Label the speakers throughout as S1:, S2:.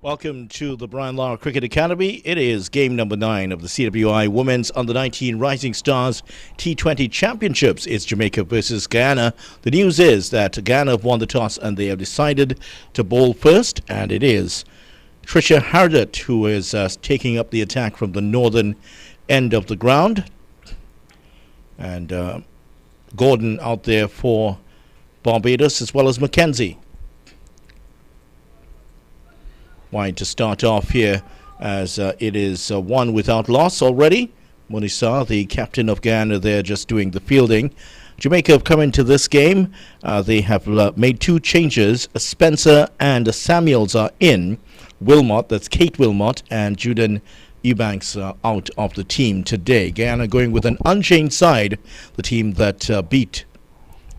S1: Welcome to the Brian Lara Cricket Academy. It is game number 9 of the CWI Women's Under-19 Rising Stars T20 Championships. It's Jamaica versus Guyana. The news is that Guyana have won the toss and they have decided to bowl first, and it is Trisha Hardett who is taking up the attack from the northern end of the ground. And Gordon out there for Barbados, as well as Mackenzie. Wide to start off here, as it is one without loss already. Munisa, the captain of Guyana, there just doing the fielding. Jamaica have come into this game. They have made 2 changes. Spencer and Samuels are in. Wilmot, that's Kate Wilmot, and Juden Eubanks out of the team today. Guyana going with an unchanged side. The team that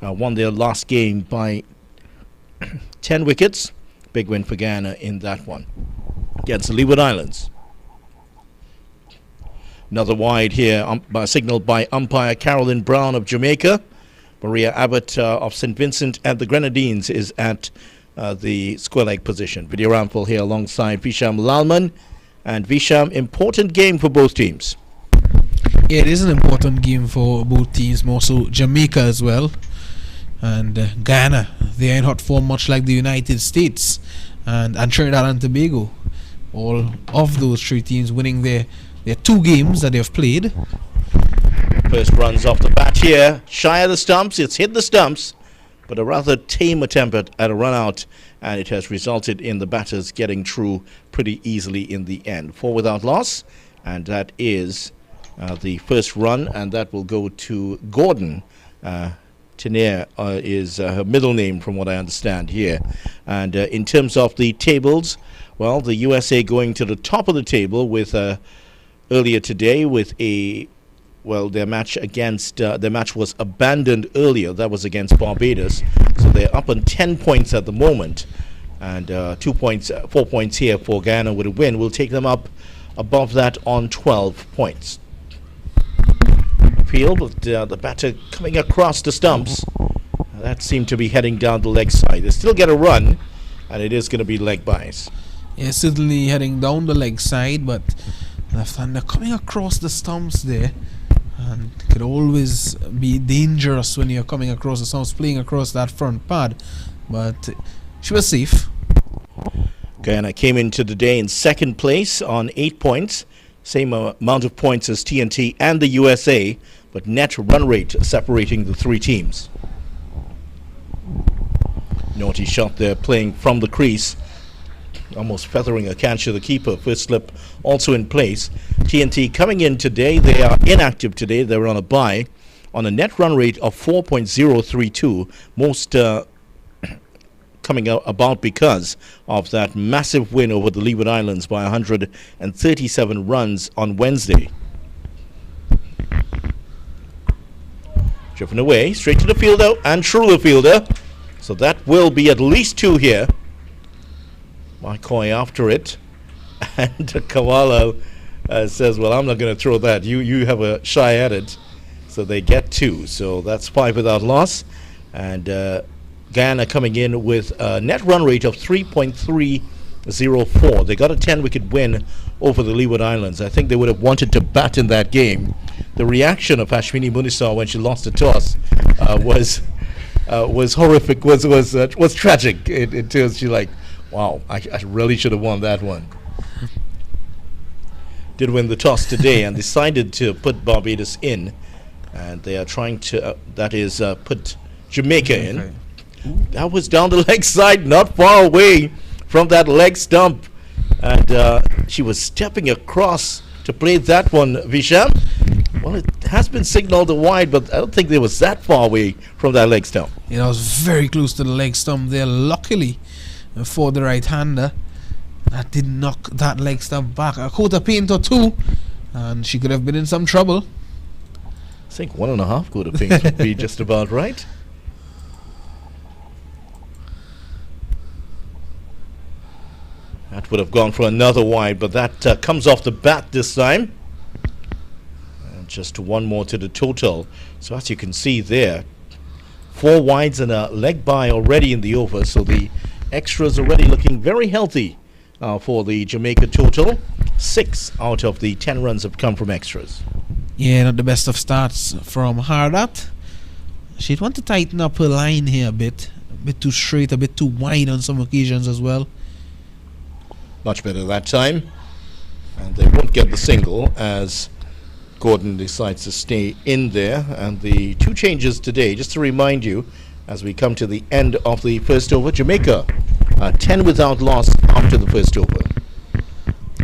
S1: won their last game by 10 wickets. Big win for Guyana in that one against the Leeward Islands. Another wide here, signaled by umpire Carolyn Brown of Jamaica. Maria Abbott of St. Vincent and the Grenadines is at the square leg position. Video Ramphel here alongside Visham Lalman. And Visham, important game for both teams.
S2: Yeah, it is an important game for both teams, more so Jamaica as well. And Guyana, they are in hot form, much like the United States and Trinidad and Tobago. All of those 3 teams winning their 2 games that they've played.
S1: First runs off the bat here, shy of the stumps. It's hit the stumps, but a rather tame attempt at a run out, and it has resulted in the batters getting through pretty easily in the end. 4 without loss, and that is the first run, and that will go to Gordon. Tenier is her middle name from what I understand here. And in terms of the tables, well, the USA going to the top of the table with earlier today with their match was abandoned earlier. That was against Barbados. So they're up on 10 points at the moment. And 4 points here for Guyana with a win will take them up above that on 12 points. Field with the batter coming across the stumps. That seemed to be heading down the leg side. They still get a run, and it is going to be leg byes.
S2: Yeah, certainly heading down the leg side, but left-hander coming across the stumps there, and it could always be dangerous when you're coming across the stumps, playing across that front pad. But she was safe.
S1: Guyana came into the day in second place on 8 points. Same amount of points as TNT and the USA, but net run rate separating the 3 teams. Naughty shot there, playing from the crease, almost feathering a catch to the keeper. First slip also in place. TNT coming in today, they are inactive today. They're on a bye on a net run rate of 4.032. Most coming out about because of that massive win over the Leeward Islands by 137 runs on Wednesday. Driven away, straight to the fielder and through the fielder. So that will be at least 2 here. McCoy after it. And Kawala says, well, I'm not going to throw that. You have a shy at it. So they get 2. So that's 5 without loss. And Guyana coming in with a net run rate of 3.304. They got a 10-wicket win over the Leeward Islands. I think they would have wanted to bat in that game. The reaction of Ashwini Munisa when she lost the toss was horrific. Was tragic. In terms, she's like, wow, I really should have won that one. Did win the toss today and decided to put Barbados in, and they are trying to put Jamaica in. That was down the leg side, not far away from that leg stump. And she was stepping across to play that one, Visham. Well, it has been signaled a wide, but I don't think they was that far away from that leg stump.
S2: It was very close to the leg stump there, luckily for the right-hander. That did knock that leg stump back a quarter paint or 2, and she could have been in some trouble.
S1: I think 1.5 quarter paints would be just about right. That would have gone for another wide, but that comes off the bat this time. And just 1 more to the total. So as you can see there, 4 wides and a leg bye already in the over. So the extras already looking very healthy for the Jamaica total. 6 out of the 10 runs have come from extras.
S2: Yeah, not the best of starts from Hardat. She'd want to tighten up her line here a bit too straight, a bit too wide on some occasions as well.
S1: Much better that time. And they won't get the single as Gordon decides to stay in there. And the 2 changes today, just to remind you, as we come to the end of the first over, Jamaica 10 without loss after the first over.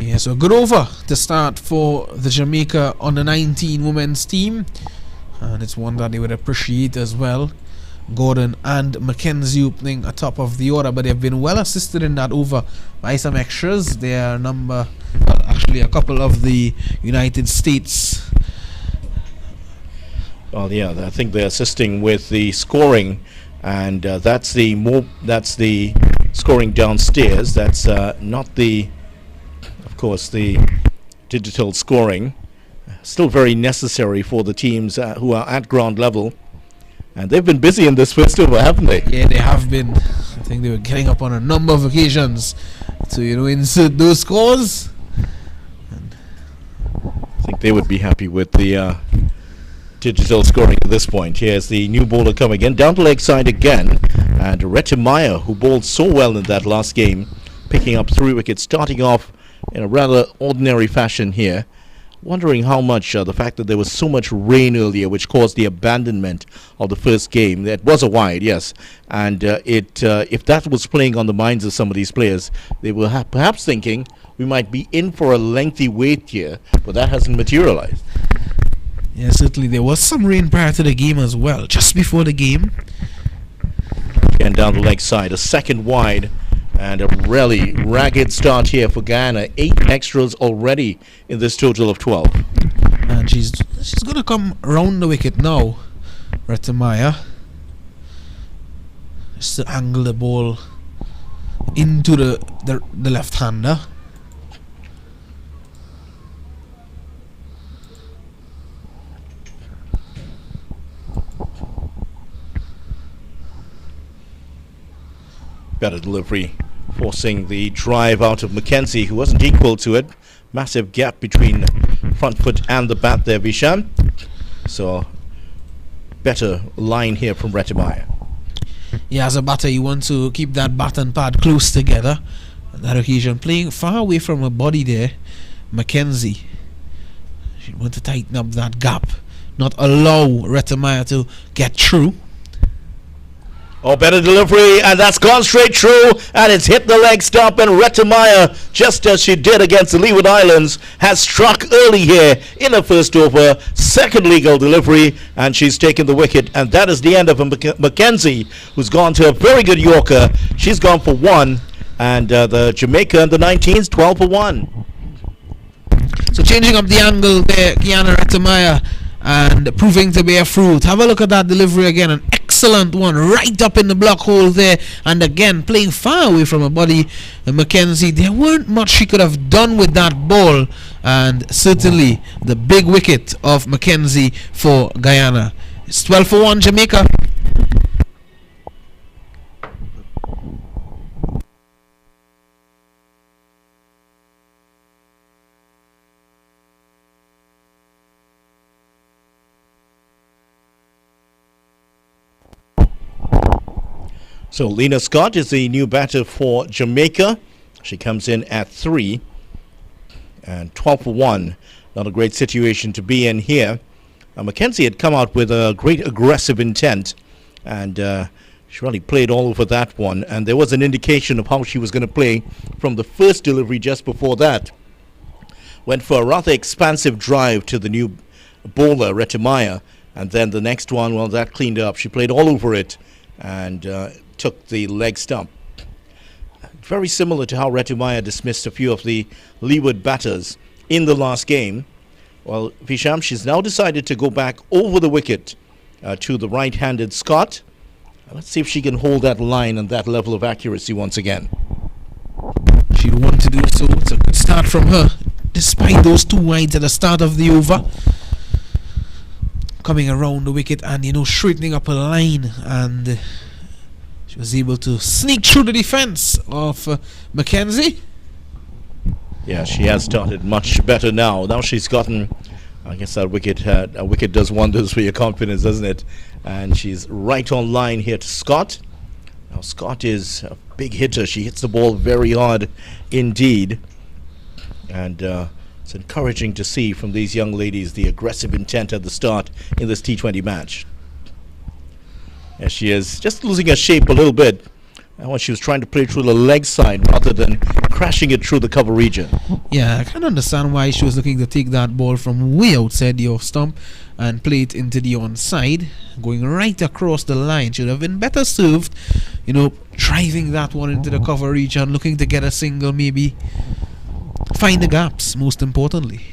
S2: Yeah, so a good over to start for the Jamaica under-19 women's team. And it's one that they would appreciate as well. Gordon and Mackenzie opening atop of the order, but they've been well assisted in that over by some extras. They are actually a couple of the United States.
S1: Well, yeah, I think they're assisting with the scoring, and that's the scoring downstairs. That's not the, of course, the digital scoring. Still very necessary for the teams who are at ground level. And they've been busy in this first over, haven't they?
S2: Yeah, they have been. I think they were getting up on a number of occasions to, insert those scores. And
S1: I think they would be happy with the digital scoring at this point. Here's the new bowler coming in, down to leg side again. And Retemiah, who bowled so well in that last game, picking up 3 wickets, starting off in a rather ordinary fashion here. Wondering how much the fact that there was so much rain earlier, which caused the abandonment of the first game. That was a wide, yes, and if that was playing on the minds of some of these players, they were perhaps thinking we might be in for a lengthy wait here, but that hasn't materialized.
S2: Yeah, certainly there was some rain prior to the game as well, just before the game.
S1: And down the leg side, a second wide. And a really ragged start here for Guyana. 8 extras already in this total of 12.
S2: And she's going to come around the wicket now, Retemiah. Just to angle the ball into the left-hander.
S1: Better delivery, forcing the drive out of Mackenzie, who wasn't equal to it. Massive gap between front foot and the bat there, Visham. So, better line here from Retemiah.
S2: Yeah, as a batter, you want to keep that bat and pad close together. On that occasion, playing far away from her body there, Mackenzie. She want to tighten up that gap, not allow Retemiah to get through.
S1: Oh, better delivery, and that's gone straight through, and it's hit the leg stump, and Retemiah, just as she did against the Leeward Islands, has struck early here in the first over. Second legal delivery, and she's taken the wicket, and that is the end of Mackenzie, who's gone to a very good Yorker. She's gone for 1, and the Jamaica and the 19s 12 for 1.
S2: So changing up the angle there, Guyana Retemiah, and proving to be a fruit. Have a look at that delivery again, an excellent one right up in the block hole there, and again playing far away from her body. Mackenzie, there weren't much she could have done with that ball, and certainly the big wicket of Mackenzie for Guyana. It's 12 for 1 Jamaica.
S1: So Lena Scott is the new batter for Jamaica. She comes in at 3 and 12 for 1. Not a great situation to be in here. Mackenzie had come out with a great aggressive intent, and she really played all over that one. And there was an indication of how she was going to play from the first delivery just before that. Went for a rather expansive drive to the new bowler, Retemiah, and then the next one, well, that cleaned up. She played all over it and took the leg stump. Very similar to how Retemiah dismissed a few of the Leeward batters in the last game. Well, Visham, she's now decided to go back over the wicket to the right-handed Scott. Let's see if she can hold that line and that level of accuracy once again.
S2: She'd want to do so. It's a good start from her, despite those 2 wides at the start of the over. Coming around the wicket and, straightening up a line, and she was able to sneak through the defense of Mackenzie.
S1: Yeah, she has started much better now. Now she's gotten, I guess that wicket does wonders for your confidence, doesn't it? And she's right on line here to Scott. Now Scott is a big hitter. She hits the ball very hard indeed. And it's encouraging to see from these young ladies the aggressive intent at the start in this T20 match. As she is just losing her shape a little bit. When she was trying to play through the leg side rather than crashing it through the cover region.
S2: Yeah, I can't understand why she was looking to take that ball from way outside the off stump and play it into the onside, going right across the line. Should have been better served, driving that one into the cover region, looking to get a single, maybe find the gaps, most importantly.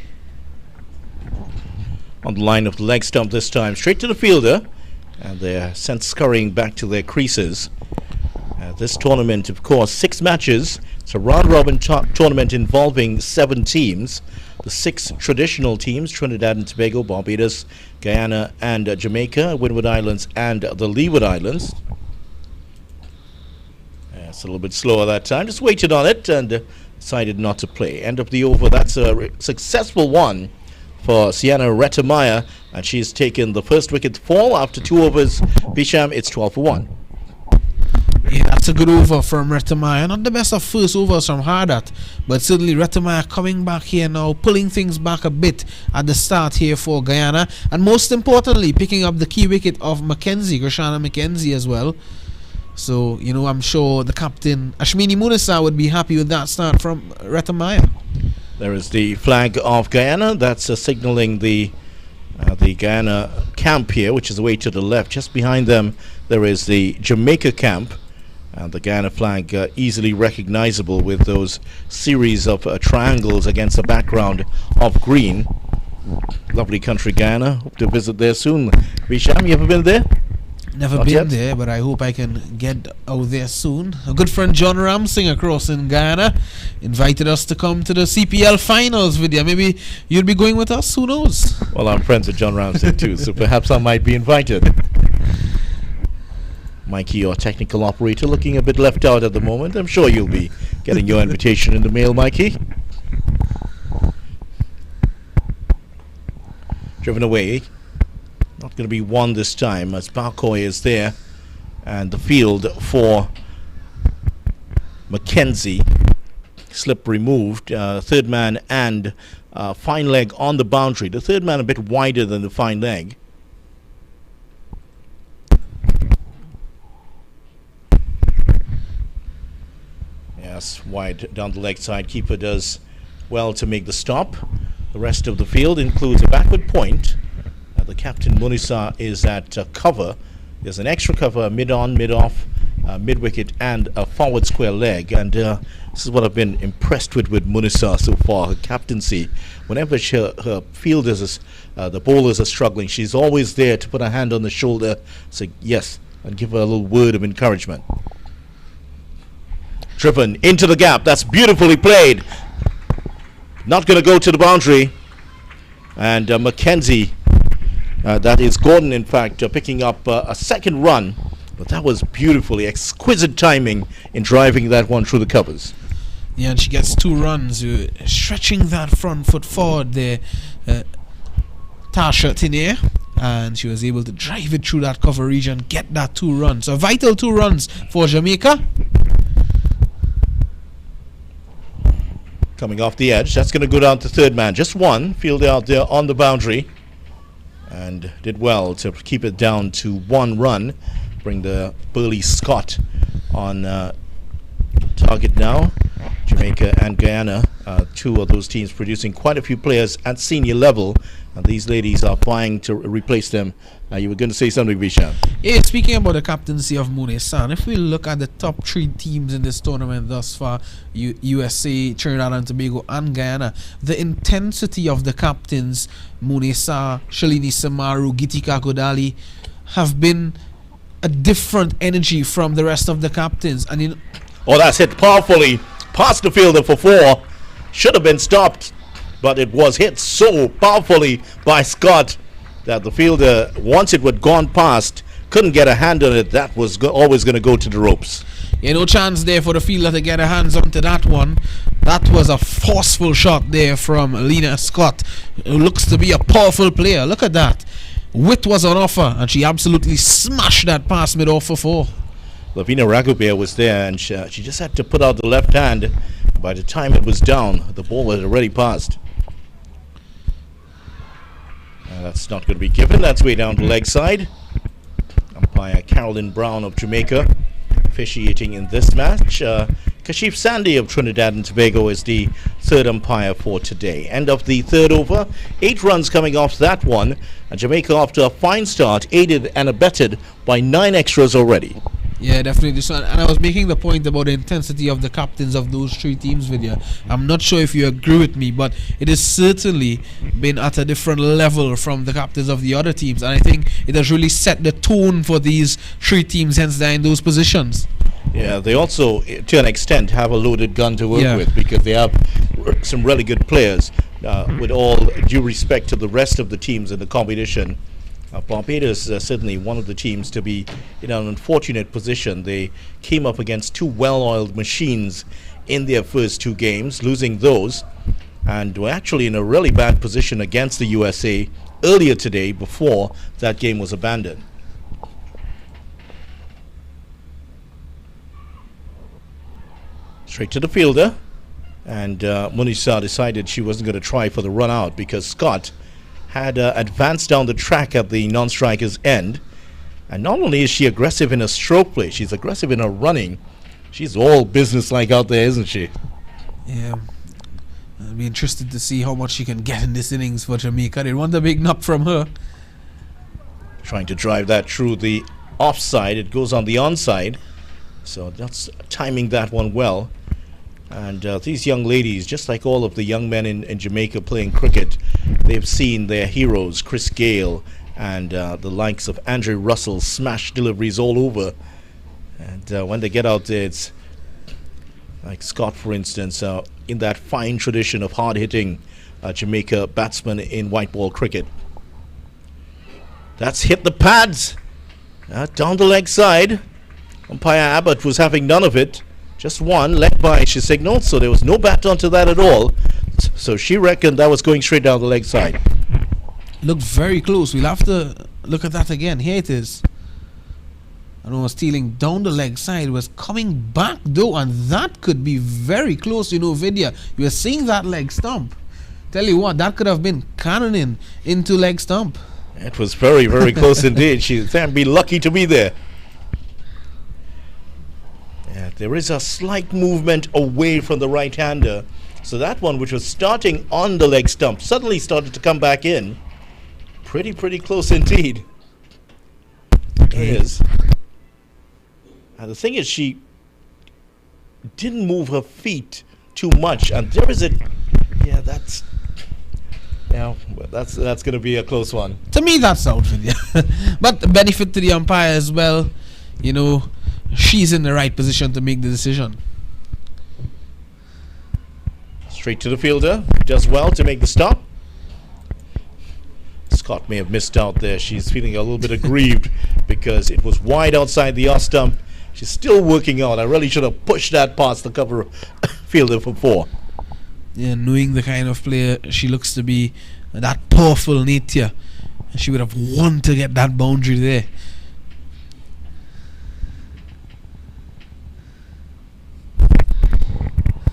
S2: On the line of the leg stump this time, straight to the fielder, and they're sent scurrying back to their creases. This tournament, of course, 6 matches. It's a round-robin tournament involving 7 teams. The 6 traditional teams, Trinidad and Tobago, Barbados, Guyana, and Jamaica, Windward Islands, and the Leeward Islands. It's a little bit slower that time. Just waited on it and decided not to play. End of the over. That's a successful one for Sienna Rettamaya, and she's taken the first wicket fall after 2 overs. Bisham, it's 12 for 1. Yeah, that's a good over from Rettamaya. Not the best of first overs from Hardat, but certainly Rettamaya coming back here now, pulling things back a bit at the start here for Guyana, and most importantly, picking up the key wicket of Mackenzie, Krishana Mackenzie as well. So, I'm sure the captain, Ashmini Munisa, would be happy with that start from Rettamaya. There is the flag of Guyana. That's signaling the Guyana camp here, which is away to the left. Just behind them, there is the Jamaica camp. And the Guyana flag easily recognizable with those series of triangles against a background of green. Lovely country, Guyana. Hope to visit there soon. Bisham, you ever been there? Never been there, but I hope I can get out there soon. A good friend, John Ramsing, across in Guyana, invited us to come to the CPL finals with you. Maybe you'll be going with us, who knows? Well, I'm friends with John Ramsing too, so perhaps I might be invited. Mikey, your technical operator, looking a bit left out at the moment. I'm sure you'll be getting your invitation in the mail, Mikey. Driven away. Not going to be one this time as Barcoy is there. And the field for Mackenzie. Slip removed. Third man and fine leg on the boundary. The third man a bit wider than the fine leg. Yes, wide down the leg side. Keeper does well to make the stop. The rest of the field includes a backward point. The captain, Munisa, is at cover. There's an extra cover, mid-on, mid-off, mid-wicket, and a forward square leg. And this is what I've been impressed with Munisa so far, her captaincy. Whenever her fielders, the bowlers are struggling, she's always there to put her hand on the shoulder, say yes, and give her a little word of encouragement. Driven into the gap. That's beautifully played. Not going to go to the boundary. And Mackenzie, that is Gordon, in fact, picking up a second run. But that was beautifully, exquisite timing in driving that one through the covers. Yeah, and she gets 2 runs, stretching that front foot forward there, Tasha Tiner. And she was able to drive it through that cover region, get that 2 runs. A vital 2 runs for Jamaica. Coming off the edge, that's going to go down to third man. Just one, fielder out there on the boundary. And did well to keep it down to 1 run. Bring the Burley Scott on target now. Jamaica and Guyana, 2 of those teams producing quite a few players at senior level. And these ladies are vying to replace them. You were going to say something, Vishan. Yeah, speaking about the captaincy of Munisa, if we look at the top 3 teams in this tournament thus far, USA, Trinidad and Tobago, and Guyana, the intensity of the captains, Munisa, Shalini Samaru, Gitika Kodali, have been a different energy from the rest of the captains. And that's hit powerfully past the fielder for 4. Should have been stopped, but it was hit so powerfully by Scott that the fielder, once it had gone past, couldn't get a hand on it. That was always going to go to the ropes. No chance there for the fielder to get a hands onto that one. That was a forceful shot there from Lena Scott, who looks to be a powerful player. Look at that. Wit was on offer, and she absolutely smashed that pass mid-off for 4.
S1: Lavina Ragubert was there, and she just had to put out the left hand. By the time it was down, the ball had already passed. That's not going to be given. That's way down the leg side. Umpire Carolyn Brown of Jamaica officiating in this match. Kashif Sandy of Trinidad and Tobago is the third umpire for today. End of the third over. 8 runs coming off that one. And Jamaica, after a fine start, aided and abetted by 9 extras already.
S2: Yeah, definitely. So, and I was making the point about the intensity of the captains of those 3 teams, Vidya. I'm not sure if you agree with me, but it has certainly been at a different level from the captains of the other teams. And I think it has really set the tone for these 3 teams, hence they're in those positions.
S1: Yeah, they also, to an extent, have a loaded gun to work with, because they have some really good players. With all due respect to the rest of the teams in the competition, Barbados is certainly one of the teams to be in an unfortunate position. They came up against 2 well-oiled machines in their first 2 games, losing those, and were actually in a really bad position against the USA earlier today before that game was abandoned. Straight to the fielder, and Munisa decided she wasn't going to try for the run out because Scott had advanced down the track at the non-striker's end. And not only is she aggressive in her stroke play, she's aggressive in her running. She's all business-like out there, isn't she?
S2: Yeah. I'll be interested to see how much she can get in this innings for Jamaica. They want a big knock from her.
S1: Trying to drive that through the offside. It goes on the onside. So that's timing that one well. And these young ladies, just like all of the young men in Jamaica playing cricket, they've seen their heroes, Chris Gale and the likes of Andrew Russell, smash deliveries all over. And when they get out there, it's like Scott, for instance, in that fine tradition of hard-hitting Jamaica batsmen in white ball cricket. That's hit the pads. Down the leg side. Umpire Abbott was having none of it. Just one, leg by, she signaled, so there was no bat onto that at all. So she reckoned that was going straight down the leg side.
S2: Looked very close. We'll have to look at that again. Here it is. And it was stealing down the leg side. It was coming back though, and that could be very close. Vidya, you are seeing that leg stump. Tell you what, that could have been cannoning into leg stump.
S1: It was very, very close indeed. She'd be lucky to be there. Yeah, there is a slight movement away from the right-hander. So that one, which was starting on the leg stump, suddenly started to come back in. Pretty close indeed. There it is. And the thing is, she didn't move her feet too much. And there is a... Yeah, that's... Yeah, well, that's going to be a close one.
S2: To me, that's out for you. But the benefit to the umpire as well, she's in the right position to make the decision.
S1: Straight to the fielder. Does well to make the stop. Scott may have missed out there. She's feeling a little bit aggrieved because it was wide outside the off stump. She's still working out. I really should have pushed that past the cover fielder for 4.
S2: Yeah, knowing the kind of player she looks to be, that powerful nature, she would have wanted to get that boundary there.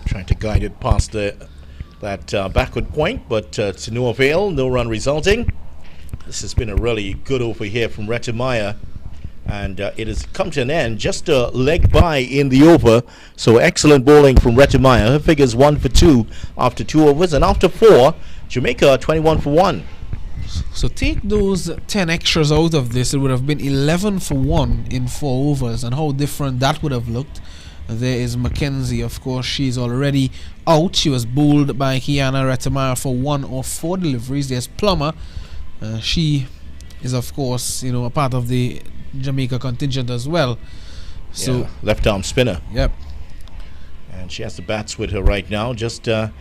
S1: Trying to guide it past that backward point, but to no avail, no run resulting. This has been a really good over here from Retimaya, and it has come to an end, just a leg by in the over. So excellent bowling from Retimaya. Her figures 1 for 2 after 2 overs, and after 4, Jamaica 21 for 1.
S2: So take those 10 extras out of this, it would have been 11 for 1 in 4 overs, and how different that would have looked. There is Mackenzie, of course. She's already out. She was bowled by Guyana Retimaya for 1 of 4 deliveries. There's Plummer. She is, of course, a part of the Jamaica contingent as well. So
S1: yeah, left arm spinner.
S2: Yep.
S1: And she has the bats with her right now. Just, I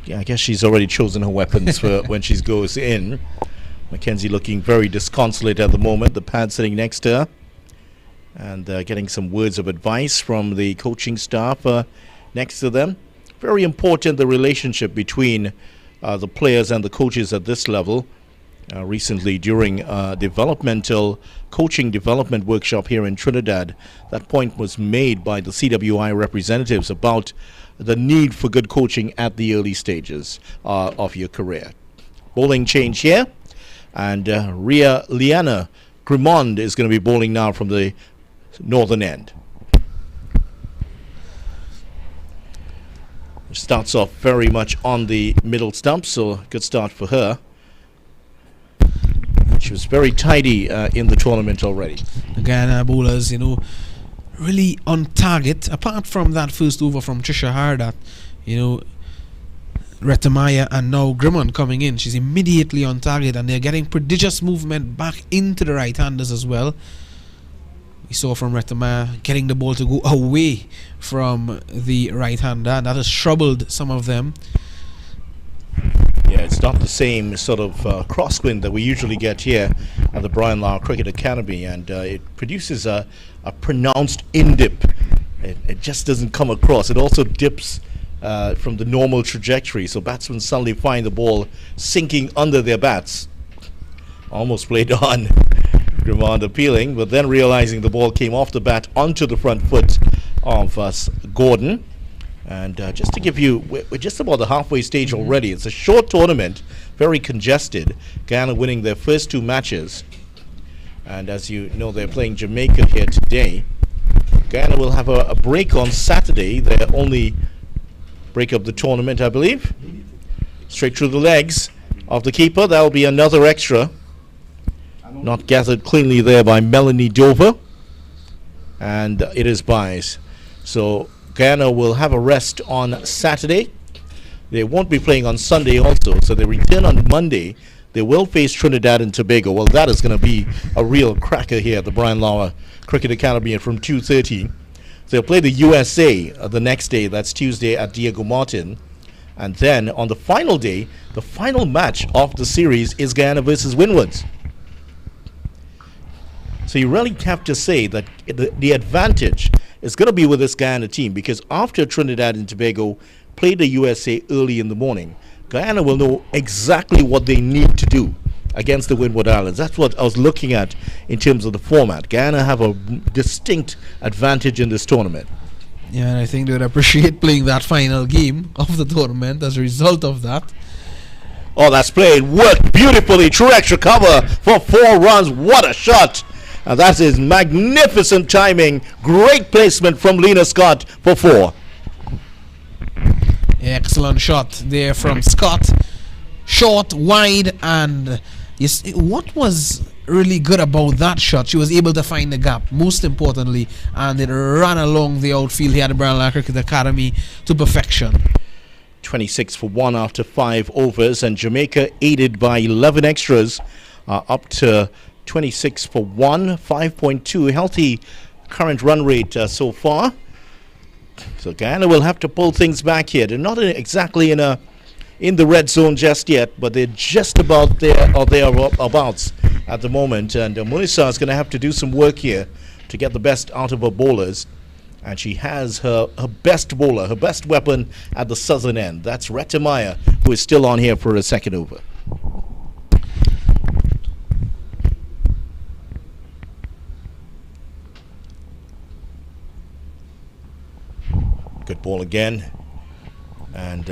S1: guess she's already chosen her weapons for when she goes in. Mackenzie looking very disconsolate at the moment. The pad sitting next to her. and getting some words of advice from the coaching staff next to them. Very important, the relationship between the players and the coaches at this level. Recently, during developmental coaching development workshop here in Trinidad, that point was made by the CWI representatives about the need for good coaching at the early stages of your career. Bowling change here, and Lena Scott is going to be bowling now from the northern end. Starts off very much on the middle stump, so good start for her. She was very tidy in the tournament already.
S2: The Guyana bowlers, really on target. Apart from that first over from Trisha Hardat, Retamaya and now Grimmon coming in. She's immediately on target, and they're getting prodigious movement back into the right-handers as well. We saw from Retamaya getting the ball to go away from the right-hander, and that has troubled some of them.
S1: Yeah, it's not the same sort of crosswind that we usually get here at the Lara Cricket Academy, and it produces a pronounced in-dip. It just doesn't come across. It also dips from the normal trajectory, so batsmen suddenly find the ball sinking under their bats. Almost played on. Grimmond appealing, but then realizing the ball came off the bat onto the front foot of Gordon. And just to give you, we're just about the halfway stage already. It's a short tournament, very congested. Guyana winning their first two matches. And as you know, they're playing Jamaica here today. Guyana will have a break on Saturday, their only break of the tournament, I believe. Straight through the legs of the keeper. That'll be another extra. Not gathered cleanly there by Melanie Dover. And it is byes. So Guyana will have a rest on Saturday. They won't be playing on Sunday also, so they return on Monday. They will face Trinidad and Tobago. Well, that is going to be a real cracker here at the Lara Cricket Academy from 2:30. They'll play the USA the next day. That's Tuesday at Diego Martin. And then on the final day, the final match of the series is Guyana versus Winwoods. So you really have to say that the advantage is going to be with this Guyana team, because after Trinidad and Tobago play the USA early in the morning, Guyana will know exactly what they need to do against the Windward Islands. That's what I was looking at in terms of the format. Guyana have a distinct advantage in this tournament.
S2: Yeah, and I think they would appreciate playing that final game of the tournament as a result of that.
S1: Oh, that's played. Worked beautifully. True extra cover for 4 runs. What a shot. And that is magnificent timing. Great placement from Lena Scott for 4.
S2: Excellent shot there from Scott. Short, wide, and yes, what was really good about that shot, she was able to find the gap, most importantly, and it ran along the outfield here at the Lara Cricket Academy to perfection.
S1: 26 for 1 after 5 overs, and Jamaica, aided by 11 extras, up to 26 for 1, 5.2, healthy current run rate so far. So Guyana will have to pull things back here. They're not exactly in the red zone just yet, but they're just about there or thereabouts at the moment. And Munisa is going to have to do some work here to get the best out of her bowlers. And she has her best bowler, her best weapon at the southern end. That's Retamaya, who is still on here for a second over. Good ball again, and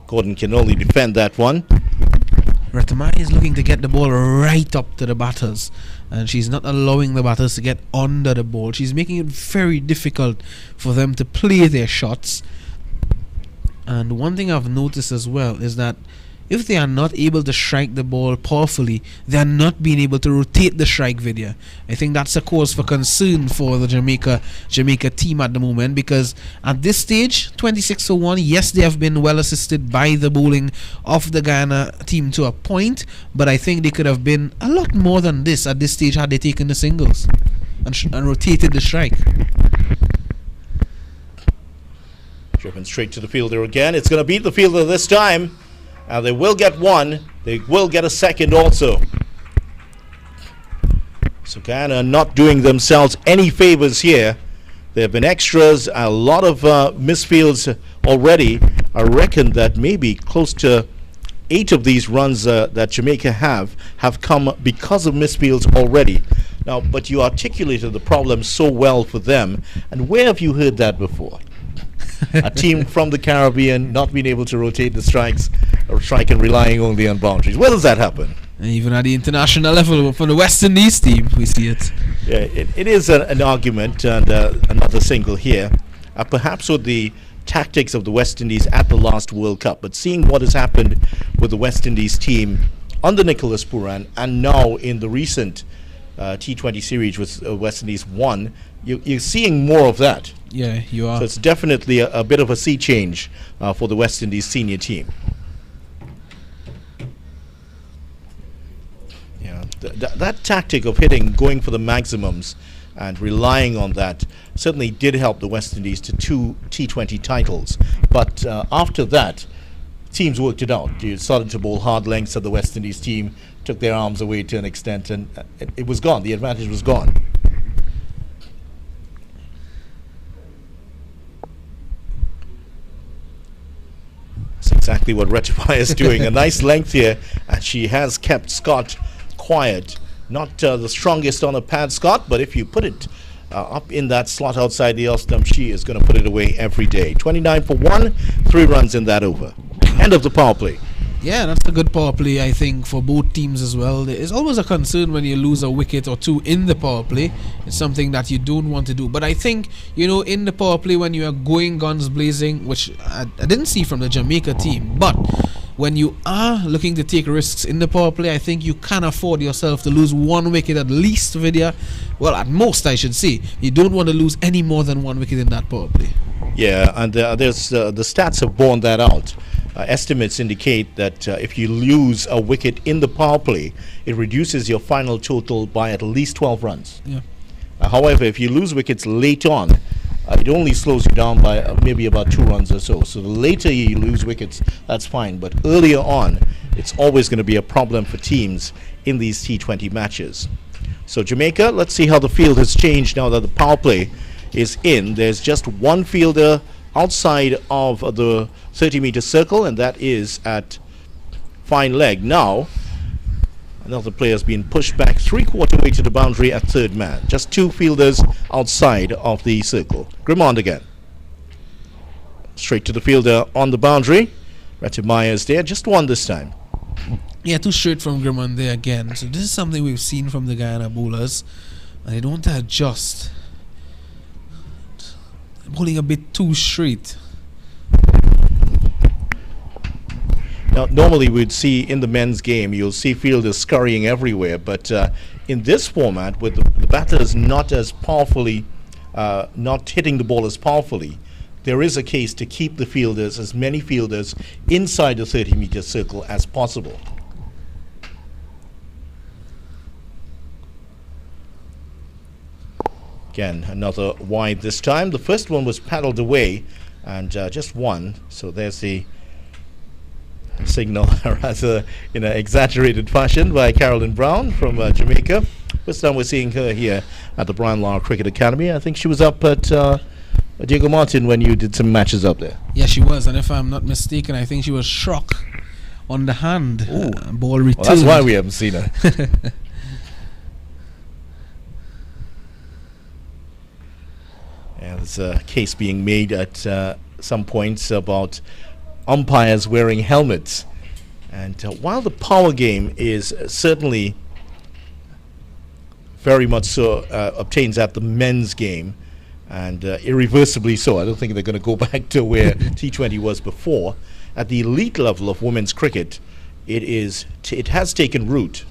S1: Gordon can only defend that one.
S2: Retamaya is looking to get the ball right up to the batters, and she's not allowing the batters to get under the ball. She's making it very difficult for them to play their shots. And one thing I've noticed as well is that if they are not able to strike the ball powerfully, they are not being able to rotate the strike video. I think that's a cause for concern for the Jamaica team at the moment, because at this stage, 26 for 1, yes, they have been well assisted by the bowling of the Guyana team to a point, but I think they could have been a lot more than this at this stage had they taken the singles and rotated the strike.
S1: Driven straight to the fielder again. It's going to beat the fielder this time. They will get one. They will get a second also. So Guyana not doing themselves any favors here. There have been extras, a lot of misfields already. I reckon that maybe close to 8 of these runs that Jamaica have come because of misfields already. Now, but you articulated the problem so well for them. And where have you heard that before? A team from the Caribbean not being able to rotate the strikes, or strike and relying only on boundaries. Where does that happen?
S2: And even at the international level, for the West Indies team, we see it.
S1: Yeah, it is an argument, and another single here. Perhaps with the tactics of the West Indies at the last World Cup, but seeing what has happened with the West Indies team under Nicholas Pooran and now in the recent T20 series with West Indies won, you're seeing more of that.
S2: Yeah, you are.
S1: So it's definitely a bit of a sea change for the West Indies senior team. Yeah, that tactic of going for the maximums and relying on that certainly did help the West Indies to 2 T20 titles. But after that, teams worked it out. You started to bowl hard lengths at the West Indies team, took their arms away to an extent, and it was gone. The advantage was gone. That's exactly what Rettify is doing. A nice length here, and she has kept Scott quiet. Not the strongest on a pad, Scott, but if you put it up in that slot outside the off stump, she is going to put it away every day. 29 for 1, 3 runs in that over. End of the power play.
S2: Yeah, that's a good power play, I think, for both teams as well. There is always a concern when you lose a wicket or two in the power play. It's something that you don't want to do. But I think, in the power play when you are going guns blazing, which I didn't see from the Jamaica team, but when you are looking to take risks in the power play, I think you can afford yourself to lose 1 wicket at least, Vidya. Well, at most, I should say. You don't want to lose any more than 1 wicket in that power play.
S1: Yeah, and there's the stats have borne that out. Estimates indicate that if you lose a wicket in the power play, it reduces your final total by at least 12 runs.
S2: Yeah.
S1: However, if you lose wickets late on, it only slows you down by maybe about 2 runs or so. So the later you lose wickets, that's fine. But earlier on, it's always going to be a problem for teams in these T20 matches. So Jamaica, let's see how the field has changed now that the power play is in. There's just 1 fielder outside of the 30-meter circle, and that is at fine leg. Now, another player has been pushed back 3/4 way to the boundary at third man. Just 2 fielders outside of the circle. Grimmond again. Straight to the fielder on the boundary. Ratty Myers there, just 1 this time.
S2: Yeah, too straight from Grimmond there again. So this is something we've seen from the Guyana bowlers. And they don't adjust. Bowling a bit too straight.
S1: Now, normally we'd see in the men's game, you'll see fielders scurrying everywhere, but in this format, with the batters not as powerfully, not hitting the ball as powerfully, there is a case to keep the fielders, as many fielders, inside the 30-meter circle as possible. Again, another wide this time. The first one was paddled away, and just 1. So there's the signal, rather in an exaggerated fashion, by Carolyn Brown from Jamaica. First time we're seeing her here at the Lara Cricket Academy. I think she was up at Diego Martin when you did some matches up there.
S2: Yeah, she was, and if I'm not mistaken, I think she was struck on the hand. Ball returned.
S1: Well, that's why we haven't seen her. Yeah, there's a case being made at some points about umpires wearing helmets. And while the power game is certainly very much so obtains at the men's game, and irreversibly so, I don't think they're going to go back to where T20 was before. At the elite level of women's cricket, it has taken root.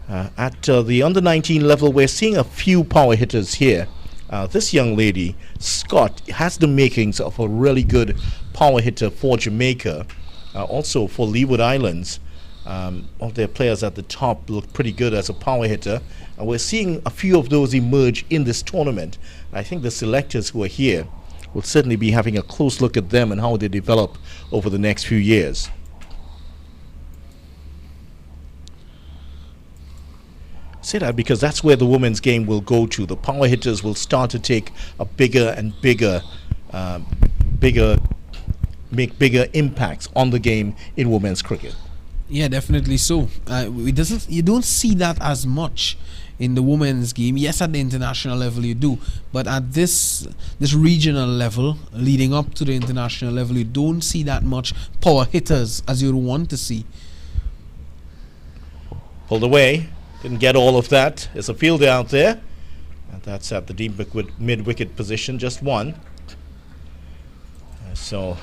S1: At the under-19 level, we're seeing a few power hitters here. This young lady, Scott, has the makings of a really good power hitter for Jamaica. Also for Leeward Islands, all their players at the top look pretty good as a power hitter. And we're seeing a few of those emerge in this tournament. I think the selectors who are here will certainly be having a close look at them and how they develop over the next few years. say that because that's where the women's game will go to. The power hitters will start to take a bigger and bigger make bigger impacts on the game in women's cricket.
S2: Yeah, definitely so. You don't see that as much in the women's game. Yes, at the international level you do, but at this regional level, leading up to the international level, you don't see that much power hitters as you want to see.
S1: Pulled away, didn't get all of that. There's a fielder out there, and that's at the deep mid-wicket position, just one. So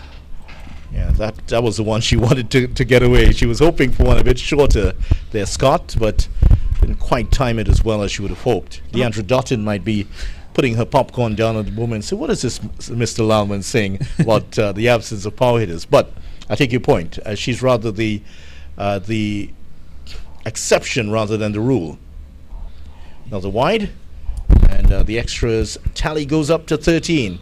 S1: yeah, that was the one she wanted to get away. She was hoping for one a bit shorter there, Scott, but didn't quite time it as well as she would have hoped. Deandra Dottin might be putting her popcorn down at the moment. So what is this Mr. Lalman saying about the absence of power hitters? But I take your point. She's rather the exception rather than the rule. Another wide, and the extras tally goes up to 13.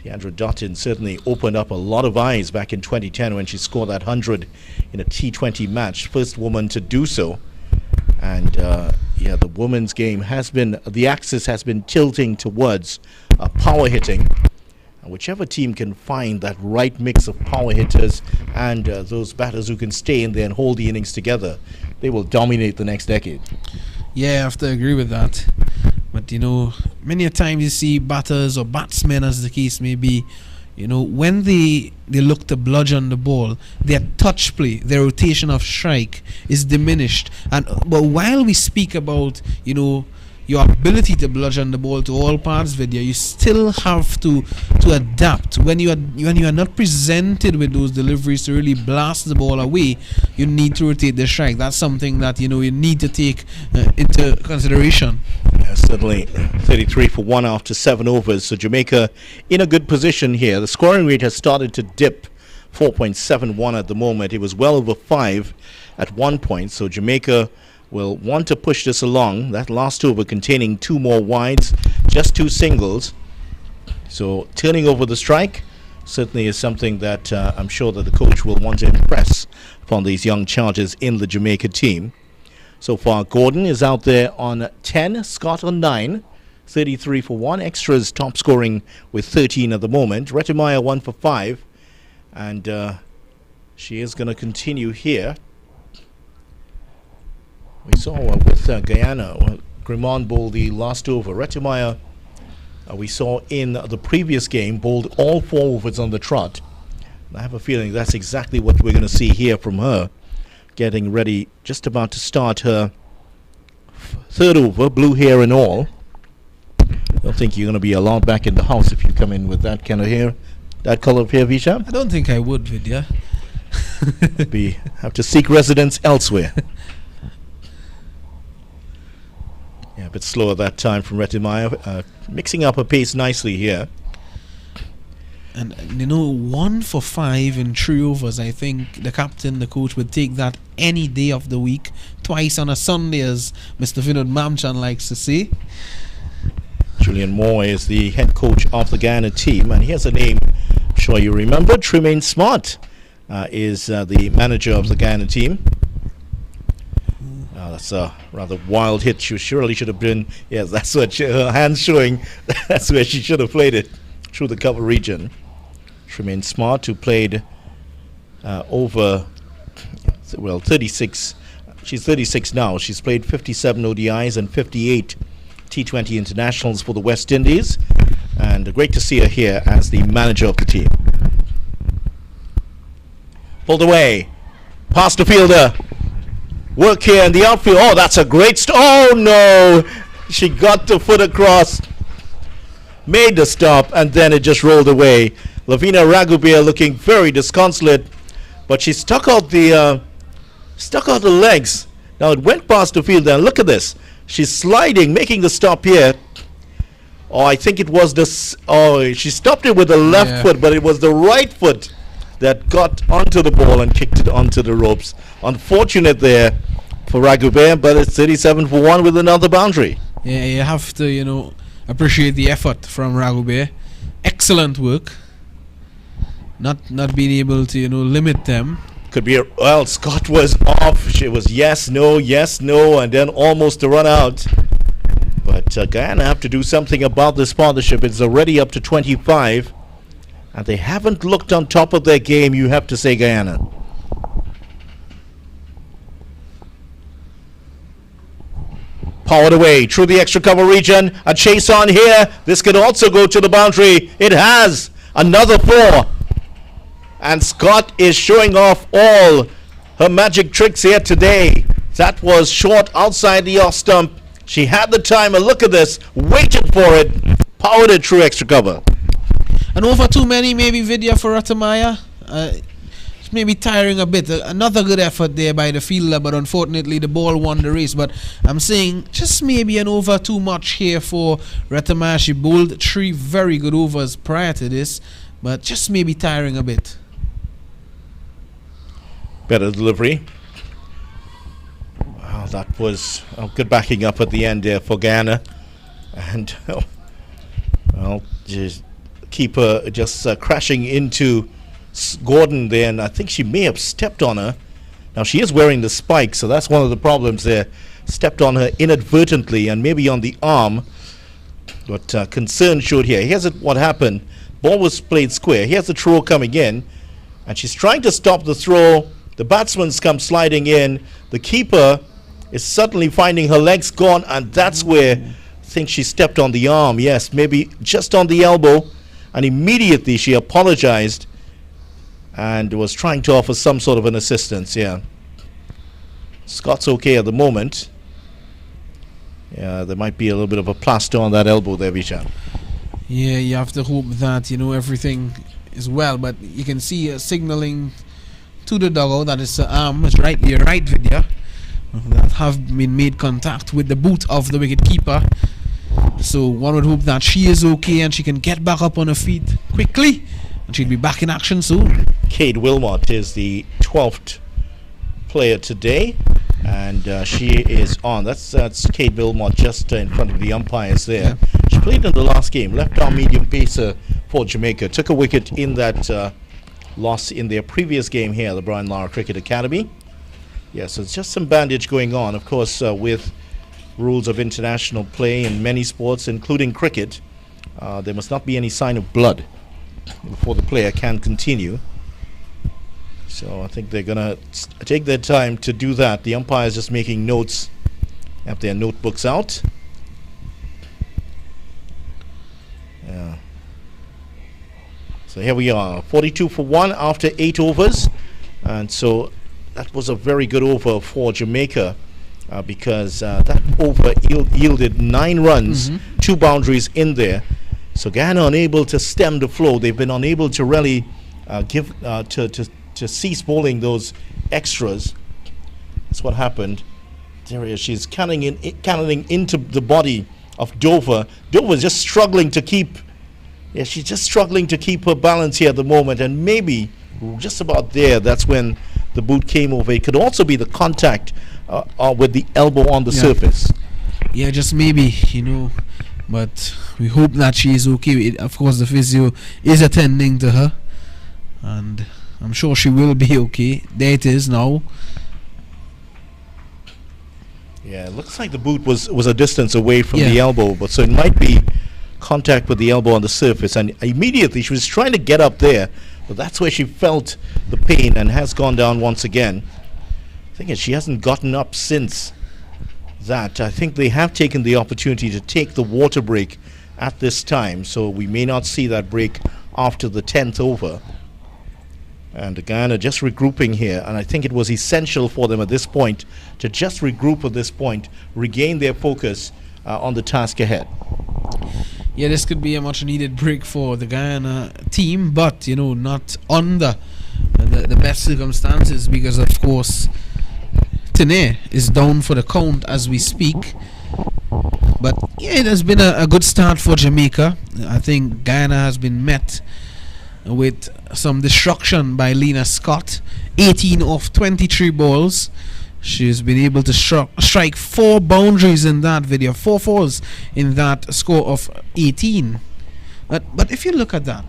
S1: Deandra Dottin certainly opened up a lot of eyes back in 2010 when she scored that 100 in a T20 match. First woman to do so. And yeah, the women's game the axis has been tilting towards power hitting. And whichever team can find that right mix of power hitters and those batters who can stay in there and hold the innings together, they will dominate the next decade.
S2: Yeah, I have to agree with that. But many a times you see batters or batsmen, as the case may be, when they look to bludgeon the ball, their touch play, their rotation of strike is diminished. But while we speak about your ability to bludgeon the ball to all parts, Vidya, you still have to adapt. When you are not presented with those deliveries to really blast the ball away, you need to rotate the strike. That's something that you need to take into consideration.
S1: Yeah, certainly 33 for 1 after 7 overs. So Jamaica in a good position here. The scoring rate has started to dip, 4.71 at the moment. It was well over 5 at one point. So Jamaica will want to push this along. That last over containing 2 more wides, just 2 singles. So turning over the strike certainly is something that I'm sure that the coach will want to impress upon these young chargers in the Jamaica team. So far, Gordon is out there on 10, Scott on 9, 33 for 1. Extras top scoring with 13 at the moment. Retimaya 1 for 5. And she is going to continue here. We saw with Guyana, Grimond bowled the last over. Retimaya, we saw in the previous game, bowled all 4 overs on the trot. And I have a feeling that's exactly what we're going to see here from her. Getting ready, just about to start her 3rd over, blue hair and all. I don't think you're going to be allowed back in the house if you come in with that kind of hair, that color of hair, Visham.
S2: I don't think I would, Vidya.
S1: Have to seek residence elsewhere. Yeah, a bit slower that time from Retimaya, mixing up her pace nicely here.
S2: And 1 for 5 in 3 overs. I think the captain, the coach, would take that any day of the week, twice on a Sunday, as Mr. Vinod Mamchan likes to say.
S1: Julian Moore is the head coach of the Guyana team, and here's a name I'm sure you remember. Tremaine Smart is the manager of the Guyana team. That's a rather wild hit. She surely should have been. Yes, that's what her hands showing. That's where she should have played it, through the cover region. Tremaine Smart, who played over 36. She's 36 now. She's played 57 ODIs and 58 T20 internationals for the West Indies. And great to see her here as the manager of the team. Pulled away. Past the fielder. Work here in the outfield. Oh, that's a great oh no! She got the foot across. Made the stop, and then it just rolled away. Lavina Ragubia looking very disconsolate, but she stuck out the legs. Now it went past the field, and look at this. She's sliding, making the stop here. Oh, I think it was this. Oh, she stopped it with the left foot, but it was the right foot that got onto the ball and kicked it onto the ropes. Unfortunate there for Ragubia, but it's 37 for 1 with another boundary.
S2: Yeah, you have to, appreciate the effort from Ragubia. Excellent work. Not being able to limit them
S1: Could be well, Scott was off. She was yes, no, and then almost to run out. But Guyana have to do something about this partnership. It's already up to 25. And they haven't looked on top of their game, you have to say, Guyana. Powered away through the extra cover region. A chase on here. This could also go to the boundary. It has. Another 4. And Scott is showing off all her magic tricks here today. That was short outside the off stump. She had the time. A look at this. Waited for it. Powered it through extra cover.
S2: And over too many, maybe Vidya for Ratamaya. Maybe tiring a bit. Another good effort there by the fielder, but unfortunately the ball won the race. But I'm saying just maybe an over too much here for Ratamaya. She bowled 3 very good overs prior to this, but just maybe tiring a bit.
S1: Better delivery. Wow, that was good backing up at the end there for Guyana. And, well, just keeper just crashing into Gordon there, and I think she may have stepped on her. Now she is wearing the spike, so that's one of the problems there. Stepped on her inadvertently and maybe on the arm. But concern showed here. Here's what happened. Ball was played square. Here's the throw coming in, and she's trying to stop the throw. The batsman's come sliding in. The keeper is suddenly finding her legs gone, and that's where I think she stepped on the arm. Yes, maybe just on the elbow, and immediately she apologized and was trying to offer some sort of an assistance. Yeah, Scott's okay at the moment. Yeah, there might be a little bit of a plaster on that elbow there, Vishan.
S2: Yeah, you have to hope that everything is well, but you can see signaling to the dugout that is arm is right here, right, Vidya, that have been made contact with the boot of the wicketkeeper. So one would hope that she is okay and she can get back up on her feet quickly, and she'll be back in action soon.
S1: Kate Wilmot is the 12th player today, and she is on. That's Kate Wilmot just in front of the umpires there. Yeah. She played in the last game, left arm medium pacer for Jamaica. Took a wicket in that loss in their previous game here, the Brian Lara Cricket Academy. Yeah, so it's just some bandage going on. Of course, with rules of international play in many sports, including cricket, there must not be any sign of blood before the player can continue. So I think they're going to take their time to do that. The umpires just making notes, have their notebooks out. Yeah. So here we are, 42 for 1 after 8 overs. And so that was a very good over for Jamaica because that over yielded 9 runs, 2 boundaries in there. So Guyana unable to stem the flow. They've been unable to really to cease bowling those extras. That's what happened. There he is. She's cannoning into the body of Dover. Dover's just struggling to keep. Yeah, she's just struggling to keep her balance here at the moment, and maybe just about there. That's when the boot came over. It could also be the contact with the elbow on the surface.
S2: Yeah, just maybe, but we hope that she is okay. Of course, the physio is attending to her, and I'm sure she will be okay. There it is now.
S1: Yeah, it looks like the boot was a distance away from the elbow, but so it might be contact with the elbow on the surface, and immediately she was trying to get up there, but that's where she felt the pain and has gone down once again. I think she hasn't gotten up since that. I think they have taken the opportunity to take the water break at this time, so we may not see that break after the 10th over. And Guyana just regrouping here, and I think it was essential for them at this point to just regroup at this point, regain their focus on the task ahead.
S2: Yeah, this could be a much needed break for the Guyana team, but not under the best circumstances, because of course Tene is down for the count as we speak. But yeah, it has been a good start for Jamaica. I think Guyana has been met with some destruction by Lena Scott. 18 of 23 balls. She's been able to strike 4 boundaries in that video, 4 fours in that score of 18. But if you look at that,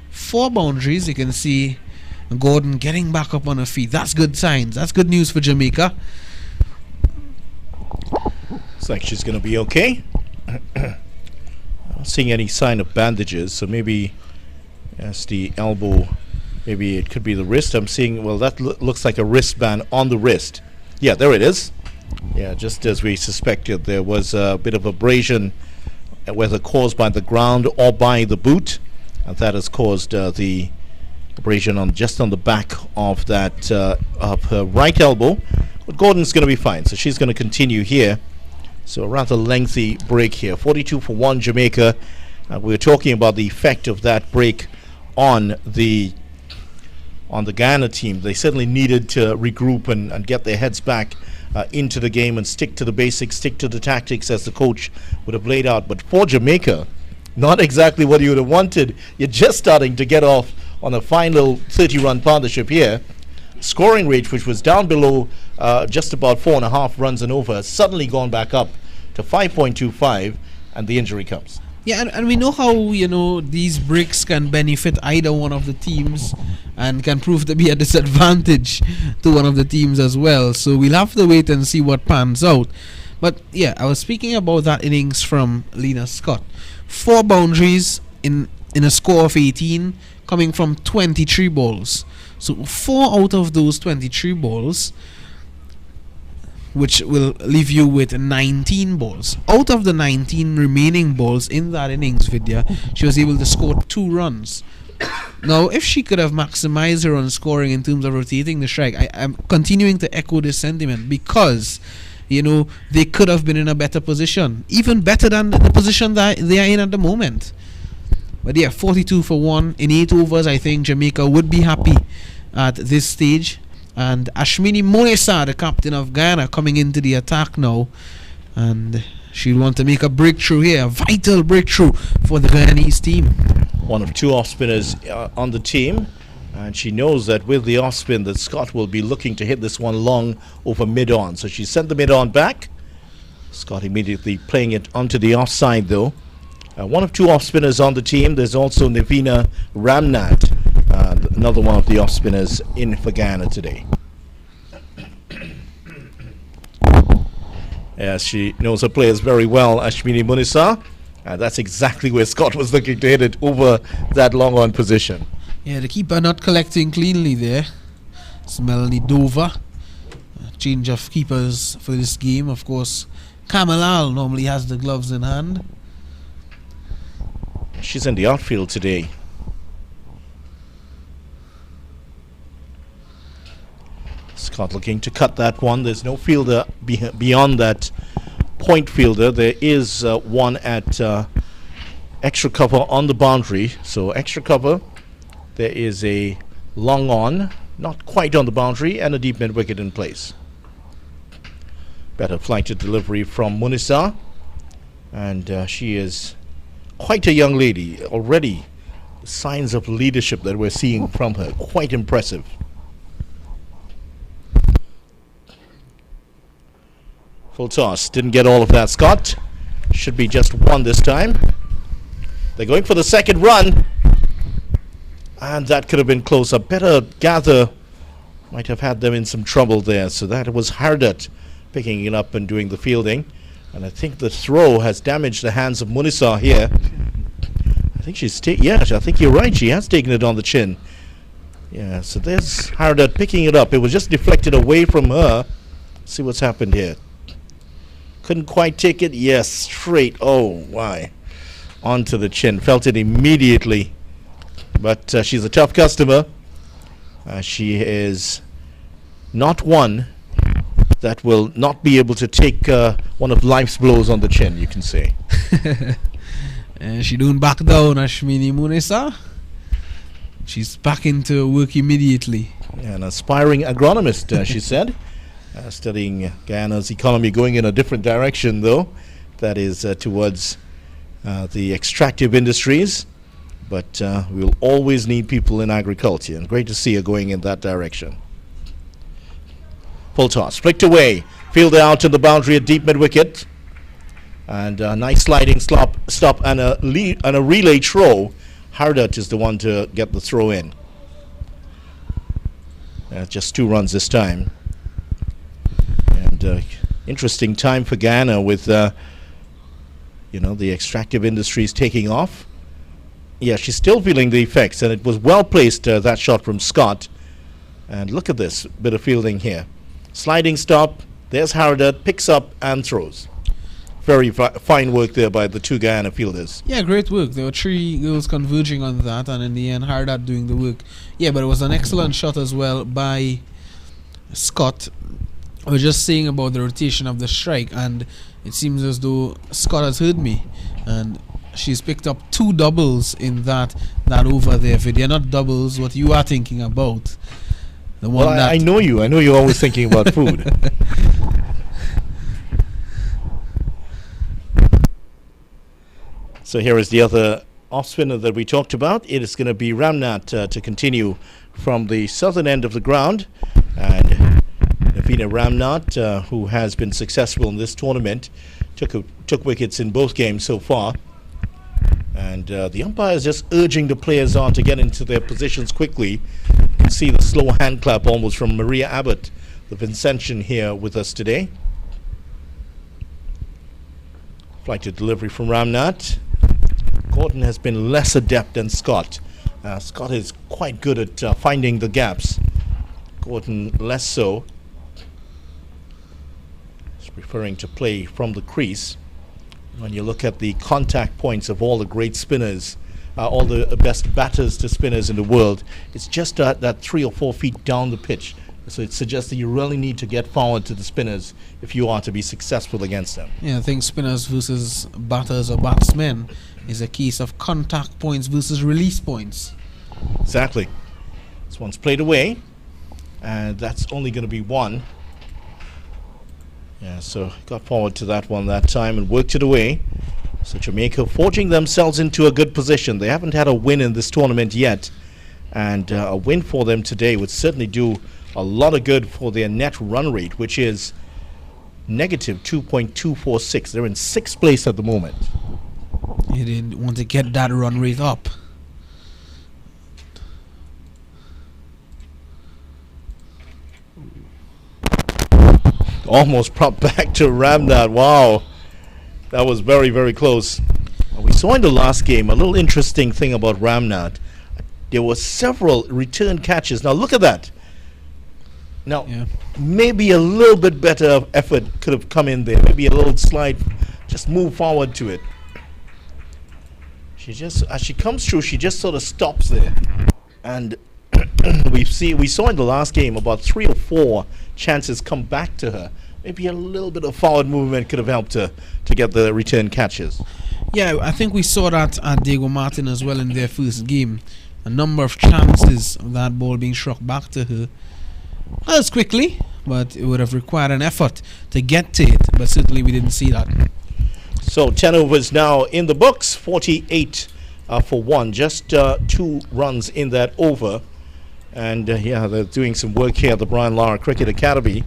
S2: 4 boundaries, you can see Gordon getting back up on her feet. That's good signs. That's good news for Jamaica.
S1: Looks like she's going to be okay. Not seeing any sign of bandages, so maybe as the elbow, maybe it could be the wrist. I'm seeing, well, that looks like a wristband on the wrist. Yeah, there it is. Yeah, just as we suspected, there was a bit of abrasion, whether caused by the ground or by the boot, and that has caused the abrasion on just on the back of that of her right elbow. But Gordon's going to be fine, so she's going to continue here. So a rather lengthy break here. 42-1 Jamaica. We were talking about the effect of that break on the Guyana team. They certainly needed to regroup and get their heads back into the game and stick to the basics, stick to the tactics as the coach would have laid out. But for Jamaica, not exactly what you would have wanted. You're just starting to get off on a final 30-run partnership here. Scoring rate, which was down below just about 4.5 runs and over, has suddenly gone back up to 5.25, and the injury comes.
S2: Yeah, and we know how, these breaks can benefit either one of the teams and can prove to be a disadvantage to one of the teams as well. So we'll have to wait and see what pans out. But yeah, I was speaking about that innings from Lena Scott. 4 boundaries in a score of 18, coming from 23 balls. So 4 out of those 23 balls, which will leave you with 19 balls. Out of the 19 remaining balls in that innings, Vidya, she was able to score 2 runs. Now, if she could have maximized her run scoring in terms of rotating the strike, I'm continuing to echo this sentiment, because they could have been in a better position, even better than the position that they are in at the moment. But yeah, 42-1 in 8 overs. I think Jamaica would be happy at this stage. And Ashmini Monesa, the captain of Guyana, coming into the attack now, and she'll want to make a breakthrough here, a vital breakthrough for the Guyanese team.
S1: One of 2 off spinners on the team, and she knows that with the off spin that Scott will be looking to hit this one long over mid-on. So she sent the mid-on back. Scott immediately playing it onto the offside though. One of 2 off spinners on the team. There's also Navina Ramnath, another one of the off spinners in for Guyana today. Yes, she knows her players very well, Ashmini Munisa. That's exactly where Scott was looking to hit it, over that long on position.
S2: Yeah, the keeper not collecting cleanly there. It's Melanie Dover. Change of keepers for this game. Of course, Kamalal normally has the gloves in hand.
S1: She's in the outfield today. Scott looking to cut that one. There's no fielder beyond that point fielder. There is one at extra cover on the boundary. So extra cover. There is a long on, not quite on the boundary, and a deep mid wicket in place. Better flight to delivery from Munisa. And she is quite a young lady already. Signs of leadership that we're seeing from her. Quite impressive. Full toss. Didn't get all of that, Scott. Should be just 1 this time. They're going for the second run. And that could have been closer. Better gather. Might have had them in some trouble there. So that was Hardat picking it up and doing the fielding. And I think the throw has damaged the hands of Munisa here. I think she's I think you're right. She has taken it on the chin. Yeah, so there's Hardat picking it up. It was just deflected away from her. See what's happened here. Couldn't quite take it. Yes, straight. Oh, why? Onto the chin. Felt it immediately. But she's a tough customer. She is not one that will not be able to take one of life's blows on the chin, you can say.
S2: She don't back down, Ashmini Munisa. She's back into work immediately.
S1: An aspiring agronomist, she said. Studying Guyana's economy, going in a different direction, though. That is towards the extractive industries. But we'll always need people in agriculture. And great to see her going in that direction. Full toss, flicked away. Fielder out to the boundary at deep mid-wicket. And a nice sliding stop and a relay throw. Hardat is the one to get the throw in. Just 2 runs this time. And interesting time for Guyana with, the extractive industries taking off. Yeah, she's still feeling the effects, and it was well placed, that shot from Scott. And look at this bit of fielding here. Sliding stop. There's Haradat, picks up and throws. Very fine work there by the 2 Guyana fielders.
S2: Yeah, great work. There were 3 girls converging on that, and in the end, Haradat doing the work. Yeah, but it was an excellent shot as well by Scott. I was just saying about the rotation of the strike, and it seems as though Scott has heard me, and she's picked up 2 doubles in that over there. If they're not doubles, what you are thinking about. The one
S1: I know you. I know you're always thinking about food. So here is the other off spinner that we talked about. It is going to be Ramnath to continue from the southern end of the ground. And Navina Ramnath, who has been successful in this tournament, took wickets in both games so far. And the umpire is just urging the players on to get into their positions quickly. You can see the slow hand clap almost from Maria Abbott, the Vincentian, here with us today. Flight to delivery from Ramnath. Gordon has been less adept than Scott. Scott is quite good at finding the gaps. Gordon less so. He's preferring to play from the crease. When you look at the contact points of all the great spinners, all the best batters to spinners in the world, it's just that 3 or 4 feet down the pitch. So it suggests that you really need to get forward to the spinners if you are to be successful against them.
S2: Yeah, I think spinners versus batters or batsmen is a case of contact points versus release points.
S1: Exactly. This one's played away, and that's only going to be 1. Yeah, so got forward to that one that time and worked it away. So Jamaica forging themselves into a good position. They haven't had a win in this tournament yet, and a win for them today would certainly do a lot of good for their net run rate, which is negative 2.246. They're in 6th place at the moment.
S2: You didn't want to get that run rate up.
S1: Almost propped back to Ramnath. Wow, that was very, very close. We saw in the last game a little interesting thing about Ramnath. There were several return catches. Now look at that. Now, maybe a little bit better effort could have come in there. Maybe a little slide, just move forward to it. She just, as she comes through, she just sort of stops there. And we saw in the last game about 3 or 4 chances come back to her. Maybe a little bit of forward movement could have helped her to get the return catches.
S2: Yeah, I think we saw that at Diego Martin as well in their first game. A number of chances of that ball being struck back to her. Not as quickly, but it would have required an effort to get to it. But certainly we didn't see that.
S1: So 10 overs now in the books, 48 for 1. Just 2 runs in that over. And yeah, they're doing some work here at the Brian Lara Cricket Academy.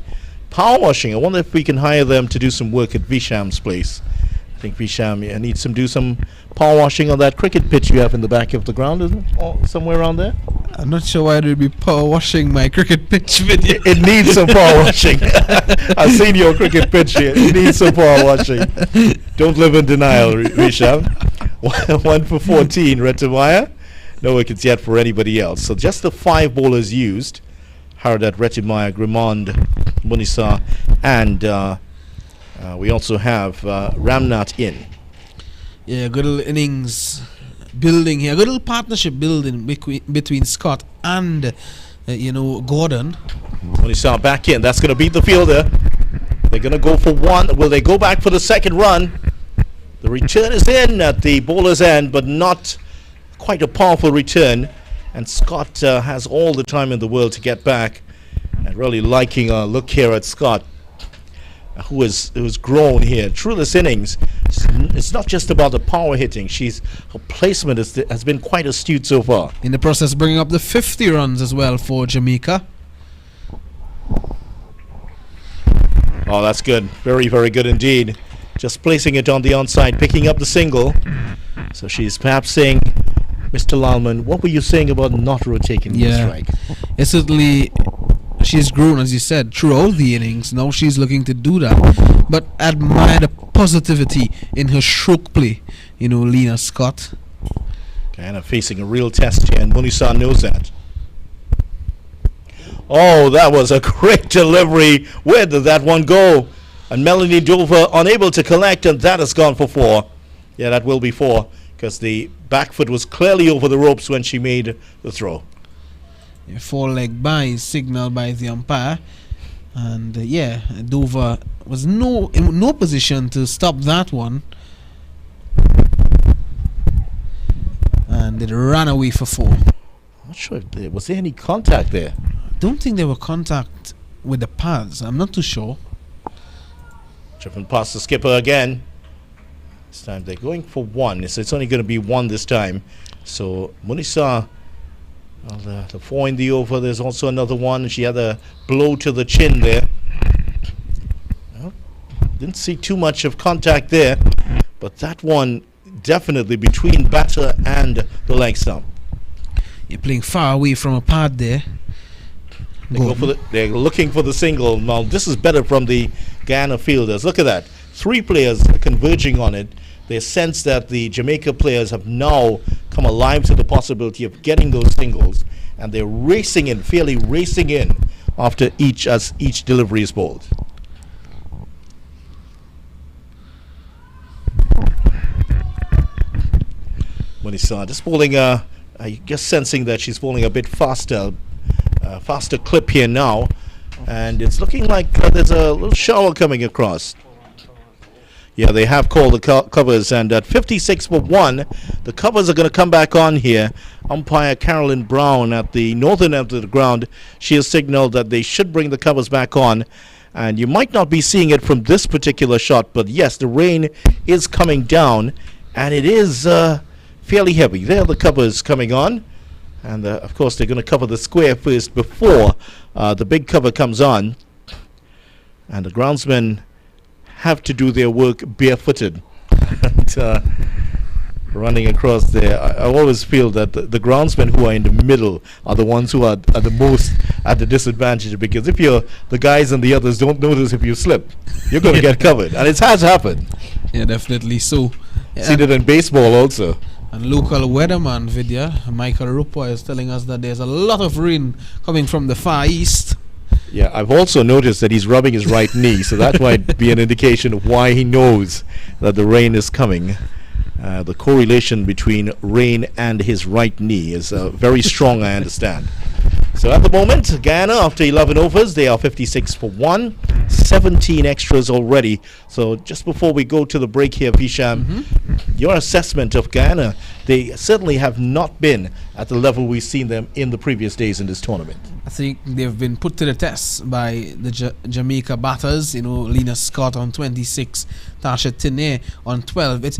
S1: Power washing. I wonder if we can hire them to do some work at Visham's place. I think Visham needs to do some power washing on that cricket pitch you have in the back of the ground, isn't it? Or somewhere around there?
S2: I'm not sure why they'd be power washing my cricket pitch video.
S1: It needs some power washing. I've seen your cricket pitch here. It needs some power washing. Don't live in denial, Visham. 1 for 14, Retimaya. No wickets yet for anybody else. So just the 5 bowlers used. Haradat, Retimaya, Grimond, Munisa, and we also have Ramnath in.
S2: Yeah, good little innings building here. Good little partnership building between Scott and, Gordon.
S1: Munisa back in. That's going to beat the fielder. They're going to go for 1. Will they go back for the second run? The return is in at the bowler's end, but not quite a powerful return. And Scott has all the time in the world to get back. And really liking a look here at Scott, who has grown here through this innings. It's not just about the power hitting. Her placement has been quite astute so far.
S2: In the process, bringing up the 50 runs as well for Jamaica.
S1: Oh, that's good. Very, very good indeed. Just placing it on the onside, picking up the single. So she's perhaps saying, Mr. Lalman, what were you saying about not rotating the strike?
S2: It's certainly she's grown, as you said, throughout the innings. Now she's looking to do that. But admire the positivity in her stroke play, Lena Scott.
S1: Kind of facing a real test here, and Munisa knows that. Oh, that was a great delivery. Where did that one go? And Melanie Dover unable to collect, and that has gone for 4. Yeah, that will be 4, because the back foot was clearly over the ropes when she made the throw.
S2: A 4-leg bye signaled by the umpire. And Dover was in no position to stop that one. And it ran away for 4.
S1: I'm not sure if was there any contact there.
S2: Don't think there were contact with the pads. I'm not too sure.
S1: Tripping past the skipper again. This time they're going for 1. So it's only going to be 1 this time. So Munisa, the 4 in the over. There's also another one. She had a blow to the chin there. Well, didn't see too much of contact there, but that one definitely between batter and the leg stump.
S2: You're playing far away from a pad there.
S1: They're looking for the single. Now this is better from the Guyana fielders. Look at that. 3 players converging on it. They sense that the Jamaica players have now come alive to the possibility of getting those singles, and they're fairly racing in after each delivery is bowled. Munisa just bowling I guess sensing that she's bowling a bit faster clip here now, and it's looking like there's a little shower coming across. Yeah, they have called the covers, and at 56 for 1, the covers are going to come back on here. Umpire Carolyn Brown at the northern end of the ground, she has signaled that they should bring the covers back on, and you might not be seeing it from this particular shot, but yes, the rain is coming down, and it is fairly heavy. There are the covers coming on, and of course they're going to cover the square first before the big cover comes on, and the groundsmen have to do their work barefooted. And, running across there, I always feel that the groundsmen who are in the middle are the ones who are the most at the disadvantage, because if the guys and the others don't notice if you slip, you're going to get covered, and it has happened.
S2: Yeah, definitely so.
S1: Seen it in baseball also.
S2: And local weatherman Vidya, Michael Rupa, is telling us that there's a lot of rain coming from the far east.
S1: Yeah, I've also noticed that he's rubbing his right knee, so that might be an indication of why he knows that the rain is coming. The correlation between rain and his right knee is very strong, I understand. So at the moment, Guyana, after 11 overs, they are 56 for 1, 17 extras already. So just before we go to the break here, Visham, your assessment of Guyana, they certainly have not been at the level we've seen them in the previous days in this tournament.
S2: I think they've been put to the test by the Jamaica batters, Lena Scott on 26, Tasha Tinay on 12.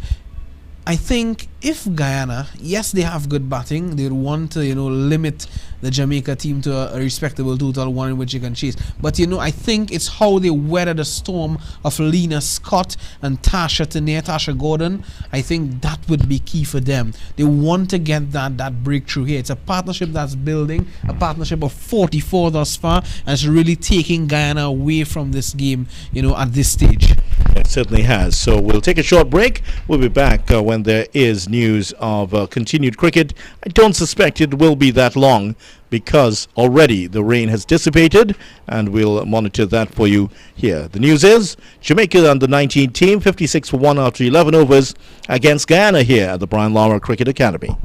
S2: I think if Guyana, yes, they have good batting, they'd want to, limit the Jamaica team to a respectable total, one in which you can chase. But, I think it's how they weather the storm of Lena Scott and Tasha Gordon. I think that would be key for them. They want to get that breakthrough here. It's a partnership that's building, a partnership of 44 thus far, and it's really taking Guyana away from this game, at this stage.
S1: It certainly has. So we'll take a short break. We'll be back when there is news of continued cricket. I don't suspect it will be that long, because already the rain has dissipated, and we'll monitor that for you here. The news is Jamaica under 19 team 56 for 1 after 11 overs against Guyana here at the Lara Cricket Academy.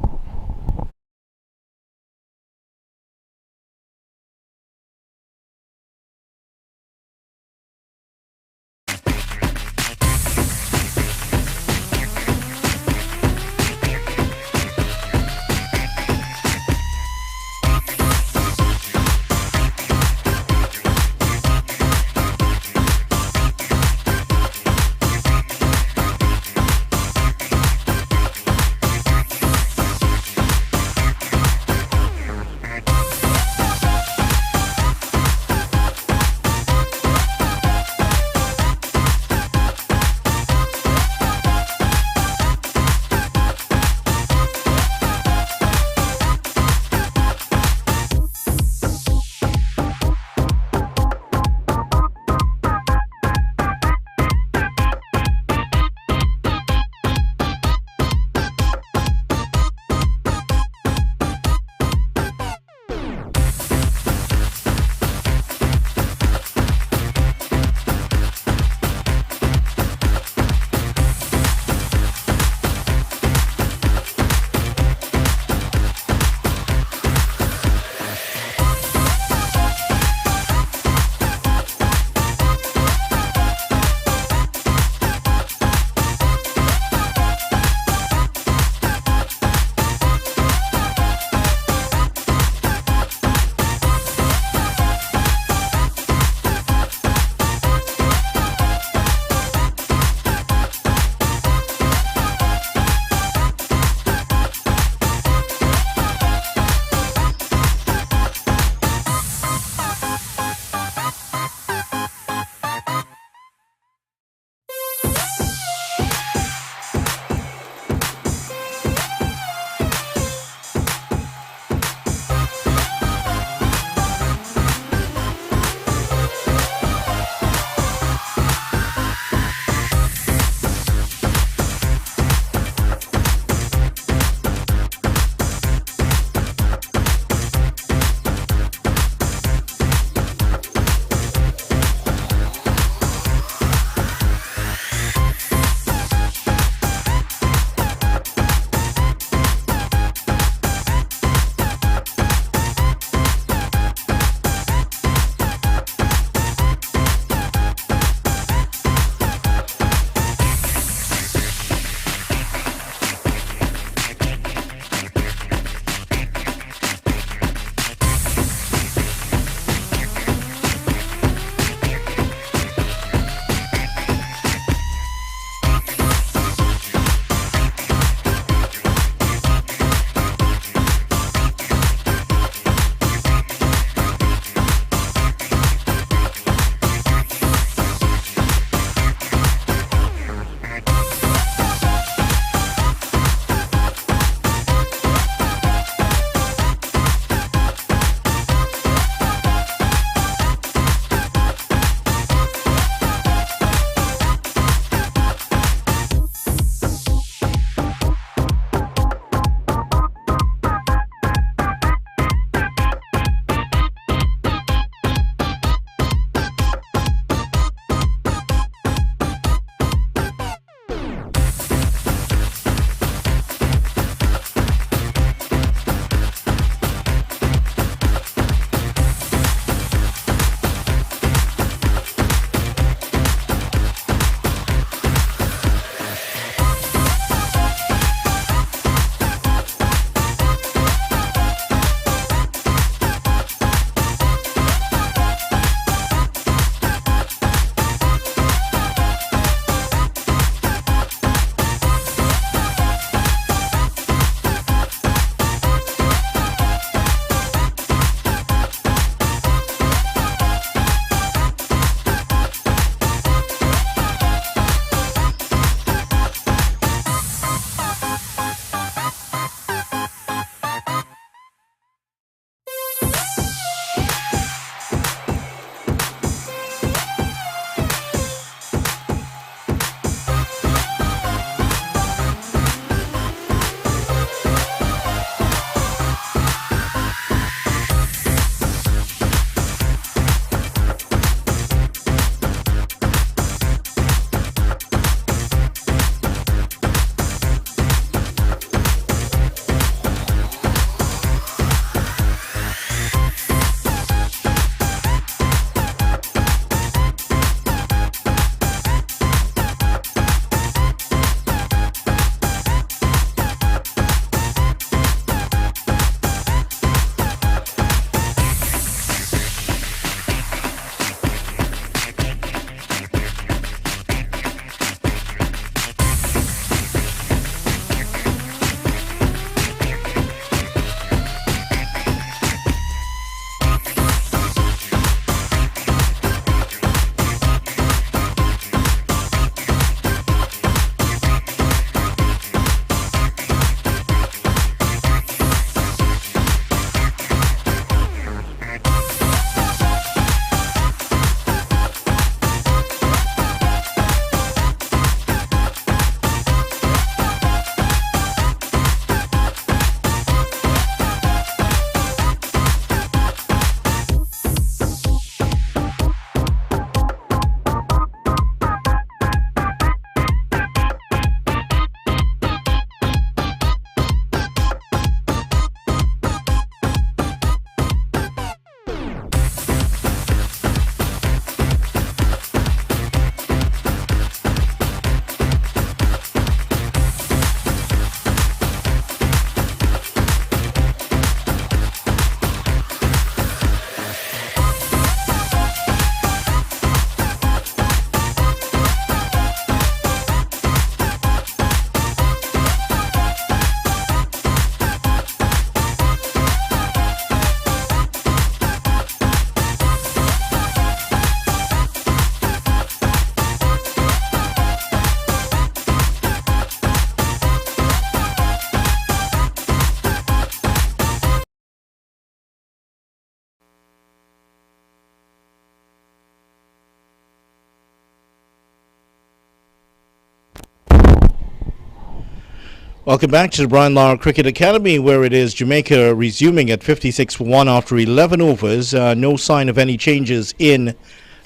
S1: Welcome back to the Brian Lara Cricket Academy, where it is Jamaica resuming at 56 for 1 after 11 overs. No sign of any changes in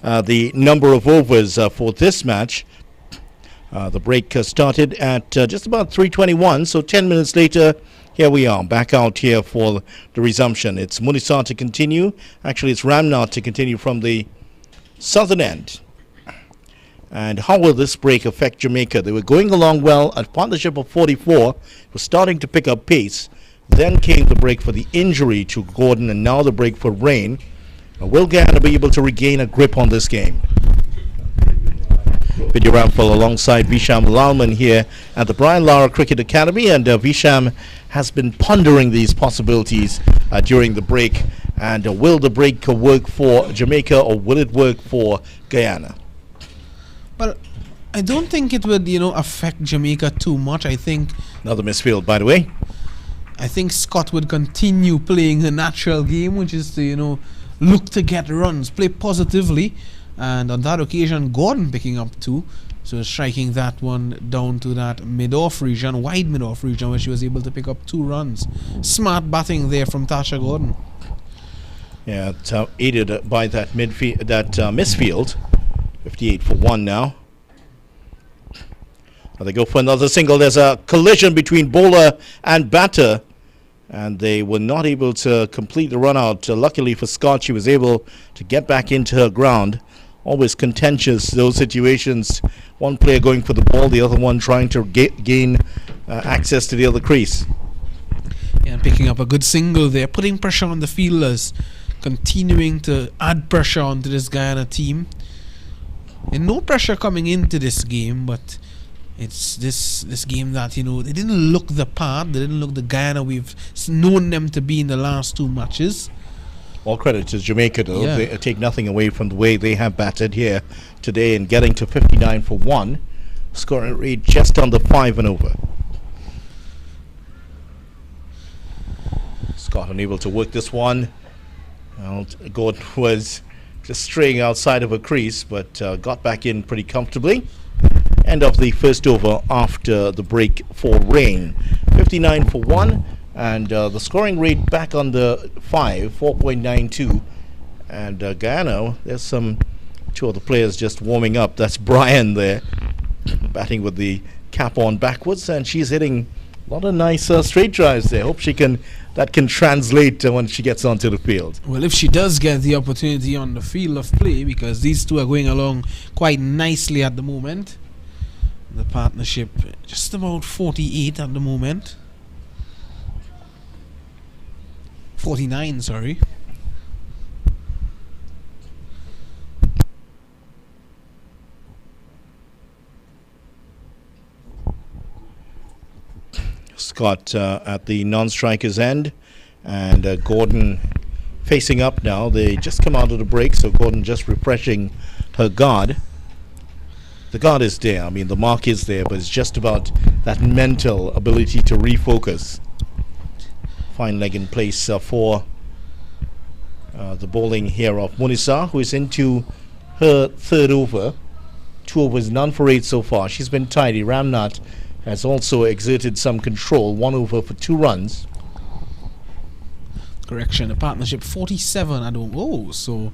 S1: the number of overs for this match. The break started at just about 3:21, so 10 minutes later, here we are, back out here for the resumption. It's Munisa to continue. Actually, it's Ramnath to continue from the southern end. And how will this break affect Jamaica? They were going along well. A partnership of 44 was starting to pick up pace. Then came the break for the injury to Gordon, and now the break for rain. Will Guyana be able to regain a grip on this game? Video Ramphel alongside Visham Lalman here at the Brian Lara Cricket Academy, and Visham has been pondering these possibilities during the break. And will the break work for Jamaica, or will it work for Guyana?
S2: Well, I don't think it would, affect Jamaica too much. I think
S1: Another misfield, by the way.
S2: I think Scott would continue playing her natural game, which is to, look to get runs, play positively. And on that occasion, Gordon picking up 2. So striking that one down to that mid-off region, wide mid-off region, where she was able to pick up 2 runs. Smart batting there from Tasha Gordon.
S1: Yeah, it's aided by that misfield. 58 for 1 now. They go for another single. There's a collision between bowler and batter, and they were not able to complete the run out. Luckily for Scott, she was able to get back into her ground. Always contentious, those situations. One player going for the ball, the other one trying to gain access to the other crease.
S2: Yeah, and picking up a good single there, putting pressure on the fielders, continuing to add pressure onto this Guyana team. And no pressure coming into this game, but it's this game that, they didn't look the part, they didn't look the Guyana we've known them to be in the last 2 matches.
S1: All credit to Jamaica, though.
S2: Yeah.
S1: They take nothing away from the way they have batted here today and getting to 59 for 1. Scoring rate just under 5 and over. Scott unable to work this one. Well, Gordon was just straying outside of a crease, but got back in pretty comfortably. End of the first over after the break for rain. 59 for 1, and the scoring rate back under 5, 4.92. And Guyana, there's 2 of the players just warming up. That's Bryan there, batting with the cap on backwards, and she's hitting a lot of nice straight drives there. Hope that can translate when she gets onto the field.
S2: Well, if she does get the opportunity on the field of play, because these 2 are going along quite nicely at the moment. The partnership just about 48 at the moment. 49, sorry.
S1: Scott at the non-striker's end, and Gordon facing up now. They just come out of the break, so Gordon just refreshing her guard. The guard is there, the mark is there, but it's just about that mental ability to refocus. Fine leg in place for the bowling here of Munisa, who is into her 3rd over. 2 overs, none for 8 so far. She's been tidy. Ramnath has also exerted some control. 1 over for 2 runs.
S2: Correction, the partnership 47 at home. Oh, so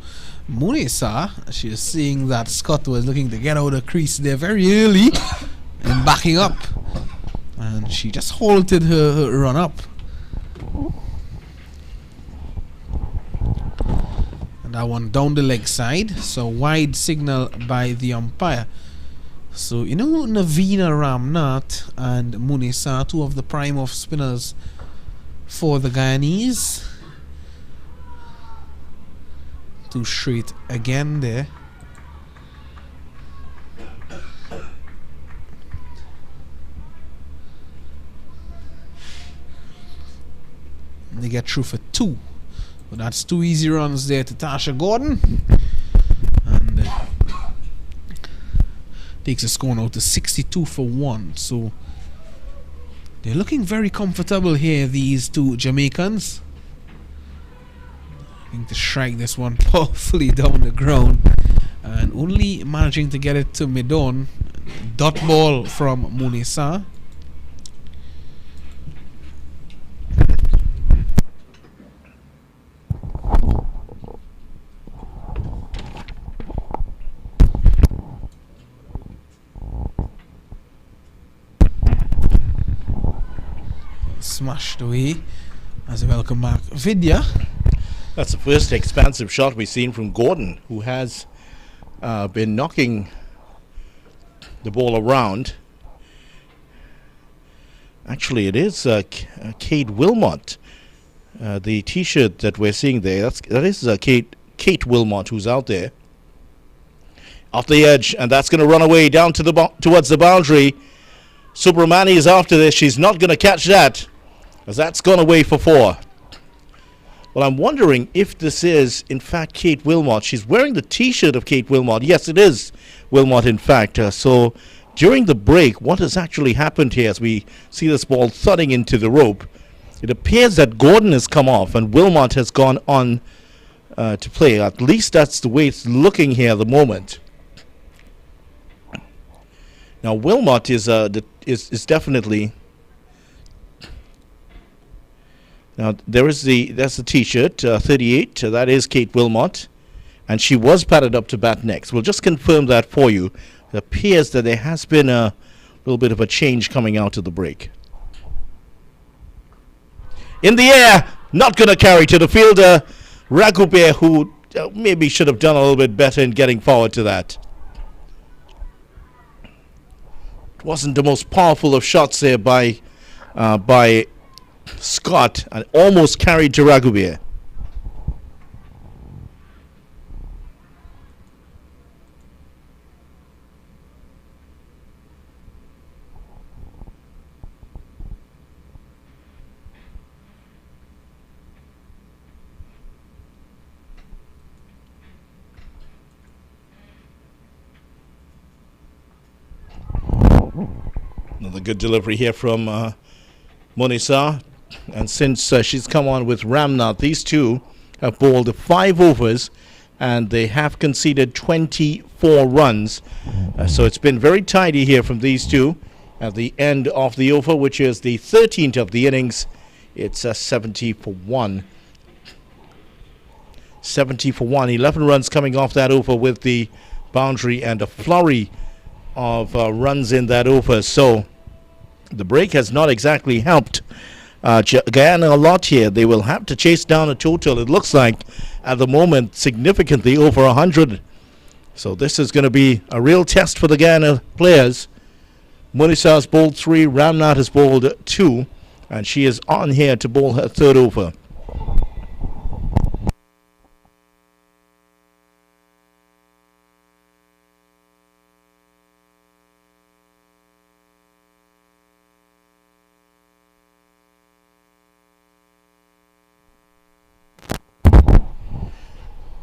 S2: Munisa, she is seeing that Scott was looking to get out of the crease there very early and backing up. And she just halted her run up. And that one down the leg side. So wide signal by the umpire. So, Navina Ramnath and Munisa, 2 of the prime off spinners for the Guyanese. 2 straight again there. They get through for 2. But that's 2 easy runs there to Tasha Gordon. And takes the score now to 62 for 1. So they're looking very comfortable here, these 2 Jamaicans. Looking to strike this one powerfully down the ground, and only managing to get it to mid-on. Dot ball from Munisa. smashed away. As a welcome back. Vidya.
S1: That's the first expansive shot we've seen from Gordon, who has been knocking the ball around. Actually, it is Kate Wilmot. The T-shirt that we're seeing there, that is Kate Wilmot, who's out there. Off the edge, and that's going to run away down to towards the boundary. Subramani is after this. She's not going to catch that, as that's gone away for 4. Well, I'm wondering if this is, in fact, Kate Wilmot. She's wearing the T-shirt of Kate Wilmot. Yes, it is Wilmot, in fact. So during the break, what has actually happened here as we see this ball thudding into the rope? It appears that Gordon has come off and Wilmot has gone on to play. At least that's the way it's looking here at the moment. Now, Wilmot is definitely... Now, that's the T-shirt, 38. That is Kate Wilmot. And she was padded up to bat next. We'll just confirm that for you. It appears that there has been a little bit of a change coming out of the break. In the air, not going to carry to the fielder, Raghuber, who maybe should have done a little bit better in getting forward to that. It wasn't the most powerful of shots there by Scott, and almost carried to Raghuber. Another good delivery here from Monisa. And since she's come on with Ramnath, these two have bowled 5 overs and they have conceded 24 runs. So it's been very tidy here from these two. At the end of the over, which is the 13th of the innings, it's 70 for 1. 70 for 1. 11 runs coming off that over with the boundary and a flurry of runs in that over. So the break has not exactly helped Guyana a lot here. They will have to chase down a total, it looks like, at the moment, significantly over 100. So this is going to be a real test for the Guyana players. Munisa has bowled 3, Ramnath has bowled 2, and she is on here to bowl her 3rd over.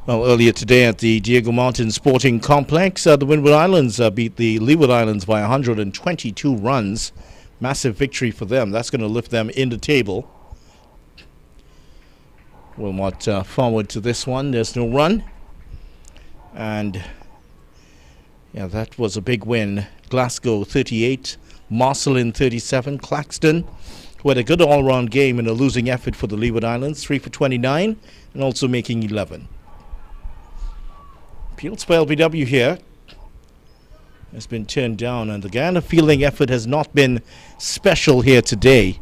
S1: Well, earlier today at the Diego Mountain Sporting Complex, the Windward Islands beat the Leeward Islands by 122 runs. Massive victory for them. That's going to lift them in the table. Wilmot forward to this one. There's no run. And, yeah, that was a big win. Glasgow 38, Marcelin 37, Claxton, who had a good all-round game in a losing effort for the Leeward Islands, 3 for 29, and also making 11. Appeals for LBW here has been turned down, and the Guyana fielding effort has not been special here today.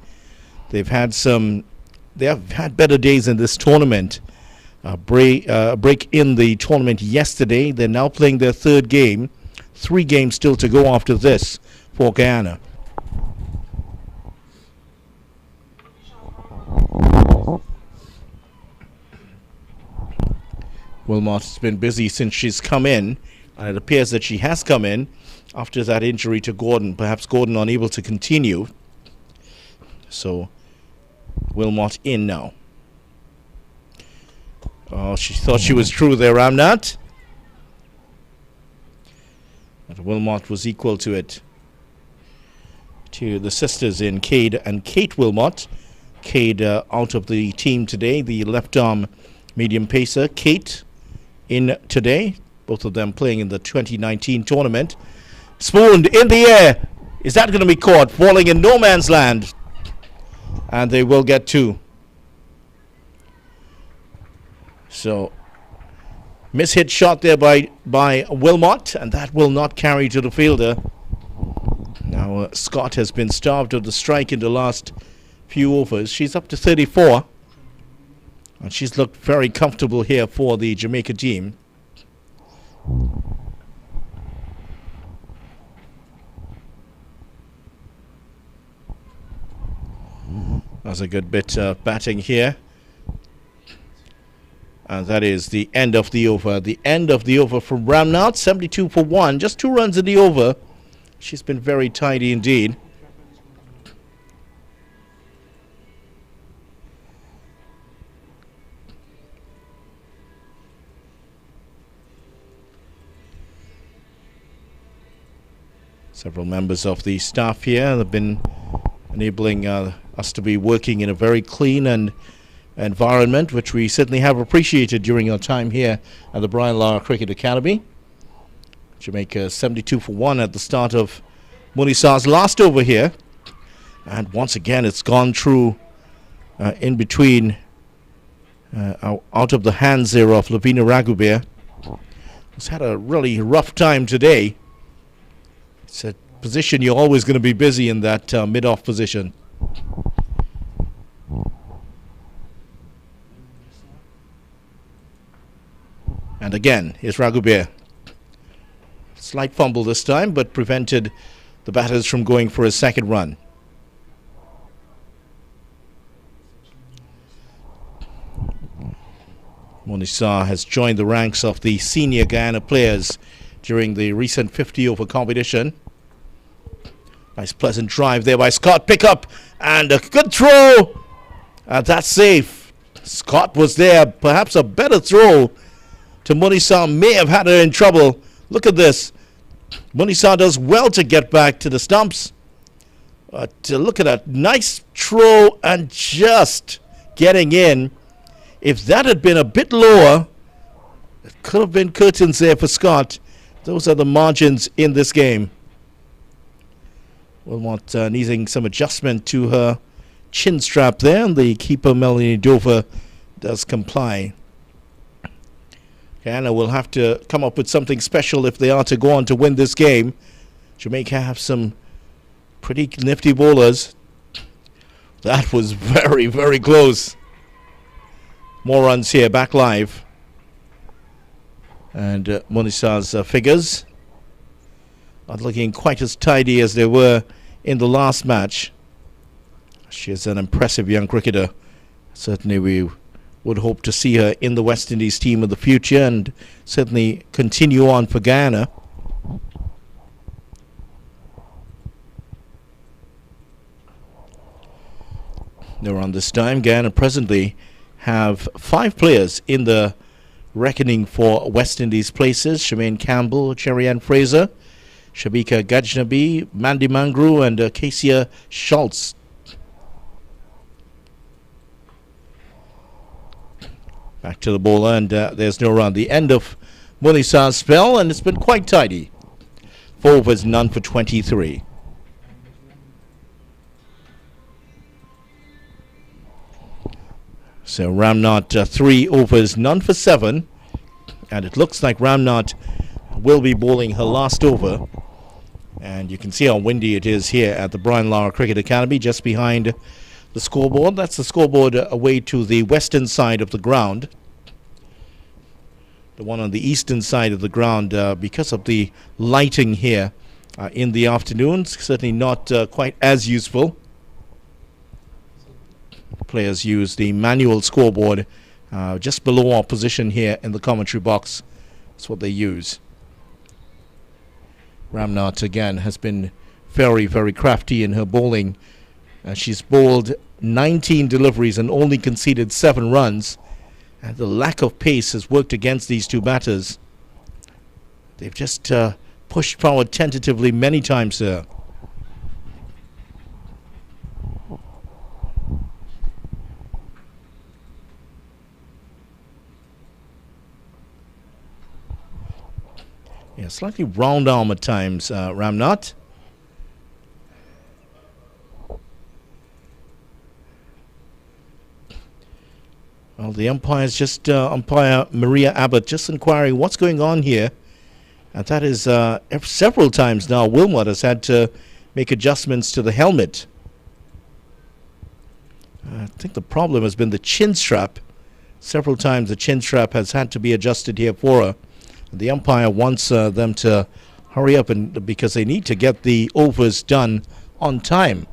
S1: They have had better days in this tournament. Break in the tournament yesterday. They're now playing their 3rd game. 3 games still to go after this for Guyana. Wilmot has been busy since she's come in, and it appears that she has come in after that injury to Gordon. Perhaps Gordon unable to continue. So, Wilmot in now. Oh, she thought she was through there, Ramnath. But Wilmot was equal to it. To the sisters in Cade and Kate Wilmot. Cade out of the team today, the left-arm medium pacer. Kate in today, both of them playing in the 2019 tournament. Spooned in the air. Is that going to be caught? Falling in no man's land. And they will get 2. So, mishit shot there by Wilmot, and that will not carry to the fielder. Now, Scott has been starved of the strike in the last few overs. She's up to 34. And she's looked very comfortable here for the Jamaica team. That's a good bit of batting here. And that is the end of the over. The end of the over from Ramnath, 72 for 1. Just 2 runs in the over. She's been very tidy indeed. Several members of the staff here have been enabling us to be working in a very clean and environment, which we certainly have appreciated during our time here at the Lara Cricket Academy. Jamaica 72 for 1 at the start of Munisa's last over here. And once again, it's gone through in between, out of the hands there of Lavina Raghuber. He's had a really rough time today. It's a position you're always going to be busy in, that mid-off position. And again, here's Raghuber. Slight fumble this time, but prevented the batters from going for a second run. Munisa has joined the ranks of the senior Guyana players during the recent 50-over competition. Nice pleasant drive there by Scott. Pick up and a good throw. That's safe. Scott was there. Perhaps a better throw to Munisa may have had her in trouble. Look at this. Munisa does well to get back to the stumps. But look at that. Nice throw and just getting in. If that had been a bit lower, it could have been curtains there for Scott. Those are the margins in this game. Wilmot needing some adjustment to her chin strap there, and the keeper Melanie Dover does comply. Guyana will have to come up with something special if they are to go on to win this game. Jamaica have some pretty nifty bowlers. That was very, very close. More runs here, back live. And Munisa's figures not looking quite as tidy as they were in the last match. She is an impressive young cricketer. Certainly we would hope to see her in the West Indies team of the future, and certainly continue on for Guyana. They're on this time. Guyana presently have 5 players in the reckoning for West Indies places. Shemaine Campbell, Cherry-Ann Fraser, Shabika Gajnabi, Mandy Mangru, and Kasia Schultz. Back to the bowler, and there's no run. The end of Munisa's spell, and it's been quite tidy. 4 overs, none for 23. So Ramnath 3 overs, none for 7. And it looks like Ramnath will be bowling her last over. And you can see how windy it is here at the Lara Cricket Academy, just behind the scoreboard. That's the scoreboard away to the western side of the ground. The one on the eastern side of the ground, because of the lighting here in the afternoon, certainly not quite as useful. Players use the manual scoreboard just below our position here in the commentary box. That's what they use. Ramnath again has been very, very crafty in her bowling. She's bowled 19 deliveries and only conceded 7 runs. And the lack of pace has worked against these 2 batters. They've just pushed forward tentatively many times there. Yeah, slightly round arm at times, Ramnath. Well, the umpire's just, umpire Maria Abbott, just inquiring what's going on here. And that is several times now Wilmot has had to make adjustments to the helmet. I think the problem has been the chin strap. Several times the chin strap has had to be adjusted here for her. The umpire wants them to hurry up because they need to get the overs done on time.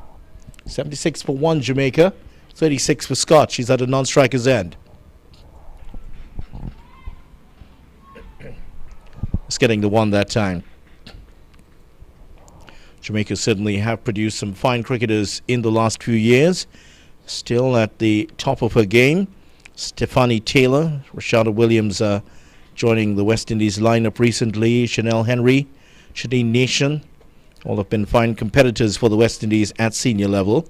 S1: 76 for 1 Jamaica, 36 for Scott. She's at a non-striker's end. Just getting the one that time. Jamaica certainly have produced some fine cricketers in the last few years. Still at the top of her game. Stephanie Taylor, Rashada Williams joining the West Indies lineup recently. Chanel Henry, Shadeen Nation, all have been fine competitors for the West Indies at senior level.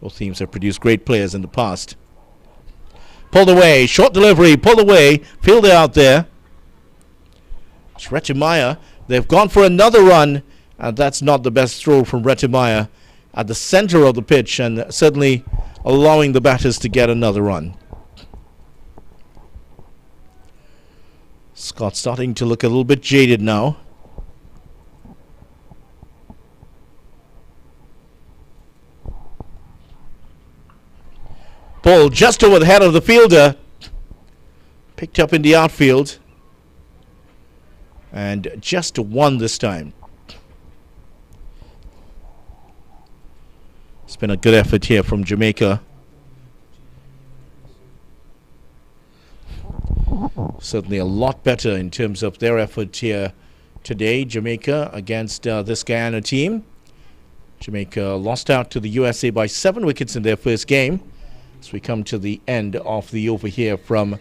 S1: Both teams have produced great players in the past. Pulled away, short delivery, pulled away, fielder out there. It's Retimaya. They've gone for another run, and that's not the best throw from Retimaya at the center of the pitch, and certainly allowing the batters to get another run. Scott starting to look a little bit jaded now. Ball just over the head of the fielder. Picked up in the outfield. And just one this time. It's been a good effort here from Jamaica. Certainly a lot better in terms of their effort here today. Jamaica against this Guyana team. Jamaica lost out to the USA by 7 wickets in their first game. As we come to the end of the over here from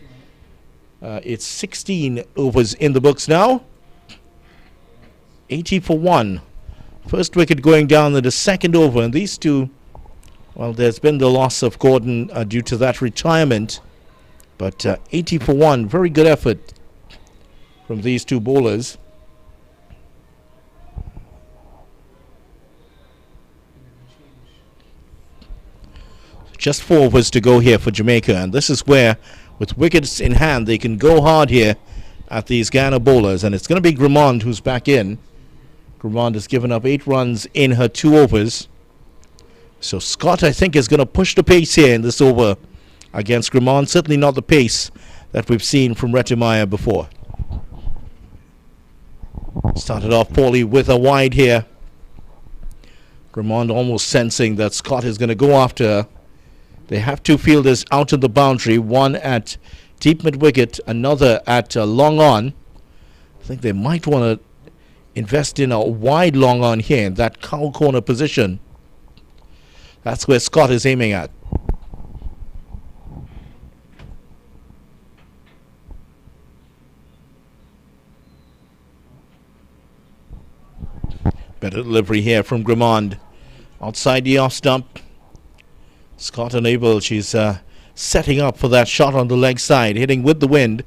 S1: it's 16 overs in the books now. 80 for 1. First wicket going down in the second over, and these two, well, there's been the loss of Gordon due to that retirement, but 80 for 1, very good effort from these two bowlers. Just 4 overs to go here for Jamaica, and this is where, with wickets in hand, they can go hard here at these Guyana bowlers, and it's going to be Grimond who's back in. Grimond has given up 8 runs in her 2 overs. So Scott, I think, is going to push the pace here in this over against Grimond. Certainly not the pace that we've seen from Retimaya before. Started off poorly with a wide here. Grimond almost sensing that Scott is going to go after her. They have 2 fielders out of the boundary, one at deep mid-wicket, another at long on. I think they might want to invest in a wide long on here in that cow corner position. That's where Scott is aiming at. Better delivery here from Grimond. Outside the off stump. Scott unable. She's setting up for that shot on the leg side, hitting with the wind.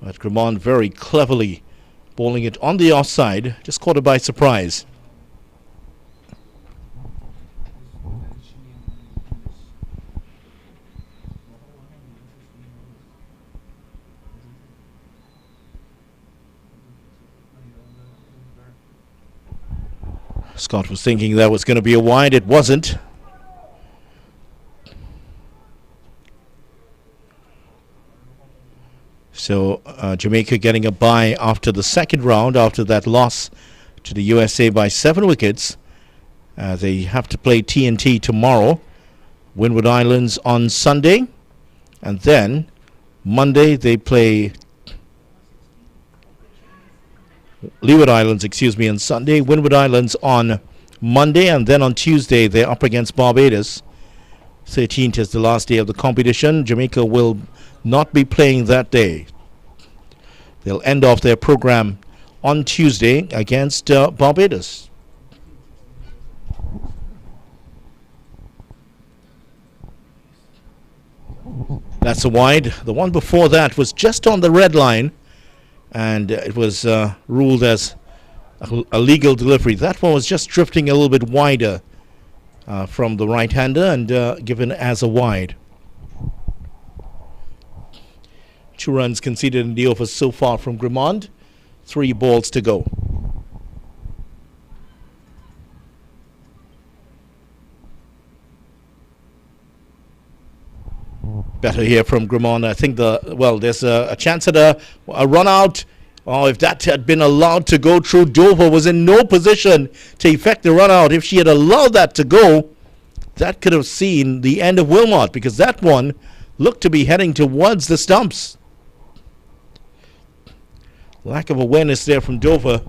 S1: But Grimond very cleverly bowling it on the offside, just caught her by surprise. Scott was thinking that was going to be a wide. It wasn't. So Jamaica getting a bye after the second round, after that loss to the USA by 7 wickets. They have to play TNT tomorrow, Windward Islands on Sunday, and then Monday they play Leeward Islands, on Sunday, Windward Islands on Monday, and then on Tuesday they're up against Barbados. 13th is the last day of the competition. Jamaica will not be playing that day. They'll end off their program on Tuesday against Barbados. That's a wide. The one before that was just on the red line, and it was ruled as a legal delivery. That one was just drifting a little bit wider from the right-hander and given as a wide. 2 runs conceded in the over so far from Grimond. 3 balls to go. Better here from Grimond. I think there's a chance at a run out. Oh, if that had been allowed to go through, Dover was in no position to effect the run out. If she had allowed that to go, that could have seen the end of Wilmot, because that one looked to be heading towards the stumps. Lack of awareness there from Dover.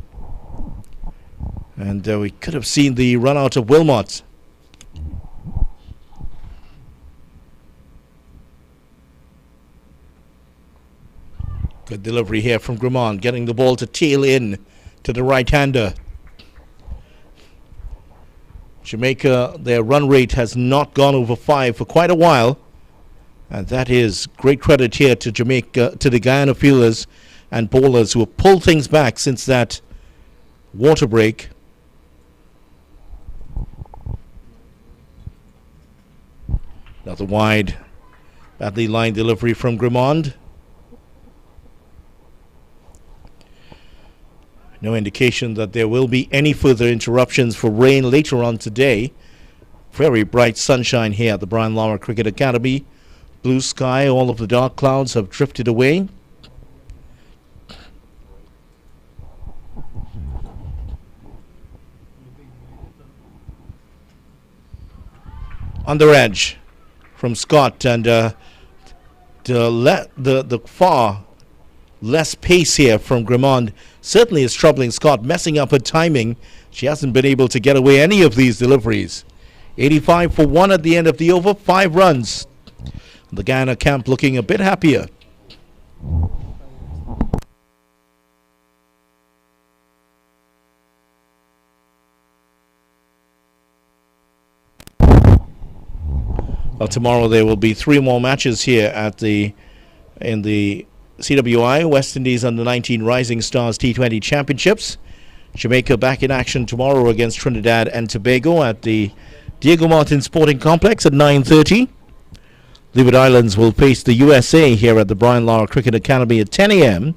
S1: And we could have seen the run out of Wilmot. Good delivery here from Grimond, getting the ball to tail in to the right-hander. Jamaica, their run rate has not gone over 5 for quite a while. And that is great credit here to Jamaica, to the Guyana fielders and bowlers who have pulled things back since that water break. Another wide, badly lined delivery from Grimond. No indication that there will be any further interruptions for rain later on today. Very bright sunshine here at the Lara Cricket Academy. Blue sky, all of the dark clouds have drifted away. On the edge from Scott, and the far less pace here from Grimond certainly is troubling Scott, messing up her timing. She hasn't been able to get away any of these deliveries. 85 for 1 at the end of the over, 5 runs. The Guyana camp looking a bit happier. Well, tomorrow there will be 3 more matches here in the CWI, West Indies Under-19 Rising Stars T20 Championships. Jamaica back in action tomorrow against Trinidad and Tobago at the Diego Martin Sporting Complex at 9:30. Leeward Islands will face the USA here at the Lara Cricket Academy at 10 a.m.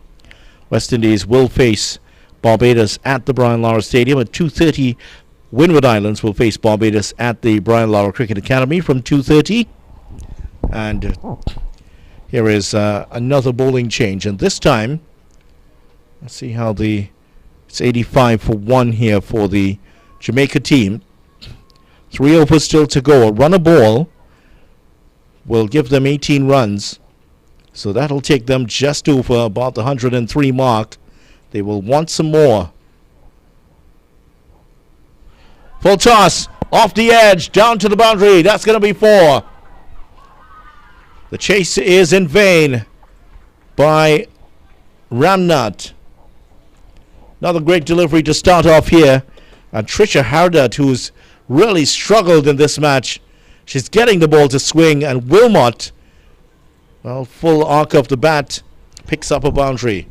S1: West Indies will face Barbados at the Lara Stadium at 2:30. Windward Islands will face Barbados at the Lara Cricket Academy from 2:30. And here is another bowling change, and this time, let's see how it's 85 for 1 here for the Jamaica team. 3 overs still to go. A run a ball will give them 18 runs, so that'll take them just over about the 103 mark. They will want some more. Full toss, off the edge, down to the boundary. That's going to be 4. The chase is in vain by Ramnat. Another great delivery to start off here. And Trisha Hardat, who's really struggled in this match. She's getting the ball to swing, and Wilmot, well, full arc of the bat, picks up a boundary.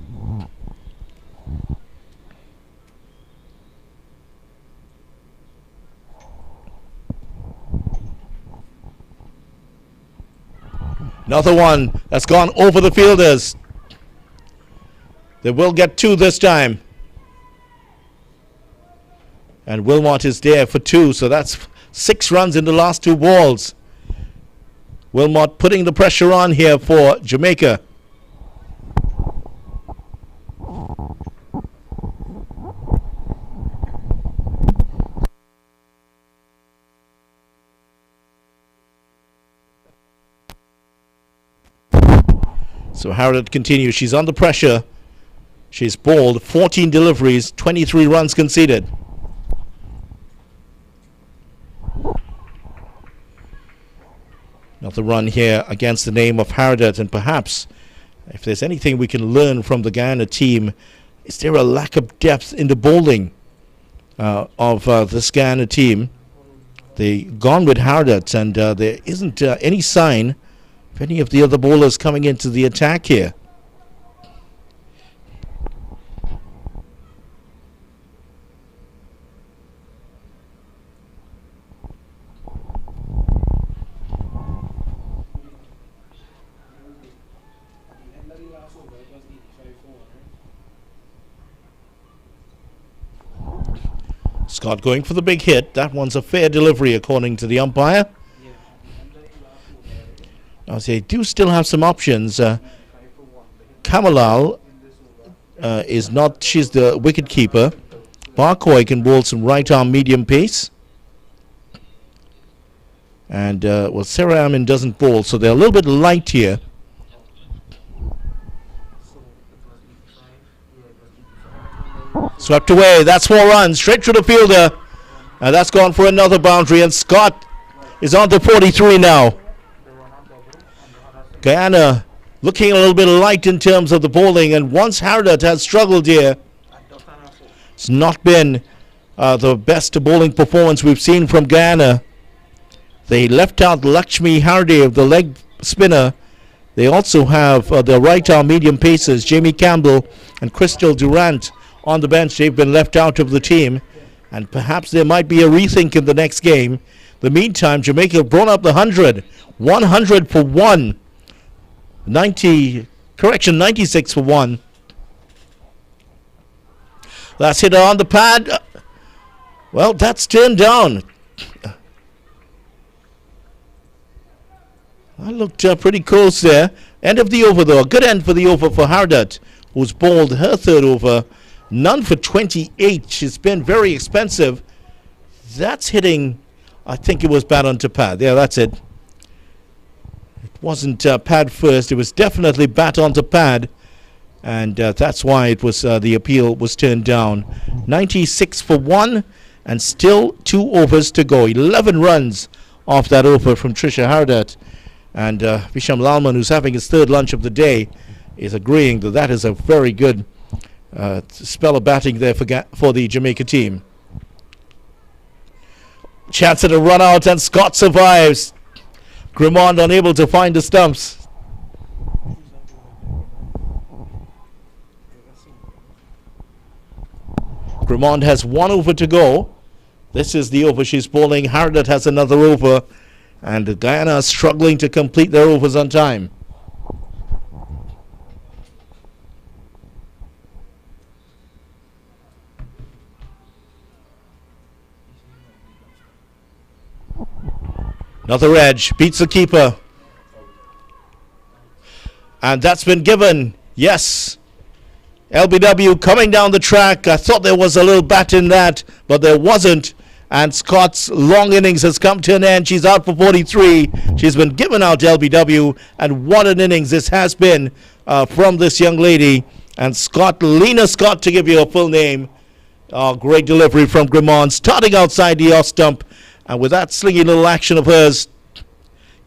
S1: Another one that's gone over the fielders. They will get 2 this time. And Wilmot is there for 2, so that's 6 runs in the last 2 balls. Wilmot putting the pressure on here for Jamaica. So Harrod continues. She's under pressure. She's bowled 14 deliveries, 23 runs conceded. Another run here against the name of Harrod, and perhaps if there's anything we can learn from the Guyana team, is there a lack of depth in the bowling of this Guyana team? They've gone with Harrod, and there isn't any sign of any of the other bowlers coming into the attack here. Scott going for the big hit. That one's a fair delivery according to the umpire. They do still have some options. Kamalal is not, she's the wicket keeper. Barcoy can bowl some right arm medium pace. And Sarah Amin doesn't bowl, so they're a little bit light here. Swept away, that's 4 runs, straight to the fielder. And that's gone for another boundary, and Scott is on to 43 now. Guyana looking a little bit light in terms of the bowling, and once Hardat has struggled here, it's not been the best bowling performance we've seen from Guyana. They left out Lakshmi Hardev, the leg spinner. They also have their right arm medium pacers, Jamie Campbell and Crystal Durant, on the bench. They've been left out of the team, and perhaps there might be a rethink in the next game. The meantime, Jamaica have brought up the 100 for 1. 96 for 1. That's hit on the pad. Well, that's turned down. I looked pretty close there. End of the over, though. A good end for the over for Hardat, who's bowled her third over. None for 28. She's been very expensive. That's hitting, I think it was bat onto pad. Yeah, that's it. It wasn't pad first. It was definitely bat onto pad. And that's why it was the appeal was turned down. 96 for 1, and still 2 overs to go. 11 runs off that over from Trisha Hardat. And Visham Lalman, who's having his third lunch of the day, is agreeing that that is a very good spell of batting there for the Jamaica team. Chance at a run out, and Scott survives. Grimond unable to find the stumps. Grimond has 1 over to go. This is the over she's bowling. Hardat has another over, and Guyana is struggling to complete their overs on time. Another edge, beats the keeper. And that's been given. Yes. LBW coming down the track. I thought there was a little bat in that, but there wasn't. And Scott's long innings has come to an end. She's out for 43. She's been given out to LBW, and what an innings this has been from this young lady. And Scott, Lena Scott, to give you a full name. Great delivery from Grimond, starting outside the off stump. And with that slingy little action of hers,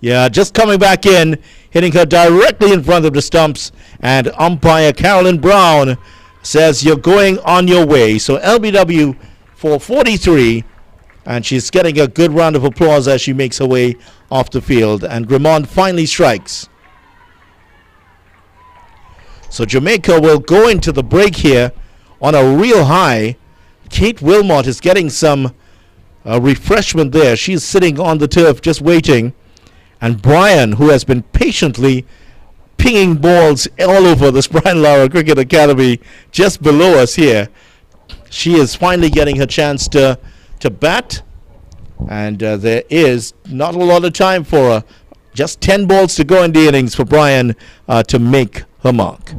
S1: yeah, just coming back in, hitting her directly in front of the stumps. And umpire Carolyn Brown says you're going on your way. So LBW for 43, and she's getting a good round of applause as she makes her way off the field. And Grimond finally strikes. So Jamaica will go into the break here on a real high. Kate Wilmot is getting some refreshment there. She's sitting on the turf just waiting. And Bryan, who has been patiently pinging balls all over this Brian Lara Cricket Academy just below us here, she is finally getting her chance to bat. And there is not a lot of time for her. Just 10 balls to go in the innings for Bryan to make her mark.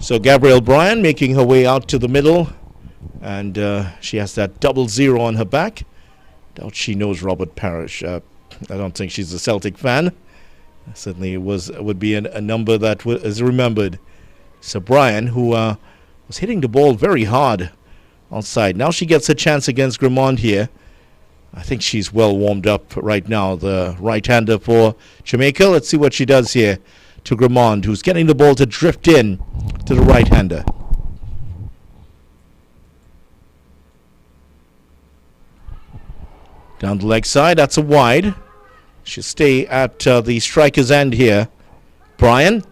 S1: So Gabrielle Bryan making her way out to the middle, and she has that 00 on her back. Doubt she knows Robert Parrish. I don't think she's a Celtic fan. Certainly it would be a number that is remembered. So Bryan, who was hitting the ball very hard outside. Now she gets a chance against Grimond here. I think she's well warmed up right now, the right-hander for Jamaica. Let's see what she does here to Grimond, who's getting the ball to drift in to the right-hander. Down the leg side, that's a wide. She'll stay at the striker's end here. Bryan.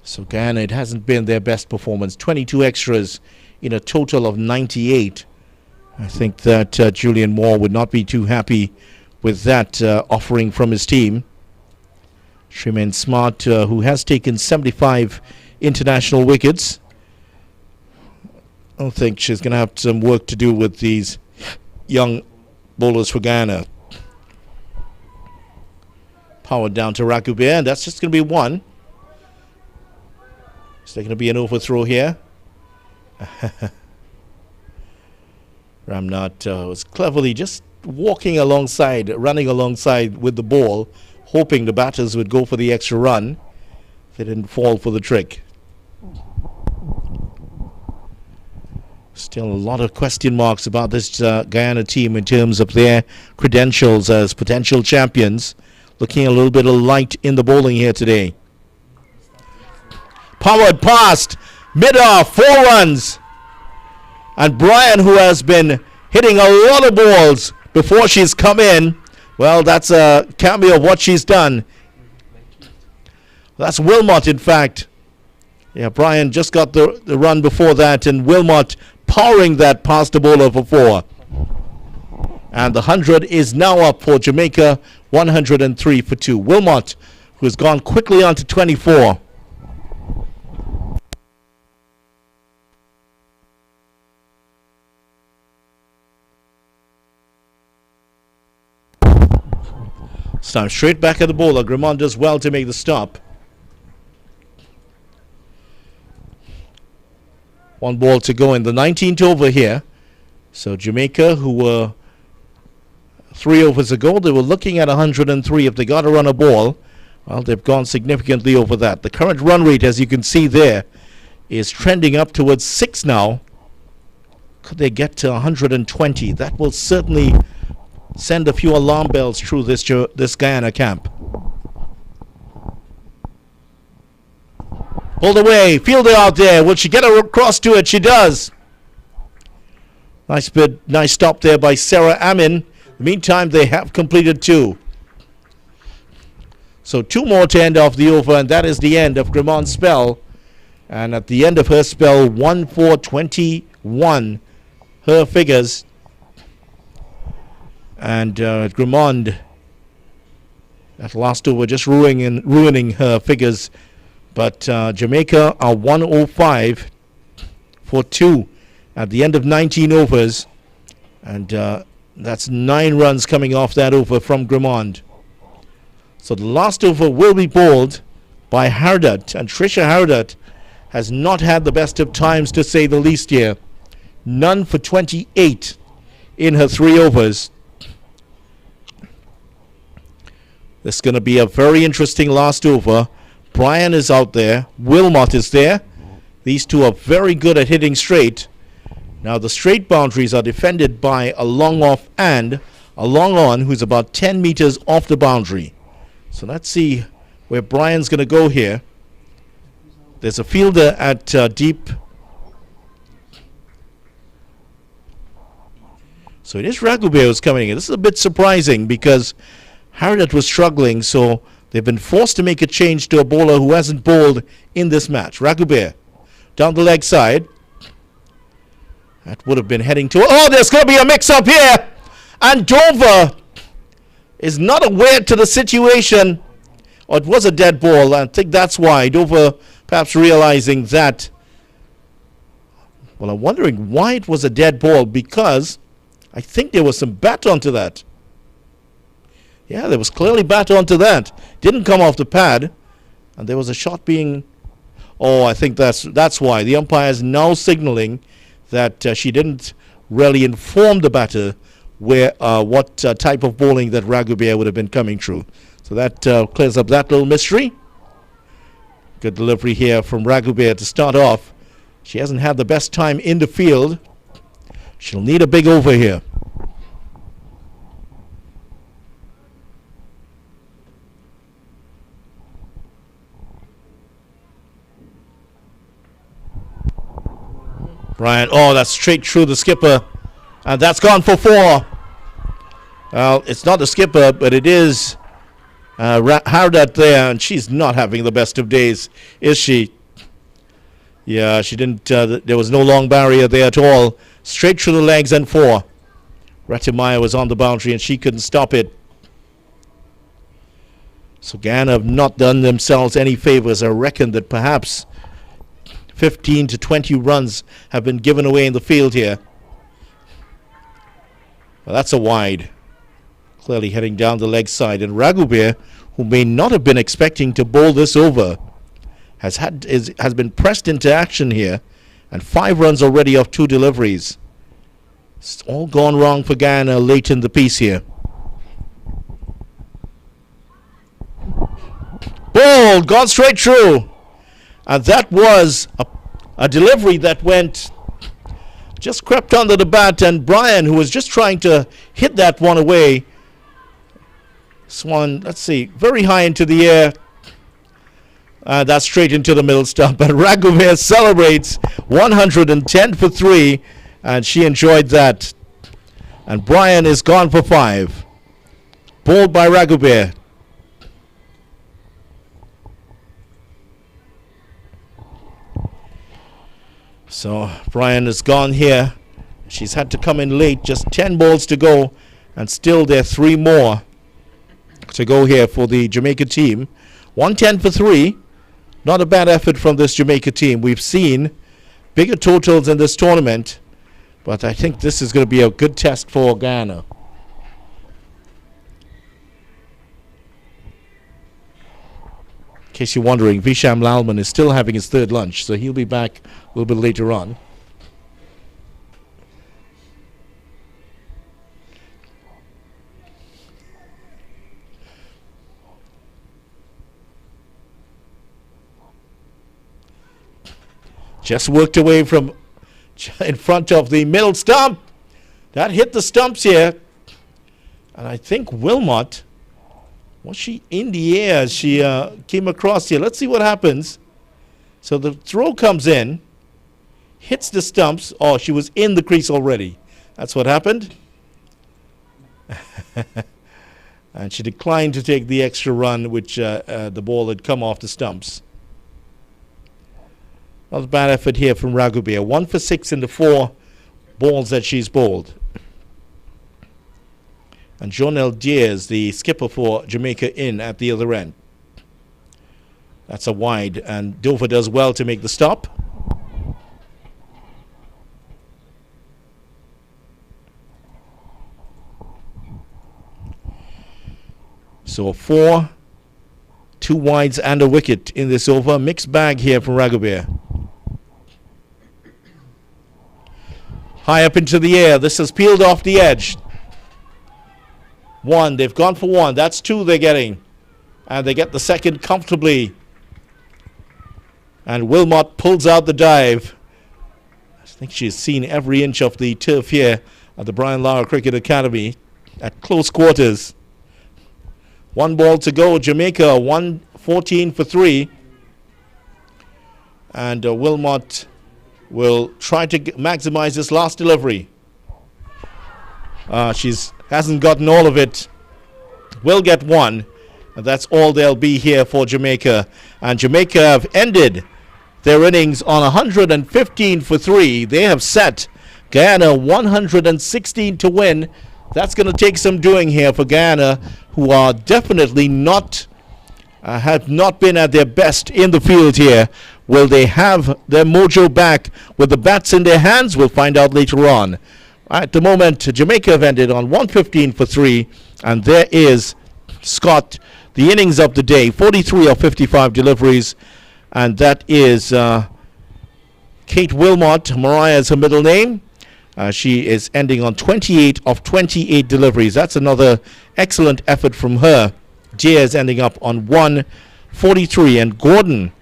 S1: So Guyana, it hasn't been their best performance. 22 extras in a total of 98. I think that Julian Moore would not be too happy with that offering from his team. Shriman Smart, who has taken 75 international wickets. I don't think she's going to have some work to do with these young bowlers for Guyana. Powered down to Rakubir, and that's just going to be one. Is there going to be an overthrow here? Ramnath was cleverly just walking alongside, running alongside with the ball, hoping the batters would go for the extra run. They didn't fall for the trick. Still a lot of question marks about this Guyana team in terms of their credentials as potential champions. Looking a little bit of light in the bowling here today. Powered past, mid-off, 4 runs. And Bryan, who has been hitting a lot of balls before she's come in, well, that's a cameo of what she's done. That's Wilmot, in fact. Yeah, Bryan just got the run before that, and Wilmot powering that past the bowler for 4. And the 100 is now up for Jamaica, 103 for 2. Wilmot, who has gone quickly on to 24. This time straight back at the bowler. Grimond does well to make the stop. 1 ball to go in the 19th over here. So Jamaica, who were 3 overs ago, they were looking at 103 if they got to run a ball. Well, they've gone significantly over that. The current run rate, as you can see there, is trending up towards 6 now. Could they get to 120? That will certainly send a few alarm bells through this Guyana camp. Pulled away, fielder out there. Will she get across to it? She does. Nice stop there by Sarah Amin. Meantime, they have completed 2. So 2 more to end off the over, and that is the end of Grimond's spell. And at the end of her spell, 1-4-21, her figures. And Grimond, that last over, just ruining her figures. But Jamaica are 105 for 2 at the end of 19 overs. And that's 9 runs coming off that over from Grimond. So the last over will be bowled by Hardat. And Trisha Hardat has not had the best of times, to say the least here. None for 28 in her 3 overs. This is going to be a very interesting last over. Bryan is out there. Wilmot is there. These two are very good at hitting straight. Now the straight boundaries are defended by a long off and a long on, who's about 10 meters off the boundary. So let's see where Bryan's going to go here. There's a fielder at deep. So it is Ragubir who's coming in. This is a bit surprising because Harriet was struggling, so they've been forced to make a change to a bowler who hasn't bowled in this match. Ragubir down the leg side. That would have been heading to... Oh, there's going to be a mix-up here. And Dover is not aware to the situation. Oh, it was a dead ball. I think that's why. Dover perhaps realizing that... Well, I'm wondering why it was a dead ball, because I think there was some bat onto that. Yeah, there was clearly bat onto that. Didn't come off the pad. And there was a shot being... Oh, I think that's why. The umpire is now signaling that she didn't really inform the batter what type of bowling that Ragubir would have been coming through. So that clears up that little mystery. Good delivery here from Ragubir to start off. She hasn't had the best time in the field. She'll need a big over here. Bryan, oh, that's straight through the skipper. And that's gone for 4. Well, it's not the skipper, but it is Hardat there, and she's not having the best of days, is she? Yeah, she didn't, there was no long barrier there at all. Straight through the legs and 4. Ratimaya was on the boundary, and she couldn't stop it. So Guyana have not done themselves any favors. I reckon that perhaps 15 to 20 runs have been given away in the field here. Well, that's a wide. Clearly heading down the leg side. And Raghuber, who may not have been expecting to bowl this over, has been pressed into action here. And 5 runs already off 2 deliveries. It's all gone wrong for Guyana late in the piece here. Ball gone straight through. And that was a delivery that went, just crept under the bat, and Bryan, who was just trying to hit that one away, swung, let's see, very high into the air. That's straight into the middle stump. And Raghuber celebrates 110 for 3, and she enjoyed that. And Bryan is gone for 5. Bowled by Raghuber. So Bryan is gone here. She's had to come in late. Just 10 balls to go, and still there are 3 more to go here for the Jamaica team. 110 for 3. Not a bad effort from this Jamaica team. We've seen bigger totals in this tournament, but I think this is going to be a good test for Guyana. In case you're wondering, Visham Lalman is still having his 3rd lunch, so he'll be back a little bit later on. Just worked away from in front of the middle stump. That hit the stumps here. And I think Wilmot, was she in the air as she came across here? Let's see what happens. So the throw comes in, hits the stumps. Oh, she was in the crease already. That's what happened. And she declined to take the extra run, which the ball had come off the stumps. Not a bad effort here from Raghuber. 1 for 6 in the 4 balls that she's bowled. And Jonelle Diaz, the skipper for Jamaica, in at the other end. That's a wide, and Dover does well to make the stop. So 4, 2 wides and a wicket in this over. Mixed bag here from Raghuber. High up into the air. This has peeled off the edge. 1. They've gone for 1. That's 2 they're getting. And they get the second comfortably. And Wilmot pulls out the dive. I think she's seen every inch of the turf here at the Brian Lara Cricket Academy at close quarters. 1 ball to go. Jamaica 114 for 3. And Wilmot will try to maximize this last delivery. Hasn't gotten all of it. Will get 1. And that's all there'll be here for Jamaica. And Jamaica have ended their innings on 115 for 3. They have set Guyana 116 to win. That's going to take some doing here for Guyana, who are definitely not have not been at their best in the field here. Will they have their mojo back with the bats in their hands? We'll find out later on. At the moment, Jamaica have ended on 115 for 3, and there is Scott, the innings of the day, 43 of 55 deliveries, and that is Kate Wilmot. Mariah is her middle name. She is ending on 28 of 28 deliveries. That's another excellent effort from her. Diaz ending up on 143, and Gordon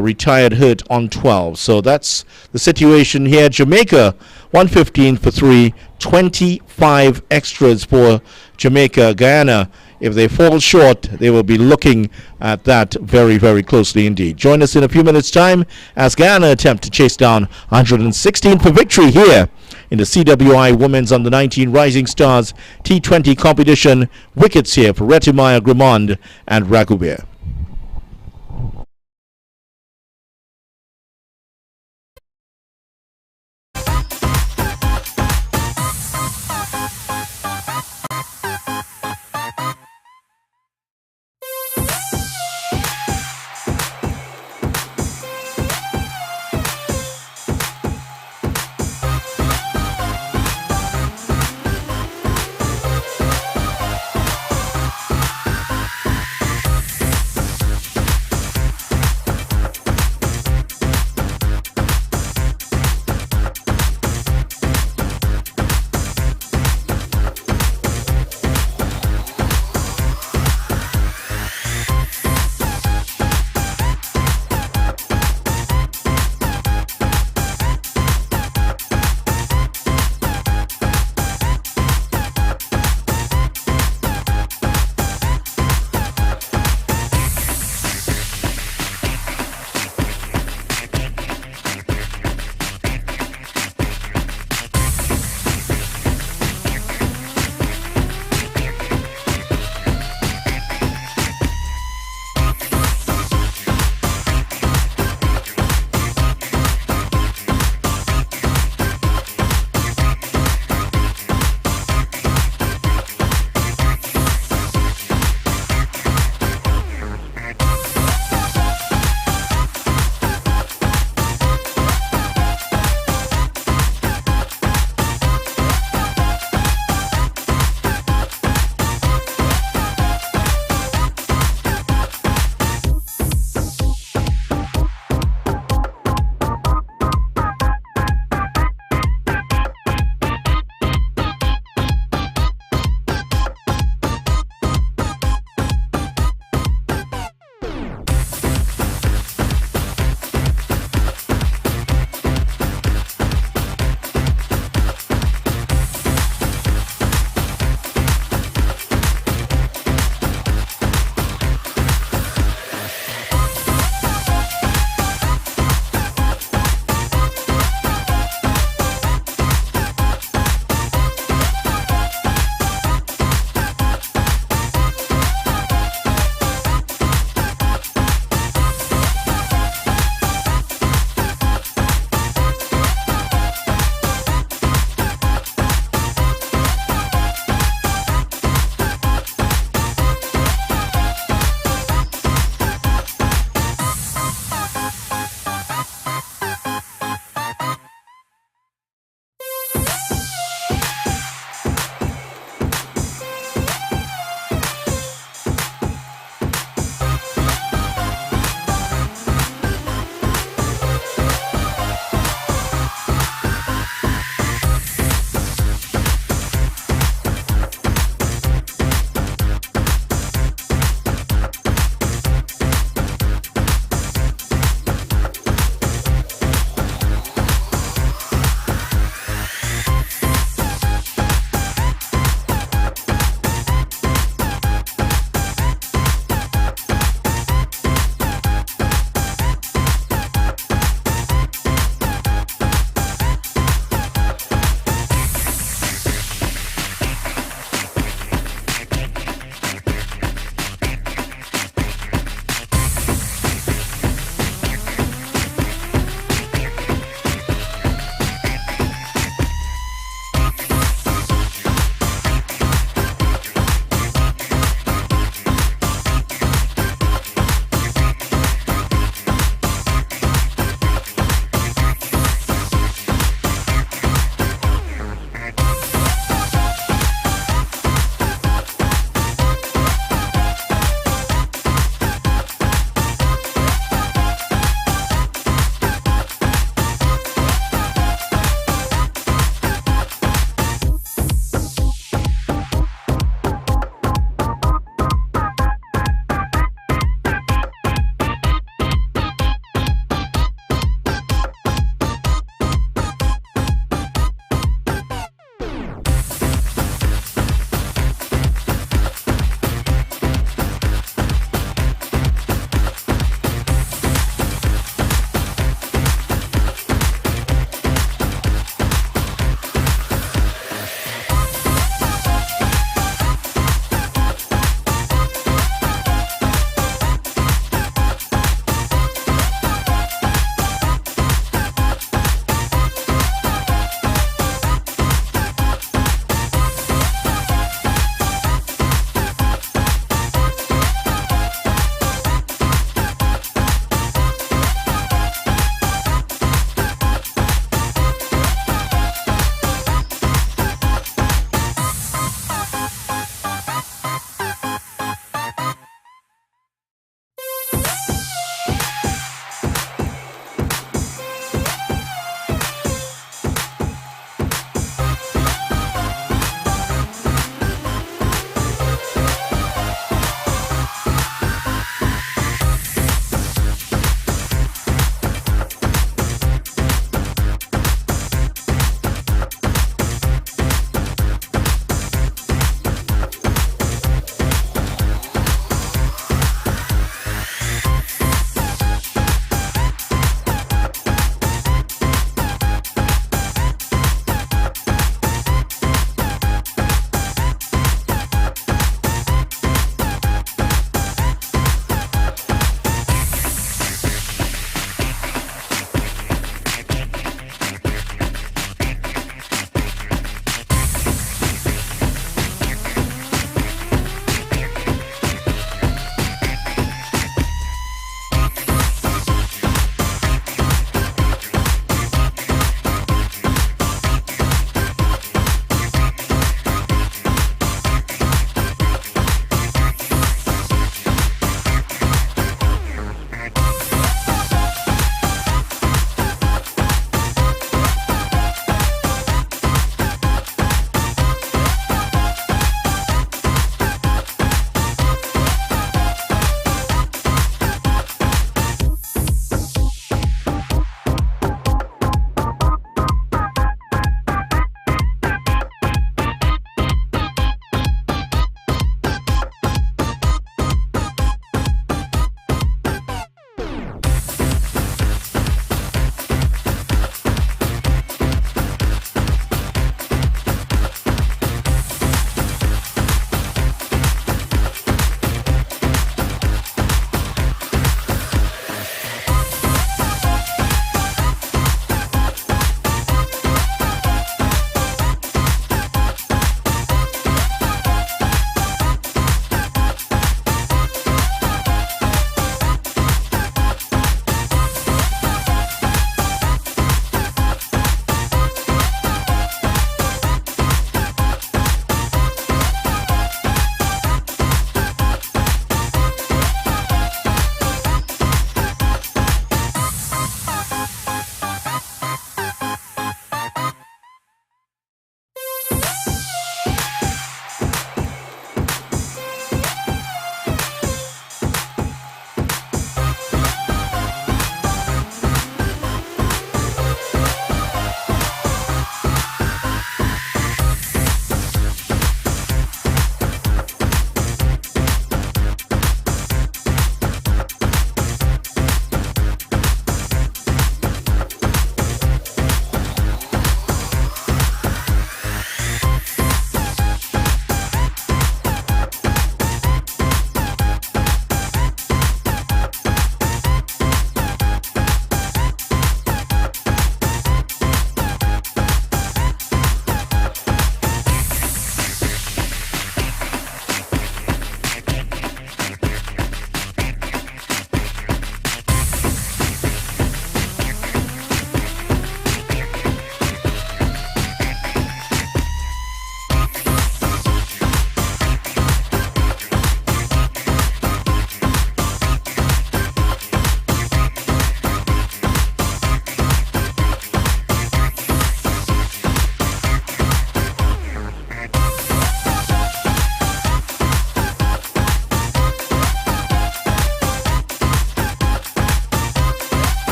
S1: retired hurt on 12. So that's the situation here. Jamaica 115 for 3, 25 extras for Jamaica. Guyana, if they fall short, they will be looking at that very, very closely indeed. Join us in a few minutes' time as Guyana attempt to chase down 116 for victory here in the CWI Women's Under-19 Rising Stars T20 competition. Wickets here for Retimaya, Grimond and Raghuber.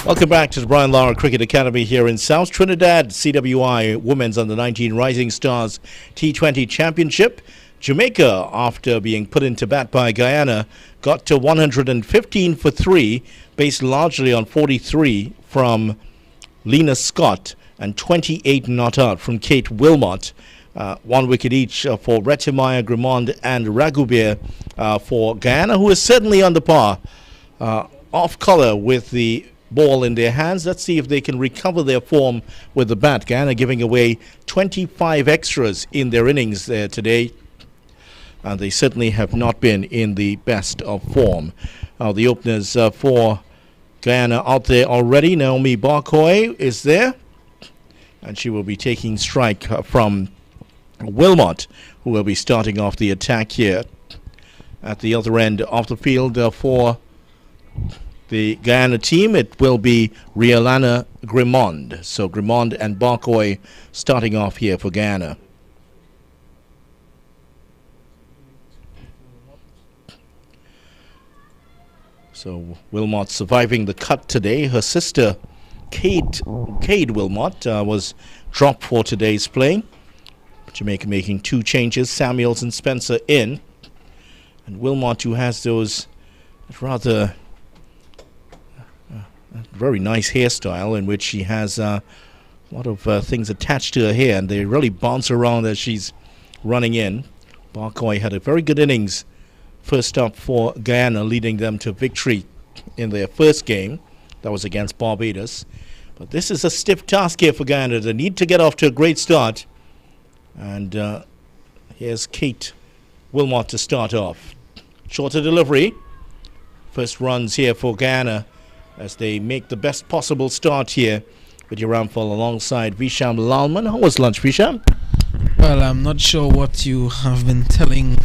S1: Welcome back to the Brian Lara Cricket Academy here in South Trinidad. CWI Women's Under-19 Rising Stars T20 Championship. Jamaica, after being put into bat by Guyana, got to 115 for 3, based largely on 43 from Lena Scott and 28 not out from Kate Wilmot. 1 wicket each for Retimaya, Grimond and Ragubir for Guyana, who is certainly on the par. Off colour with the ball in their hands. Let's see if they can recover their form with the bat. Guyana giving away 25 extras in their innings there today. And they certainly have not been in the best of form. The openers for Guyana out there already. Naomi Barcoy is there. And she will be taking strike from Wilmot, who will be starting off the attack here. At the other end of the field for the Guyana team, it will be Rialana Grimond. So Grimond and Barcoy starting off here for Guyana. So Wilmot surviving the cut today. Her sister, Cade Wilmot, was dropped for today's play. Jamaica making 2 changes, Samuels and Spencer in. And Wilmot, who has those rather very nice hairstyle in which she has a lot of things attached to her hair, and they really bounce around as she's running in. Barcoy had a very good innings first up for Guyana, leading them to victory in their first game. That was against Barbados. But this is a stiff task here for Guyana. They need to get off to a great start. And here's Kate Wilmot to start off. Shorter delivery. First runs here for Guyana as they make the best possible start here with your Ramphal alongside Visham Lalman. How was lunch, Visham?
S2: Well, I'm not sure what you have been telling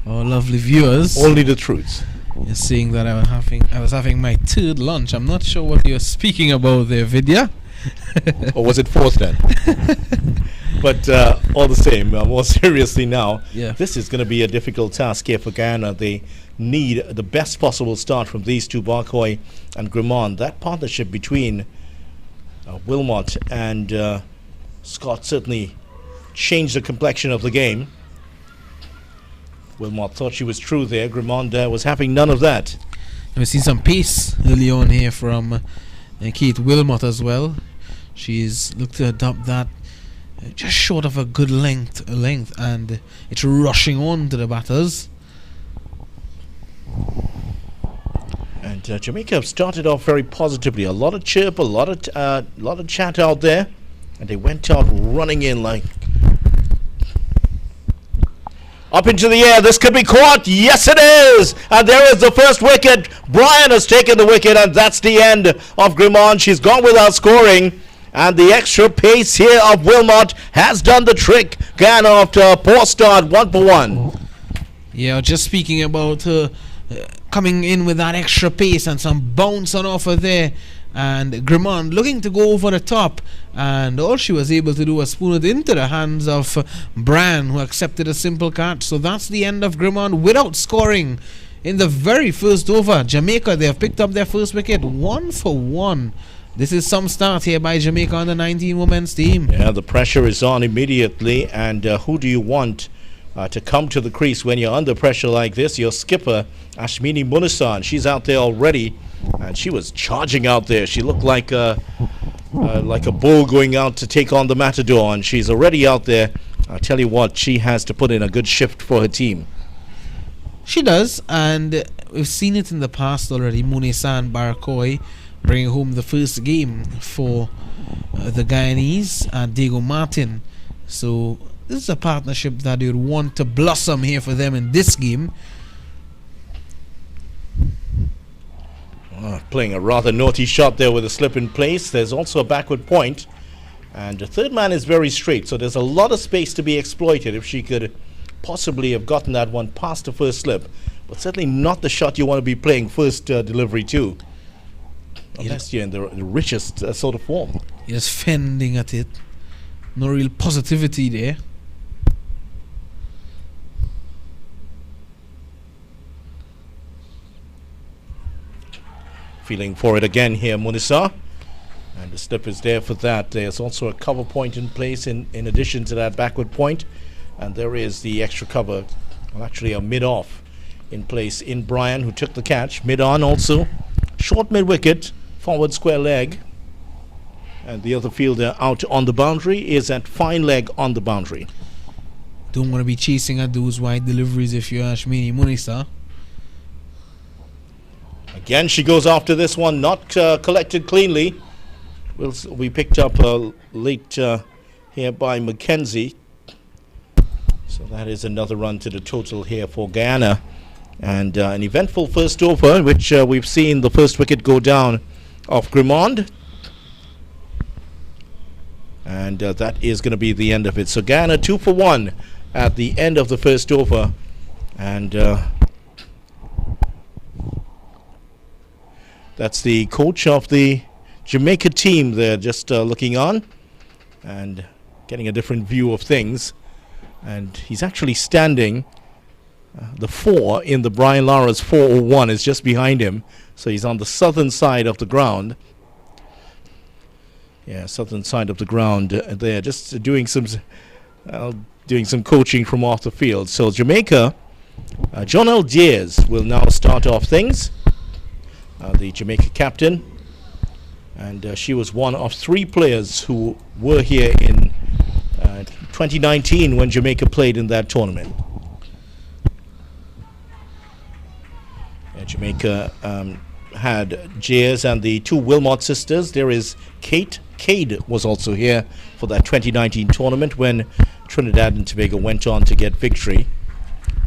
S2: our lovely viewers.
S1: Only the truth.
S2: You're saying that I was having my 3rd lunch. I'm not sure what you're speaking about there, Vidya.
S1: Or was it 4th then? But all the same, more seriously now, this is going to be a difficult task here for Guyana. They need the best possible start from these two, Barcoy and Grimond. That partnership between Wilmot and Scott certainly changed the complexion of the game. Wilmot thought she was true there. Grimond was having none of that.
S2: We've seen some pace early on here from Kate Wilmot as well. She's looked to adopt that just short of a good length, and it's rushing on to the batters.
S1: And Jamaica have started off very positively. A lot of chirp, a lot of chat out there, and they went out running in like up into the air. This could be caught. Yes, it is. And there is the first wicket. Bryan has taken the wicket, and that's the end of Grimond. She's gone without scoring. And the extra pace here of Wilmot has done the trick. Guyana after a poor start, 1 for 1.
S2: Yeah, just speaking about coming in with that extra pace and some bounce on offer there. And Grimond looking to go over the top, and all she was able to do was spoon it into the hands of Bryan, who accepted a simple catch. So that's the end of Grimond without scoring in the very first over. Jamaica, they have picked up their first wicket, 1 for 1. This is some start here by Jamaica on the 19 women's team.
S1: Yeah, the pressure is on immediately, and who do you want to come to the crease when you're under pressure like this? Your skipper, Ashmini Munasan, she's out there already. And she was charging out there. She looked like a bull going out to take on the matador, and she's already out there. I'll tell you what, she has to put in a good shift for her team.
S2: She does, and we've seen it in the past already. Munisan Barcoy bringing home the first game for the Guyanese and Diego Martin. So this is a partnership that you'd want to blossom here for them in this game.
S1: Playing a rather naughty shot there with a slip in place. There's also a backward point, and the third man is very straight, so there's a lot of space to be exploited if she could possibly have gotten that one past the first slip, but certainly not the shot you want to be playing first delivery to, unless you're in the richest sort of form.
S2: Just fending at it. No real positivity there.
S1: Feeling for it again here, Munisa. And the slip is there for that. There's also a cover point in place in addition to that backward point. And there is the extra cover, well, actually a mid-off in place in Bryan, who took the catch. Mid-on also. Short mid-wicket, forward square leg. And the other fielder out on the boundary is at fine leg on the boundary.
S2: Don't want to be chasing at those wide deliveries if you ask me, Munisa.
S1: Again, she goes after this one, not collected cleanly. We picked up late here by Mackenzie. So that is another run to the total here for Guyana. And an eventful first over, in which we've seen the first wicket go down off Grimond. And that is going to be the end of it. So Guyana 2 for 1 at the end of the first over. And that's the coach of the Jamaica team there, just looking on and getting a different view of things. And he's actually standing. The 4 in the Brian Lara's 401 is just behind him. So he's on the southern side of the ground. Yeah, southern side of the ground there, just doing some coaching from off the field. So Jamaica, John L. Diaz will now start off things. The Jamaica captain. And she was one of 3 players who were here in 2019 when Jamaica played in that tournament. Jamaica had Jayers and the 2 Wilmot sisters. There is Kate. Cade was also here for that 2019 tournament when Trinidad and Tobago went on to get victory.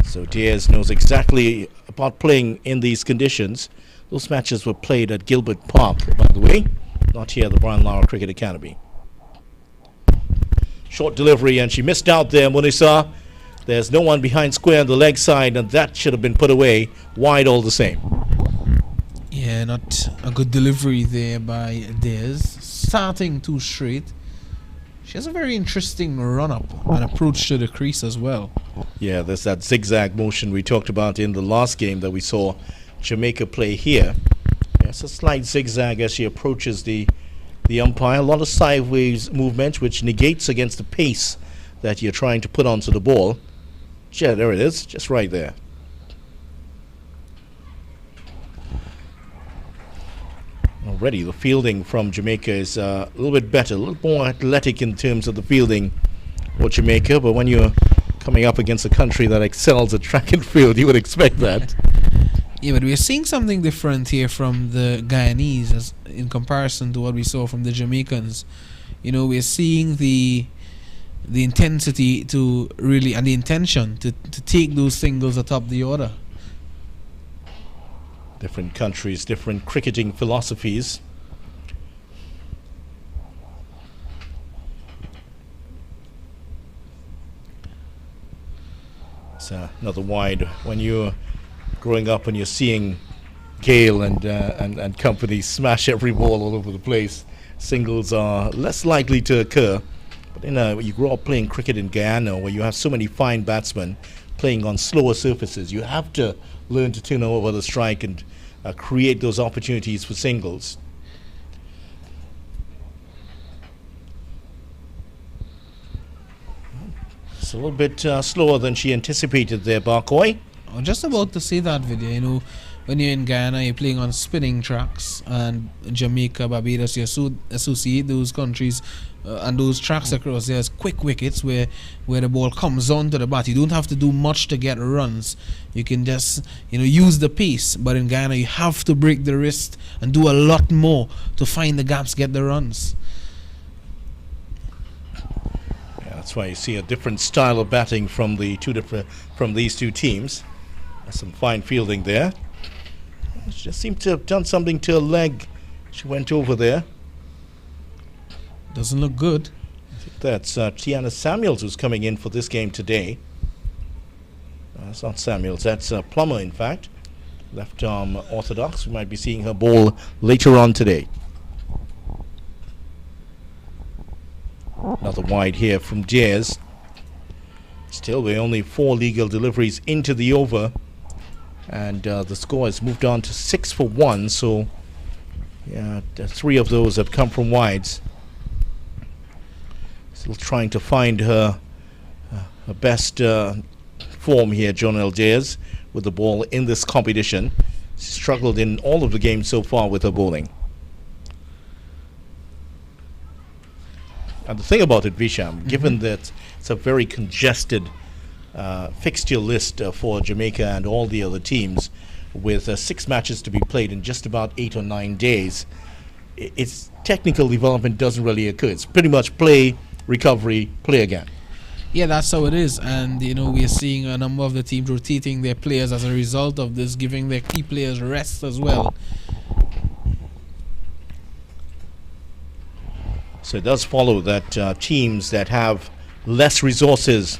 S1: So Diaz knows exactly about playing in these conditions. Those matches were played at Gilbert Park, by the way, not here at the Brian Lara Cricket Academy. Short delivery, and she missed out there, Munisa. There's no one behind square on the leg side, and that should have been put away wide all the same.
S2: Yeah, not a good delivery there by Diaz. Starting too straight. She has a very interesting run-up and approach to the crease as well. Yeah,
S1: there's that zigzag motion we talked about in the last game that we saw Jamaica play here. It's a slight zigzag as she approaches the umpire. A lot of sideways movement, which negates against the pace that you're trying to put onto the ball. Yeah, there it is, just right there. Already the fielding from Jamaica is a little bit better, a little more athletic in terms of the fielding for Jamaica, but when you're coming up against a country that excels at track and field, you would expect that.
S2: Yeah, but we're seeing something different here from the Guyanese as in comparison to what we saw from the Jamaicans. You know, we're seeing the intensity to really, and the intention to take those singles atop the order.
S1: Different countries, different cricketing philosophies. It's another wide. When you're growing up and you're seeing Gale and company smash every ball all over the place, singles are less likely to occur. But you grow up playing cricket in Guyana, where you have so many fine batsmen playing on slower surfaces. You have to learn to turn over the strike and create those opportunities for singles. It's a little bit slower than she anticipated there, Barcoy.
S2: I was just about to say that, video. You know, when you're in Guyana, you're playing on spinning tracks, and Jamaica, Barbados, you associate those countries and those tracks across there as quick wickets where the ball comes onto the bat. You don't have to do much to get runs. You can just, use the pace. But in Guyana, you have to break the wrist and do a lot more to find the gaps, get the runs.
S1: Yeah, that's why you see a different style of batting from these two teams. There's some fine fielding there. She just seemed to have done something to her leg. She went over there.
S2: Doesn't look good.
S1: I think that's Tiana Samuels who's coming in for this game today. That's not Samuels, that's Plummer, in fact. Left arm orthodox. We might be seeing her ball later on today. Another wide here from Diaz. Still, we're only 4 legal deliveries into the over. And the score has moved on to 6 for 1, so Yeah, 3 of those have come from wides. Still trying to find her best form here, Jonelle Diaz, with the ball in this competition. She struggled in all of the games so far with her bowling. And the thing about it, Visham, given that it's a very congested fixture list for Jamaica and all the other teams, with 6 matches to be played in just about 8 or 9 days, its technical development doesn't really occur. It's pretty much play, recovery, play again.
S2: Yeah, that's how it is. And, we are seeing a number of the teams rotating their players as a result of this, giving their key players rest as well.
S1: So it does follow that teams that have less resources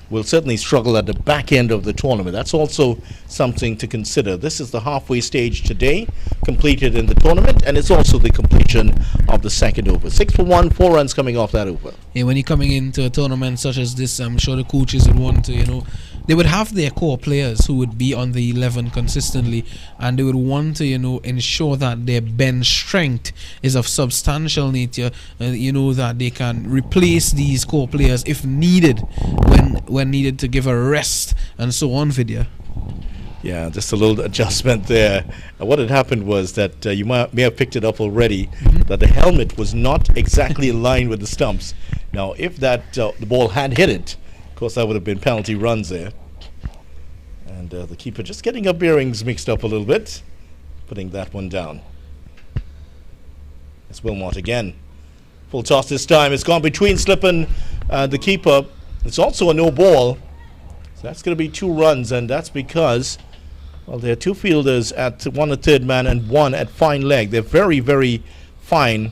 S1: will certainly struggle at the back end of the tournament. That's also something to consider. This is the halfway stage today, completed in the tournament, and it's also the completion of the second over. 6 for 1, 4 runs coming off that over.
S2: Yeah, when you're coming into a tournament such as this, I'm sure the coaches would want to, they would have their core players who would be on the 11 consistently, and they would want to, ensure that their bench strength is of substantial nature, that they can replace these core players if needed, when needed to give a rest and so on, Vidya.
S1: Yeah, just a little adjustment there. What had happened was that you may have picked it up already, that the helmet was not exactly aligned with the stumps. Now, if that the ball had hit it, of course, that would have been penalty runs there. And the keeper just getting her bearings mixed up a little bit, putting that one down. It's Wilmot again. Full toss this time. It's gone between Slip and the keeper. It's also a no ball. So that's going to be 2 runs, and that's because, well, there are 2 fielders at 1 at third man and 1 at fine leg. They're very, very fine.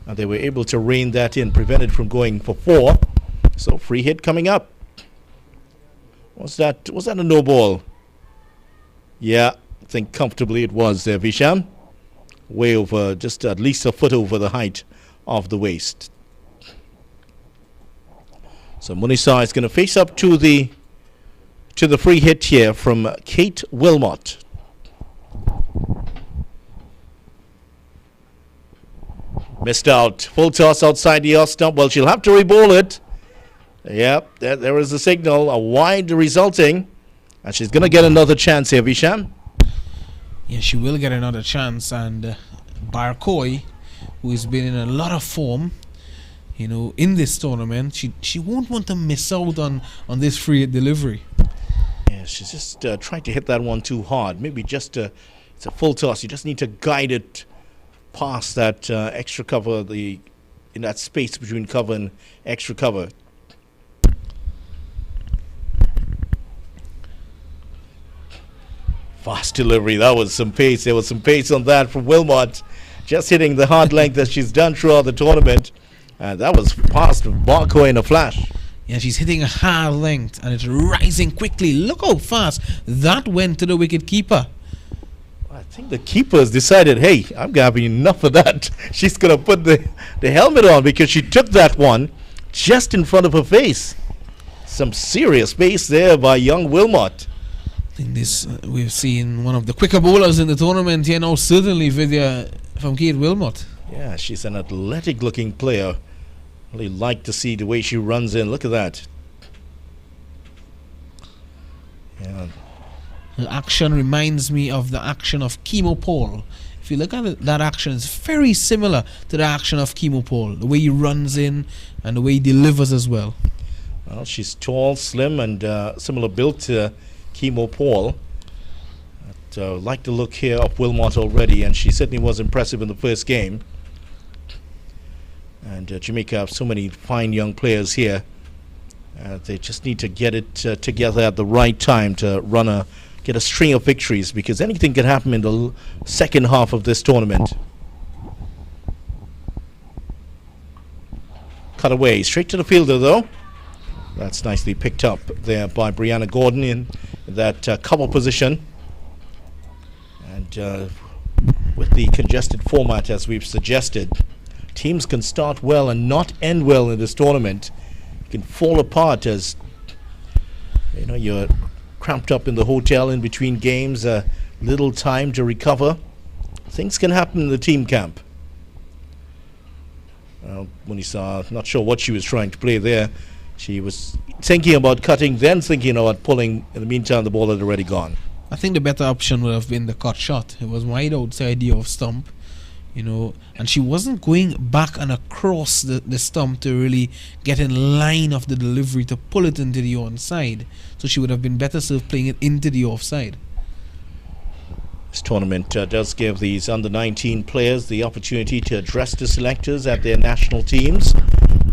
S1: And they were able to rein that in, prevented from going for 4. So free hit coming up. Was that a no ball? Yeah, I think comfortably it was there, Visham. Way over, just at least a foot over the height of the waist. So Munisa is going to face up to the free hit here from Kate Wilmot. Missed out. Full toss outside the off stump. Well, she'll have to re-bowl it. Yep, there is the signal. A wide resulting. And she's going to get another chance here, Visham.
S2: Yeah, she will get another chance. And Barkoi, who has been in a lot of form, in this tournament, she won't want to miss out on this free hit delivery.
S1: Yeah, she's just trying to hit that one too hard. Maybe just it's a full toss. You just need to guide it past that extra cover, in that space between cover and extra cover. Fast delivery. That was some pace. There was some pace on that from Wilmot. Just hitting the hard length that she's done throughout the tournament. That was past Barco in a flash.
S2: Yeah, she's hitting a hard length and it's rising quickly. Look how fast that went to the wicket keeper.
S1: I think the keeper's decided, hey, I'm having enough of that. She's going to put the helmet on because she took that one just in front of her face. Some serious pace there by young Wilmot.
S2: I think this, we've seen one of the quicker bowlers in the tournament here now, certainly Vidya, from Kate Wilmot.
S1: Yeah, she's an athletic looking player. Really like to see the way she runs in. Look at that. Yeah.
S2: Her action reminds me of the action of Chemo Paul. If you look at it, that action is very similar to the action of Chemo Paul. The way he runs in and the way he delivers as well.
S1: Well, she's tall, slim, and similar built to Chemo Paul. Like the look here of Wilmot already, and she certainly was impressive in the first game. And Jamaica have so many fine young players here. They just need to get it together at the right time to get a string of victories, because anything can happen in the second half of this tournament. Cut away, straight to the fielder though. That's nicely picked up there by Brianna Gordon in that cover position. And with the congested format as we've suggested, teams can start well and not end well in this tournament. You can fall apart as you're cramped up in the hotel in between games, little time to recover. things can happen in the team camp. Munisa, not sure what she was trying to play there. She was thinking about cutting, then thinking about pulling. In the meantime, the ball had already gone.
S2: I think the better option would have been the cut shot. It was wide outside the off stump, and she wasn't going back and across the stump to really get in line of the delivery to pull it into the onside. So she would have been better served playing it into the offside.
S1: This tournament does give these under-19 players the opportunity to address the selectors at their national teams,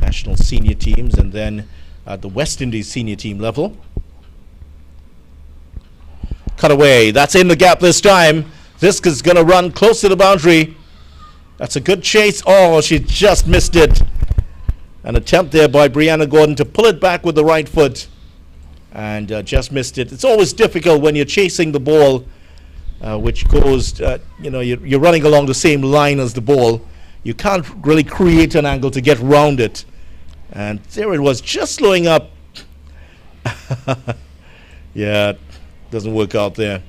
S1: national senior teams, and then at the West Indies senior team level. Cut away. That's in the gap this time. This is going to run close to the boundary. That's a good chase. Oh, she just missed it. An attempt there by Brianna Gordon to pull it back with the right foot, and just missed it. It's always difficult when you're chasing the ball, which goes, you're running along the same line as the ball. You can't really create an angle to get round it. And there it was, just slowing up. Yeah, doesn't work out there.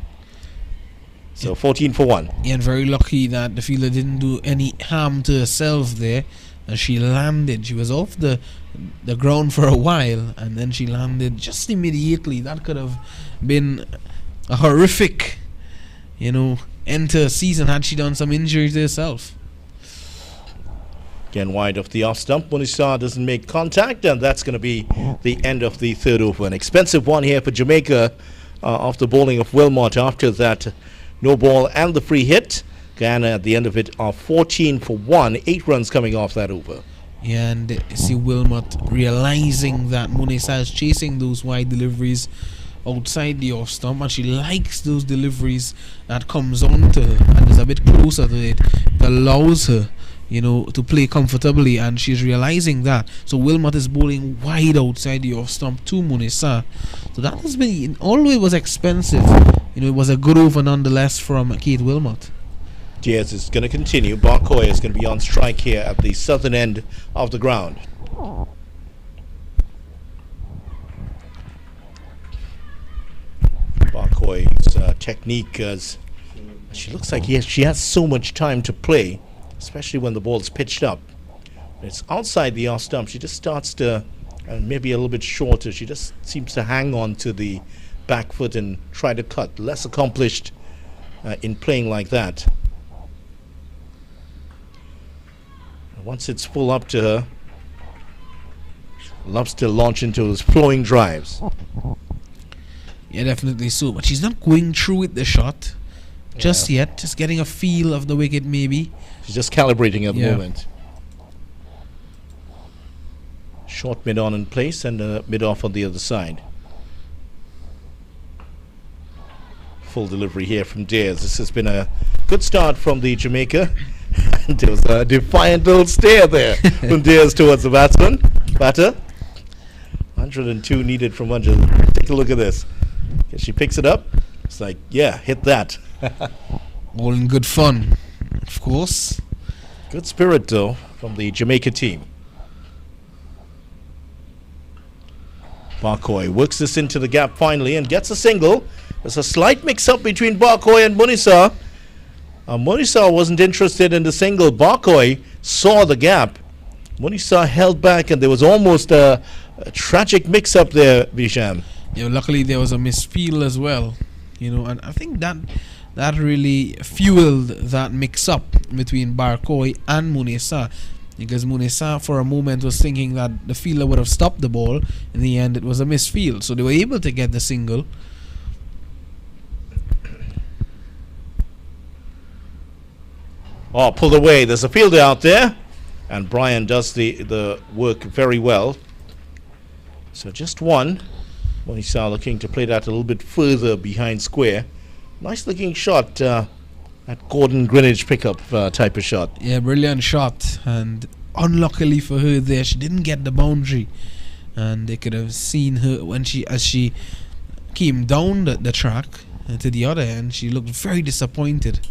S1: So 14 for 1.
S2: Yeah, and very lucky that the fielder didn't do any harm to herself there. And she landed. She was off the ground for a while, and then she landed just immediately. That could have been a horrific, end to a season had she done some injury to herself.
S1: Again, wide of the off stump. Munisa doesn't make contact, and that's going to be the end of the third over. An expensive one here for Jamaica off the bowling of Wilmot after that no ball and the free hit. Guyana at the end of it are 14 for 1, 8 runs coming off that over.
S2: Yeah, and see Wilmot realizing that Munisa is chasing those wide deliveries outside the off stump, and she likes those deliveries that comes on to her and is a bit closer to it. It allows her to play comfortably, and she's realizing that. So Wilmot is bowling wide outside the off stump to Munisa. So that has been, although it was expensive, it was a good over nonetheless from Kate Wilmot.
S1: Diaz is going to continue. Barcoy is going to be on strike here at the southern end of the ground. Barcoy's technique, as she looks like she has so much time to play, especially when the ball's pitched up. It's outside the off stump. She just starts to, maybe a little bit shorter. She just seems to hang on to the back foot and try to cut. Less accomplished in playing like that. Once it's full up to her, loves to launch into those flowing drives.
S2: Yeah, definitely so. But she's not going through with the shot just yet. Just getting a feel of the wicket, maybe.
S1: She's just calibrating at the moment. Short mid-on in place and mid-off on the other side. Full delivery here from Diaz. This has been a good start from the Jamaica. There was a defiant little stare there from Diaz towards the batter. 102 needed from under. Take a look at this. She picks it up. It's like, yeah, hit that.
S2: All in good fun, of course.
S1: Good spirit, though, from the Jamaica team. Barcoy works this into the gap finally and gets a single. There's a slight mix-up between Barcoy and Munisa. Munisa wasn't interested in the single. Barcoy saw the gap. Munisa held back, and there was almost a tragic mix-up there, Visham.
S2: Yeah, luckily there was a misfeel as well, and I think that really fueled that mix-up between Barcoy and Munisa, because Munisa for a moment was thinking that the fielder would have stopped the ball. In the end, it was a misfield, so they were able to get the single.
S1: Oh, pulled away. There's a fielder out there, and Bryan does the work very well. So just one. Munisa looking to play that a little bit further behind square. Nice looking shot, that Gordon Greenwich pickup type of shot.
S2: Yeah, brilliant shot, and unluckily for her there, she didn't get the boundary, and they could have seen her as she came down the track to the other end. She looked very disappointed.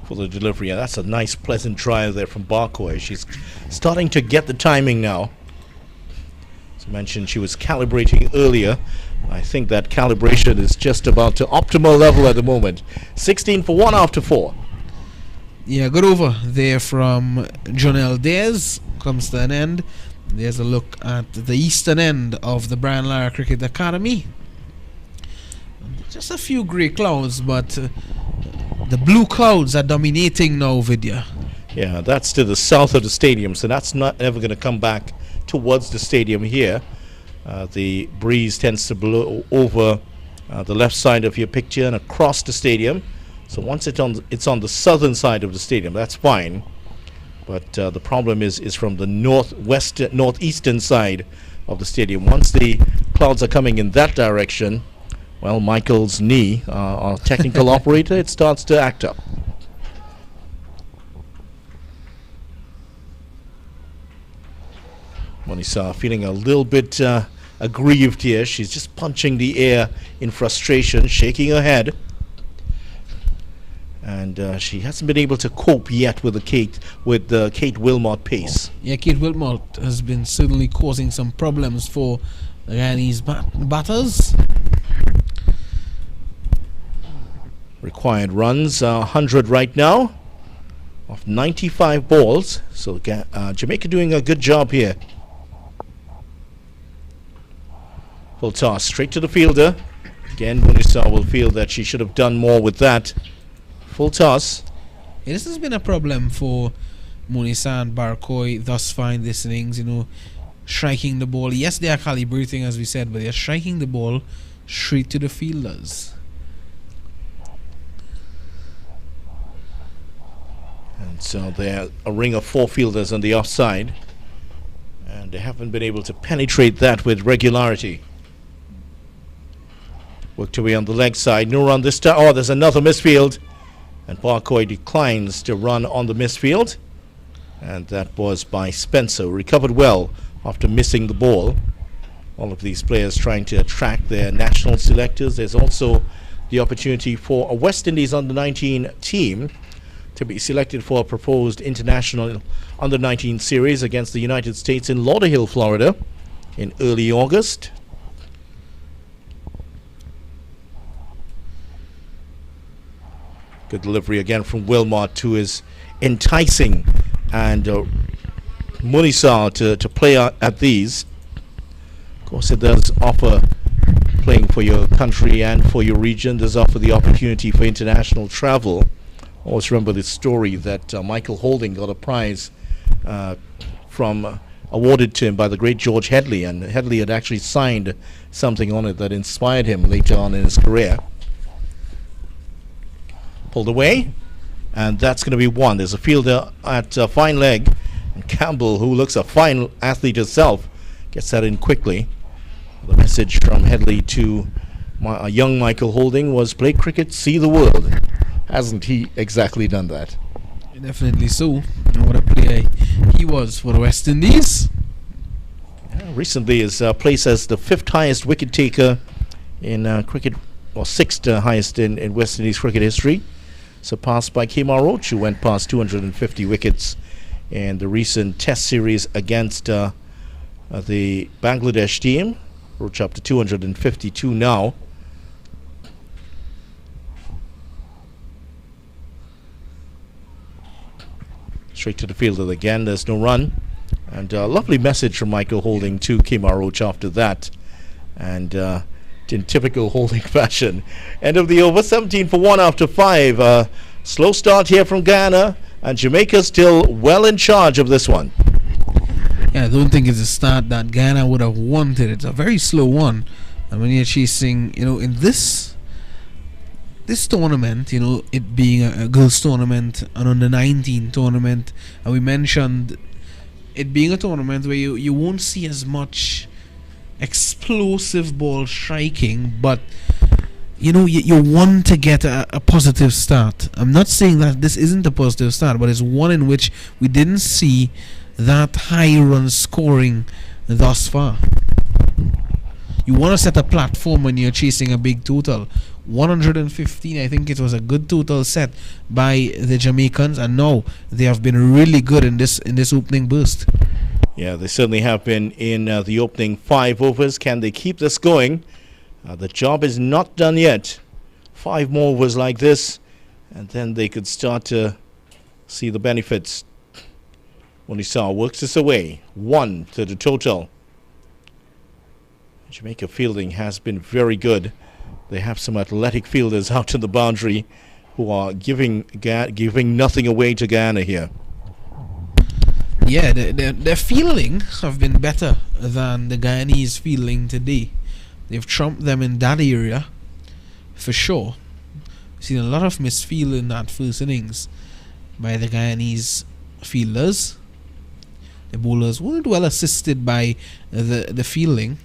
S1: For the delivery, that's a nice pleasant try there from Barcoy. She's starting to get the timing now. As I mentioned, she was calibrating earlier. I think that calibration is just about to optimal level at the moment. 16 for 1 after 4.
S2: Yeah, good over there from Jonelle Dares comes to an end. There's a look at the eastern end of the Brian Lara Cricket Academy. Just a few grey clouds, but the blue clouds are dominating now, Vidya.
S1: Yeah, that's to the south of the stadium, so that's not ever going to come back towards the stadium here. The breeze tends to blow over the left side of your picture and across the stadium. So once it's on the southern side of the stadium, that's fine. But the problem is from the northeastern side of the stadium. Once the clouds are coming in that direction, well, Michael's knee, our technical operator, it starts to act up. Monisa feeling a little bit aggrieved here. She's just punching the air in frustration, shaking her head. And she hasn't been able to cope yet with the Kate Wilmot pace.
S2: Yeah, Kate Wilmot has been certainly causing some problems for the Guyanese batters.
S1: Required runs 100 right now of 95 balls. So Jamaica doing a good job here. Full toss straight to the fielder. Again, Monisa will feel that she should have done more with that. Full toss.
S2: Yeah, this has been a problem for Monisa and Barcoy thus far in this innings, striking the ball. Yes, they are calibrating, as we said, but they are striking the ball straight to the fielders.
S1: And so there are a ring of 4 fielders on the offside, and they haven't been able to penetrate that with regularity. Worked away on the leg side. No run this time. Oh, there's another misfield. And Barcoy declines to run on the misfield. And that was by Spencer. Recovered well after missing the ball. All of these players trying to attract their national selectors. There's also the opportunity for a West Indies under-19 team to be selected for a proposed international under-19 series against the United States in Lauderhill, Florida in early August. Good delivery again from Wilmot, who is enticing and Monisa to play at these. Of course, it does offer playing for your country and for your region. Does offer the opportunity for international travel. Always remember this story that Michael Holding got a prize awarded to him by the great George Headley, and Headley had actually signed something on it that inspired him later on in his career. Pulled away, and that's going to be one. There's a fielder at fine leg, and Campbell, who looks a fine athlete herself, gets that in quickly. The message from Headley to young Michael Holding was, play cricket, see the world. Hasn't he exactly done that?
S2: Definitely so. And what a player he was for the West Indies.
S1: Yeah, recently his place as the 5th highest wicket taker in cricket, or 6th highest in West Indies cricket history, surpassed by Kemar Roach, who went past 250 wickets in the recent Test series against the Bangladesh team. Roach up to 252 now. Straight to the fielder again. There's no run. And a lovely message from Michael Holding to Kemar Roach after that. And in typical Holding fashion. End of the over, 17 for 1 after 5. Slow start here from Guyana, and Jamaica still well in charge of this one.
S2: Yeah, I don't think it's a start that Guyana would have wanted. It's a very slow one. And when you're chasing, in this tournament, it being a girls' tournament, an under-19 tournament, and we mentioned it being a tournament where you won't see as much explosive ball striking, but you want to get a positive start. I'm not saying that this isn't a positive start, but it's one in which we didn't see that high run scoring thus far. You want to set a platform when you're chasing a big total. 115, I think it was a good total set by the Jamaicans, and now they have been really good in this opening burst.
S1: Yeah, they certainly have been in the opening 5 overs. Can they keep this going? The job is not done yet. 5 more overs like this, and then they could start to see the benefits. Munisa works this away. 1 to the total. Jamaica fielding has been very good. They have some athletic fielders out in the boundary who are giving nothing away to Guyana here.
S2: Yeah, their fielding have been better than the Guyanese fielding today. They've trumped them in that area, for sure. Seen a lot of misfield in that first innings by the Guyanese fielders. The bowlers weren't well assisted by the fielding.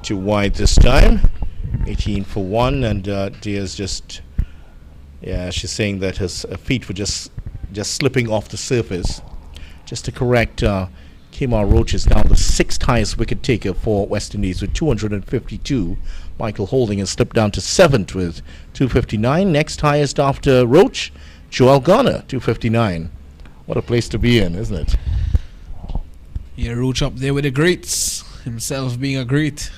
S1: 2 wide this time. 18 for 1, and Diaz just, she's saying that his feet were just slipping off the surface. Just to correct, Kemar Roach is now the 6th highest wicket taker for West Indies with 252. Michael Holding has slipped down to 7th with 259. Next highest after Roach, Joel Garner, 259. What a place to be in, isn't it?
S2: Yeah, Roach up there with the greats, himself being a great.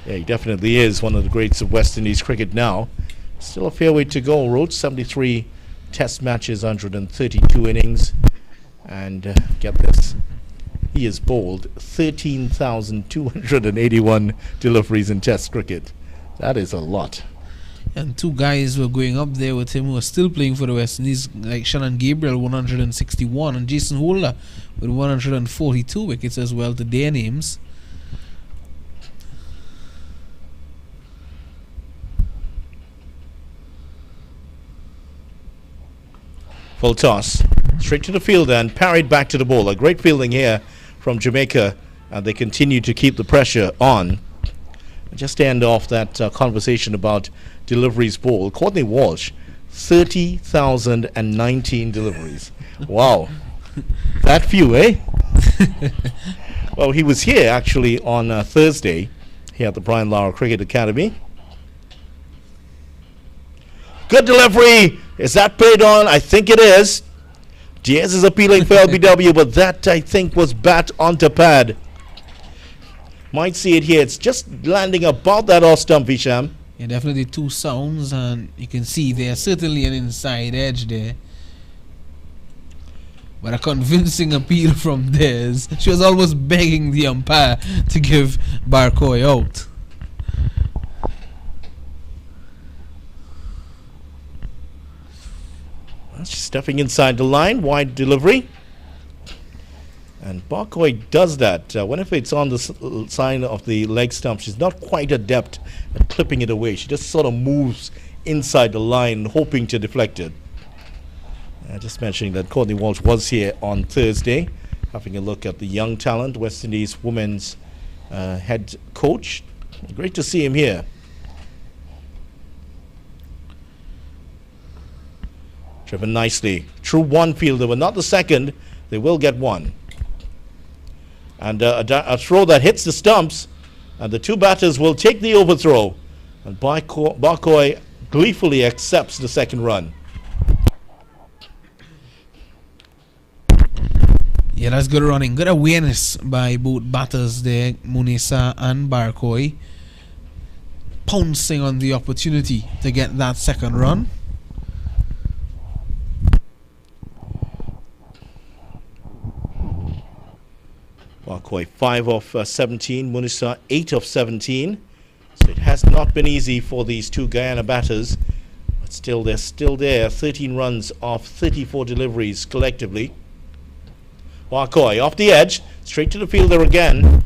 S1: Yeah, he definitely is one of the greats of West Indies cricket now. Still a fair way to go. Roach, 73 test matches, 132 innings. And get this, he has bowled 13,281 deliveries in test cricket. That is a lot.
S2: And 2 guys were going up there with him who are still playing for the West Indies, like Shannon Gabriel, 161, and Jason Holder with 142 wickets as well to their names.
S1: Full toss, straight to the fielder and parried back to the bowler. Great fielding here from Jamaica, and they continue to keep the pressure on. Just to end off that conversation about deliveries bowled, Courtney Walsh, 30,019 deliveries. Wow, that few, eh? Well, he was here actually on Thursday here at the Brian Lara Cricket Academy. Good delivery. Is that played on? I think it is. Diaz is appealing for LBW, but that, I think, was bat onto pad. Might see it here. It's just landing about that off stump, Visham.
S2: Yeah, definitely 2 sounds, and you can see there's certainly an inside edge there. But a convincing appeal from Diaz. She was almost begging the umpire to give Barcoy out.
S1: She's stepping inside the line, wide delivery. And Barcoy does that. Whenever it's on the side of the leg stump, she's not quite adept at clipping it away. She just sort of moves inside the line, hoping to deflect it. Just mentioning that Courtney Walsh was here on Thursday, having a look at the young talent, West Indies women's head coach. Great to see him here. Driven nicely. True 1 fielder, but not the second. They will get 1. And a throw that hits the stumps. And the 2 batters will take the overthrow. And Barcoy gleefully accepts the second run.
S2: Yeah, that's good running. Good awareness by both batters there, Munisa and Barcoy. Pouncing on the opportunity to get that second run.
S1: Barcoy 5 of 17, Munisa 8 of 17. So it has not been easy for these 2 Guyana batters. But still, they're still there. 13 runs off 34 deliveries collectively. Barcoy off the edge, straight to the fielder again.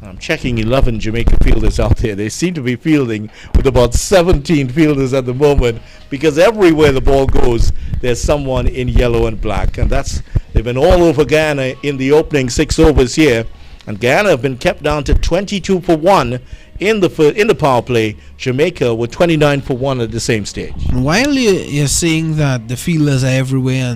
S1: I'm checking 11 Jamaica fielders out there. They seem to be fielding with about 17 fielders at the moment, because everywhere the ball goes, there's someone in yellow and black. And they've been all over Guyana in the opening 6 overs here. And Guyana have been kept down to 22 for 1 in the power play. Jamaica were 29 for 1 at the same stage.
S2: While you're saying that the fielders are everywhere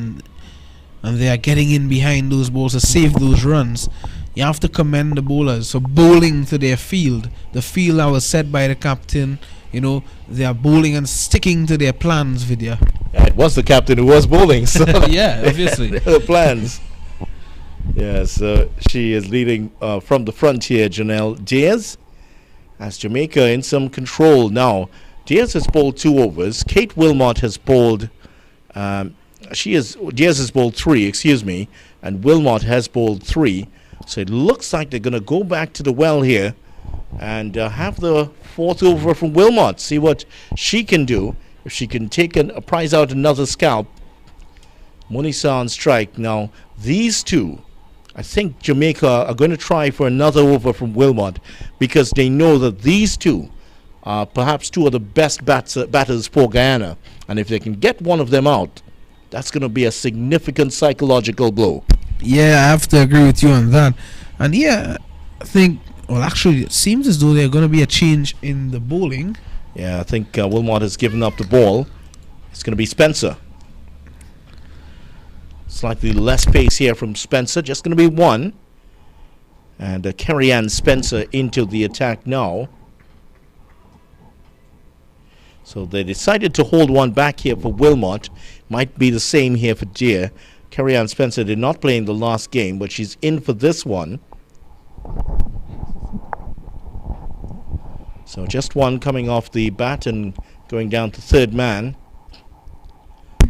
S2: and they are getting in behind those balls to save those runs, you have to commend the bowlers for bowling to their field. The field that was set by the captain, they are bowling and sticking to their plans, Vidya.
S1: Yeah, it was the captain who was bowling, so
S2: yeah, obviously.
S1: the plans. Yeah, so she is leading from the front here, Janelle Diaz. As Jamaica in some control now. Diaz has bowled 2 overs. Kate Wilmot has bowled. Diaz has bowled 3, excuse me, and Wilmot has bowled 3. So it looks like they're going to go back to the well here and have the 4th over from Wilmot. See what she can do. If she can take a prize out another scalp. Munisa on strike. Now, these two, I think Jamaica are going to try for another over from Wilmot because they know that these two are perhaps 2 of the best batters for Guyana. And if they can get one of them out, that's going to be a significant psychological blow.
S2: Yeah, I have to agree with you on that. And yeah, I think, well, actually, it seems as though there's going to be a change in the bowling.
S1: Yeah, I think Wilmot has given up the ball. It's going to be Spencer. Slightly less pace here from Spencer. Just going to be 1. And Kerry-Ann Spencer into the attack now. So they decided to hold one back here for Wilmot. Might be the same here for Deer. Kerry-Ann Spencer did not play in the last game, but she's in for this one. So just 1 coming off the bat and going down to 3rd man.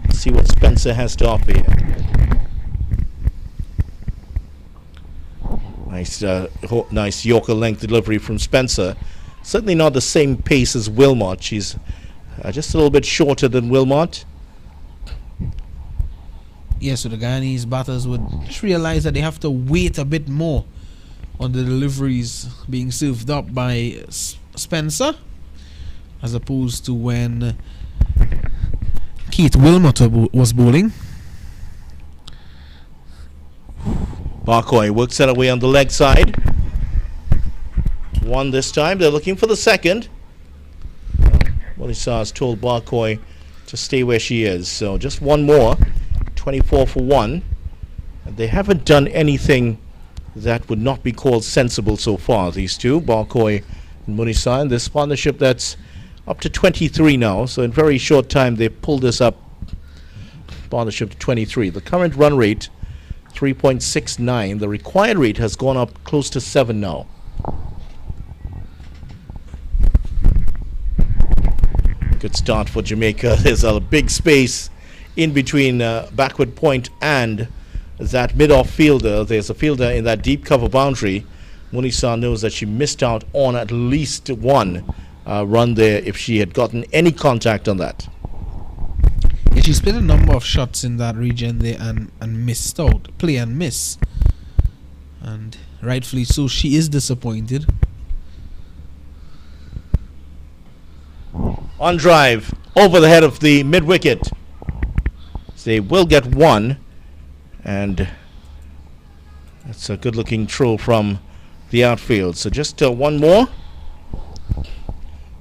S1: Let's see what Spencer has to offer here. Nice Yorker length delivery from Spencer. Certainly not the same pace as Wilmot. She's just a little bit shorter than Wilmot.
S2: Yeah, so the Guyanese batters would just realize that they have to wait a bit more on the deliveries being served up by Spencer, as opposed to when Keith Wilmot was bowling.
S1: Barcoy works that away on the leg side. 1 this time. They're looking for the 2nd. Molisa has told Barcoy to stay where she is. So just 1 more. 24 for 1. And they haven't done anything that would not be called sensible so far, these two, Barcoy and Munisa. And this partnership that's up to 23 now. So in very short time, they pulled this up, partnership to 23. The current run rate, 3.69. The required rate has gone up close to 7 now. Good start for Jamaica. There's a big space in between backward point and that mid-off fielder. There's a fielder in that deep cover boundary. Munisa knows that she missed out on at least 1 run there if she had gotten any contact on that.
S2: Yeah, she's played a number of shots in that region there and missed out. Play and miss. And rightfully so, she is disappointed.
S1: On drive, over the head of the mid-wicket. They will get 1. And that's a good-looking throw from the outfield. So just 1 more.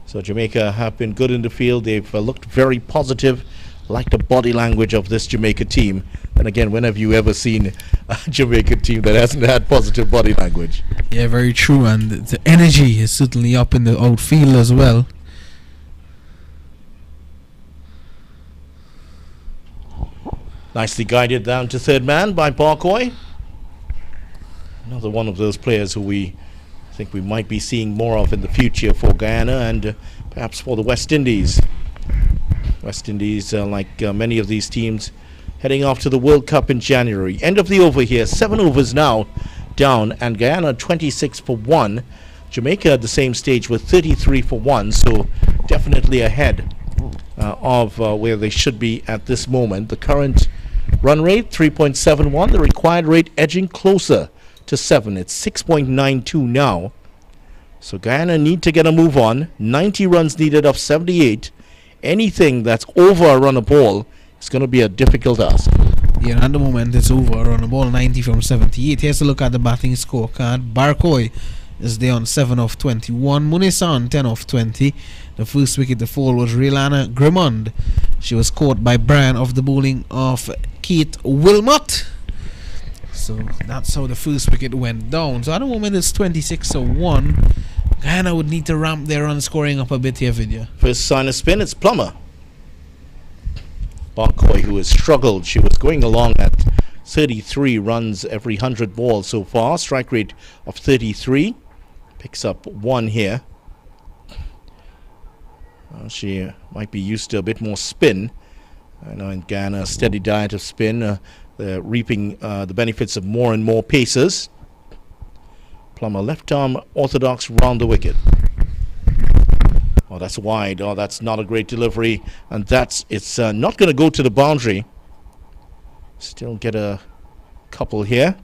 S1: So Jamaica have been good in the field. They've looked very positive. Like the body language of this Jamaica team. And again, when have you ever seen a Jamaica team that hasn't had positive body language?
S2: Yeah, very true. And the energy is certainly up in the outfield as well.
S1: Nicely guided down to 3rd man by Barcoy. Another one of those players who we think we might be seeing more of in the future for Guyana and perhaps for the West Indies. West Indies, like many of these teams, heading off to the World Cup in January. End of the over here. 7 overs now down, and Guyana 26 for 1. Jamaica at the same stage with 33 for 1, so definitely ahead of where they should be at this moment. The current run rate, 3.71. The required rate edging closer to 7. It's 6.92 now. So Guyana need to get a move on. 90 runs needed of 78. Anything that's over a run a ball is going to be a difficult task.
S2: Yeah, at the moment it's over a run a ball, 90 from 78. Here's a look at the batting scorecard. Barcoy is there on 7 of 21. Munisa on 10 of 20. The first wicket to fall was Lena Scott. She was caught by Bryan off the bowling of Kate Wilmot. So that's how the first wicket went down. So at the moment it's 26 of 1. Guyana would need to ramp their run scoring up a bit here, Vidya.
S1: First sign of spin, it's Plummer. Barcoy, who has struggled. She was going along at 33 runs every 100 balls so far. Strike rate of 33. Picks up 1 here. She might be used to a bit more spin. I know in Guyana, a steady diet of spin. They're reaping the benefits of more and more paces. Plummer left arm orthodox round the wicket. Oh, that's wide. Oh, that's not a great delivery. And it's not going to go to the boundary. Still get a couple here.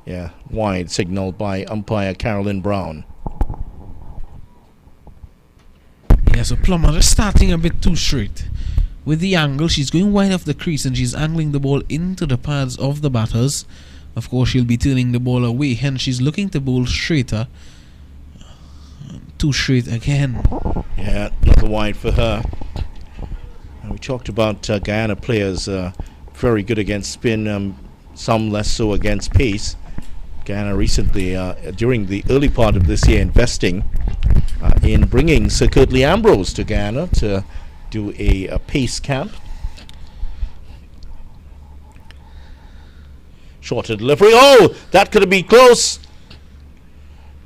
S1: Yeah, wide signal by umpire Carolyn Brown.
S2: Yeah, so Plummer is starting a bit too straight. With the angle, she's going wide off the crease and she's angling the ball into the pads of the batters. Of course, she'll be turning the ball away, hence she's looking to bowl straighter. Too straight again.
S1: Yeah, another wide for her. And we talked about Guyana players very good against spin, some less so against pace. Guyana recently, during the early part of this year, investing in bringing Sir Curtly Ambrose to Guyana to do a pace camp. Shorter delivery. Oh, that could have been close.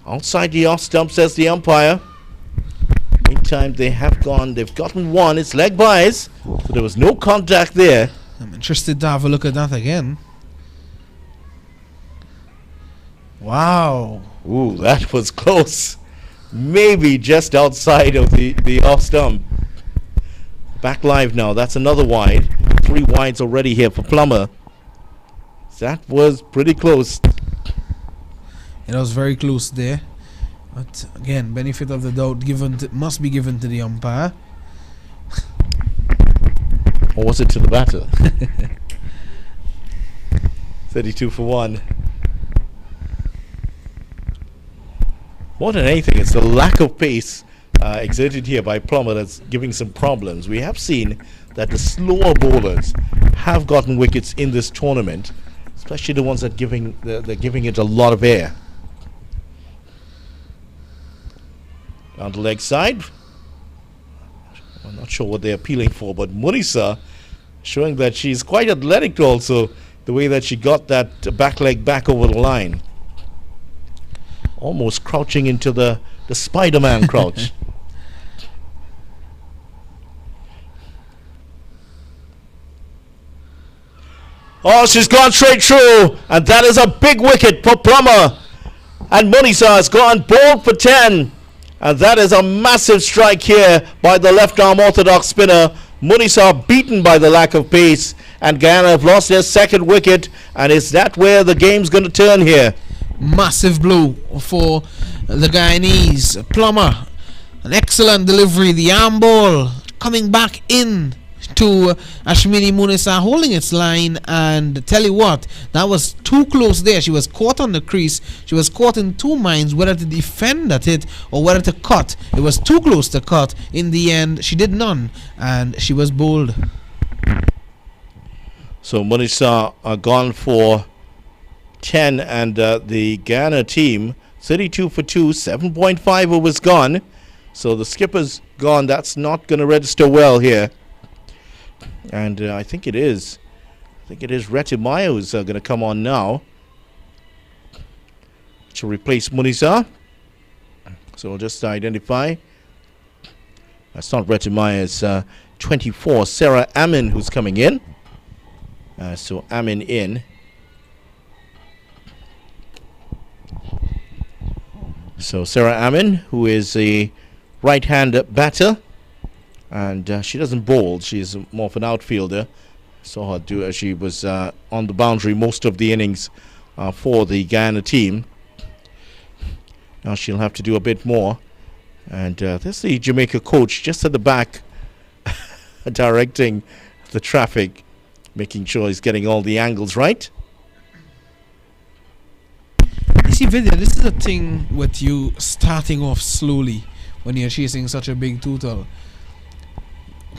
S1: Outside the off stump, says the umpire. Meantime, they've gotten 1. It's leg byes. So there was no contact there.
S2: I'm interested to have a look at that again. Wow.
S1: Ooh, that was close. Maybe just outside of the off stump. Back live now. That's another wide. 3 wides already here for Plummer. That was pretty close.
S2: It was very close there. But again, benefit of the doubt must be given to the umpire.
S1: Or was it to the batter? 32 for 1. More than anything, it's the lack of pace exerted here by Plummer that's giving some problems. We have seen that the slower bowlers have gotten wickets in this tournament, especially the ones that they're giving it a lot of air. On the leg side, I'm not sure what they're appealing for, but Munisa showing that she's quite athletic also, the way that she got that back leg back over the line. Almost crouching into the Spider-Man crouch. Oh, she's gone straight through, and that is a big wicket for Plummer. And Munisa has gone bowled for 10. And that is a massive strike here by the left-arm orthodox spinner. Munisa beaten by the lack of pace. And Guyana have lost their 2nd wicket. And is that where the game's going to turn here?
S2: Massive blow for the Guyanese. Plummer, an excellent delivery. The arm ball coming back in to Ashmini Munisa, holding its line, and tell you what, that was too close there. She was caught on the crease. She was caught in 2 minds whether to defend at it or whether to cut. It was too close to cut. In the end, she did none, and she was bowled.
S1: So Munisa are gone for 10, and the Guyana team 32 for 2, 7.5 overs gone. So the skipper's gone. That's not going to register well here. And I think it is Retimaya who's going to come on now to replace Munisa. So we'll just identify. That's not Retimaya, it's 24, Sarah Amin, who's coming in. So Amin in. So Sarah Amin, who is a right-hand batter. And she doesn't bowl. She's more of an outfielder. Saw her do. She was on the boundary most of the innings for the Guyana team. Now she'll have to do a bit more. And there's the Jamaica coach just at the back, directing the traffic, making sure he's getting all the angles right.
S2: You see, Vidya, this is the thing with you starting off slowly when you're chasing such a big total.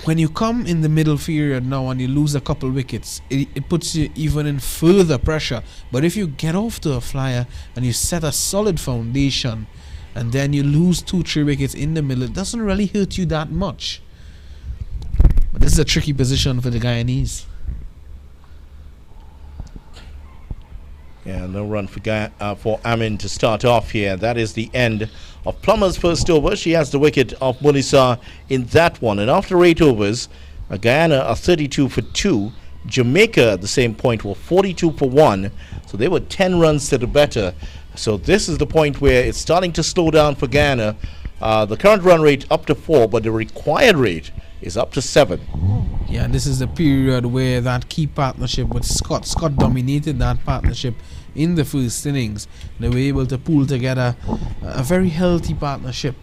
S2: When you come in the middle period now and you lose a couple wickets, it puts you even in further pressure. But if you get off to a flyer and you set a solid foundation and then you lose 2-3 wickets in the middle, it doesn't really hurt you that much. But this is a tricky position for the Guyanese.
S1: Yeah, no run for Amin to start off here. That is the end of Plummer's first over. She has the wicket of Munisa in that one. And after 8 overs, Guyana are 32 for 2. Jamaica at the same point were 42 for 1. So they were 10 runs to the better. So this is the point where it's starting to slow down for Guyana. The current run rate up to 4, but the required rate is up to 7.
S2: Yeah, this is the period where that key partnership with Scott dominated that partnership in the first innings. They were able to pull together a very healthy partnership,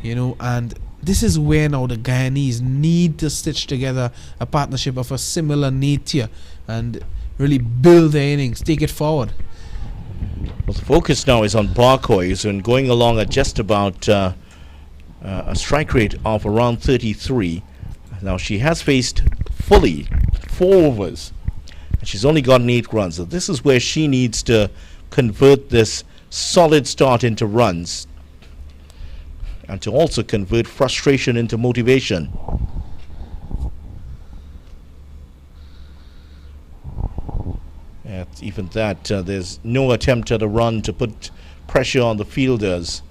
S2: and this is where now the Guyanese need to stitch together a partnership of a similar nature and really build their innings, take it forward.
S1: Well, the focus now is on Barcois, and going along at just about a strike rate of around 33. Now she has faced fully 4 overs, and she's only gotten 8 runs. So this is where she needs to convert this solid start into runs, and to also convert frustration into motivation. Even that, there's no attempt at a run to put pressure on the fielders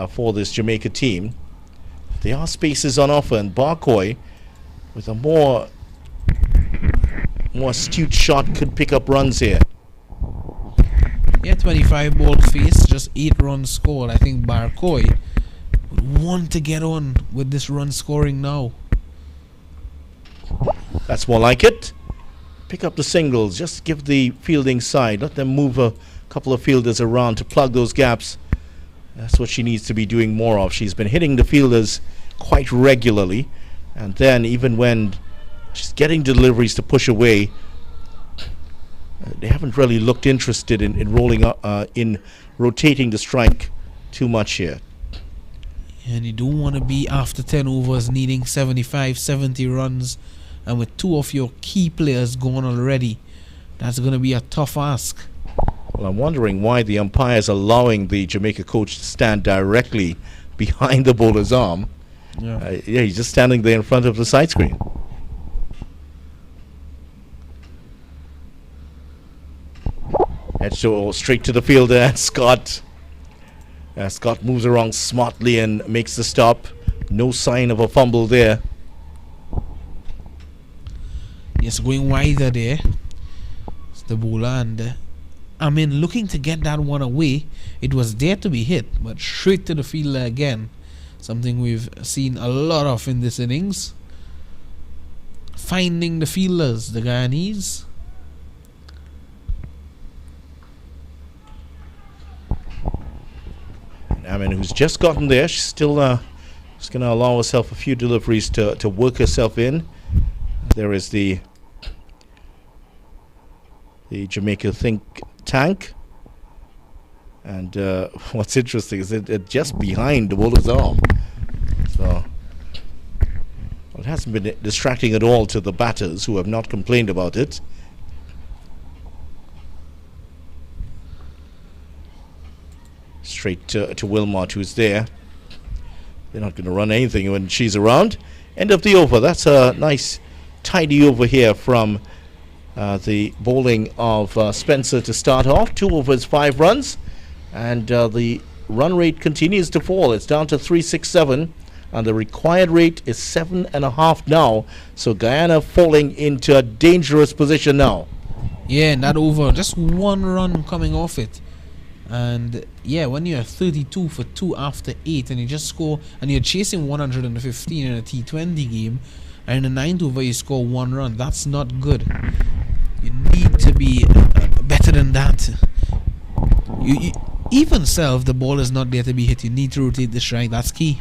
S1: for this Jamaica team. There are spaces on offer, and Barcois, with a more astute shot, could pick up runs here.
S2: Yeah, 25 ball face, just 8 runs scored. I think Barcois would want to get on with this run scoring now.
S1: That's more like it. Pick up the singles, just give the fielding side, let them move a couple of fielders around to plug those gaps. That's what she needs to be doing more of. She's been hitting the fielders quite regularly, and then even when she's getting deliveries to push away, they haven't really looked interested in rolling up, in rotating the strike too much here.
S2: And you don't want to be after 10 overs needing 75, 70 runs, and with 2 of your key players gone already. That's going to be a tough ask.
S1: Well, I'm wondering why the umpire is allowing the Jamaica coach to stand directly behind the bowler's arm. Yeah, he's just standing there in front of the side screen. Heads straight to the fielder, and Scott. Scott moves around smartly and makes the stop. No sign of a fumble there.
S2: Yes, going wider there. It's the bowler, and looking to get that one away. It was there to be hit, but straight to the fielder again. Something we've seen a lot of in this innings. Finding the fielders, the Guyanese.
S1: And who's just gotten there, she's still just going to allow herself a few deliveries to work herself in. There is the Jamaica think tank, and what's interesting is it just behind the bowler's arm. So it hasn't been distracting at all to the batters, who have not complained about it. Straight to Wilmot, who's there. They're not going to run anything when she's around. End of the over. That's a nice tidy over here from the bowling of Spencer to start off. 2 overs, 5 runs, and the run rate continues to fall. It's down to 367, and the required rate is 7.5 now. So Guyana falling into a dangerous position now.
S2: Yeah, and that over, just 1 run coming off it. And yeah, when you're 32 for 2 after 8, and you just score, and you're chasing 115 in a T20 game, and in the 9th over you score 1 run, that's not good. You need to be better than that. You even if the ball is not there to be hit, you need to rotate the strike. That's key.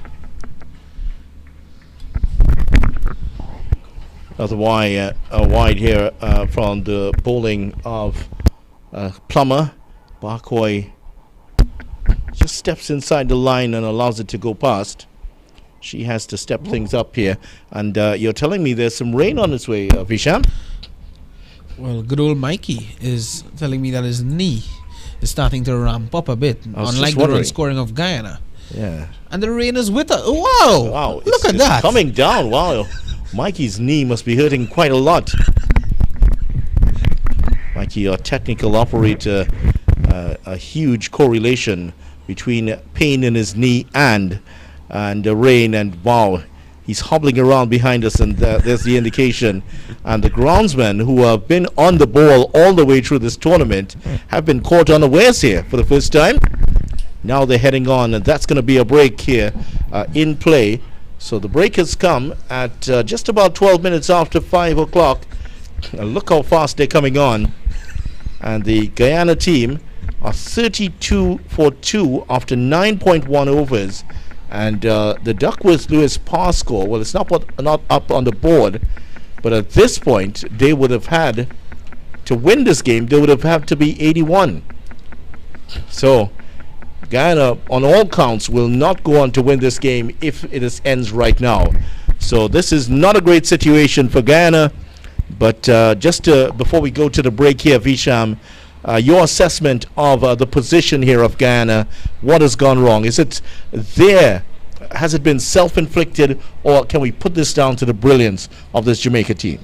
S1: Another wide here from the bowling of Plummer. Barcois just steps inside the line and allows it to go past. She has to step things up here. And you're telling me there's some rain on its way, Visham?
S2: Well, good old Mikey is telling me that his knee is starting to ramp up a bit, unlike the run scoring of Guyana.
S1: Yeah.
S2: And the rain is with us. Wow!
S1: Wow!
S2: Look at that!
S1: Coming down. Wow! Mikey's knee must be hurting quite a lot. Mikey, your technical operator, a huge correlation between pain in his knee and rain, and wow, he's hobbling around behind us, and there's the indication. And the groundsmen, who have been on the ball all the way through this tournament, have been caught unawares here for the first time. Now they're heading on, and that's going to be a break here in play. So the break has come at just about 12 minutes after 5 o'clock. Look how fast they're coming on. And the Guyana team are 32 for 2 after 9.1 overs. And the Duckworth Lewis pass score, well, it's not up on the board, but at this point, they would have had, to win this game, they would have had to be 81. So Guyana, on all counts, will not go on to win this game if it ends right now. So this is not a great situation for Guyana. But before we go to the break here, Visham, your assessment of the position here of Guyana, what has gone wrong? Is it there? Has it been self-inflicted, or can we put this down to the brilliance of this Jamaica team?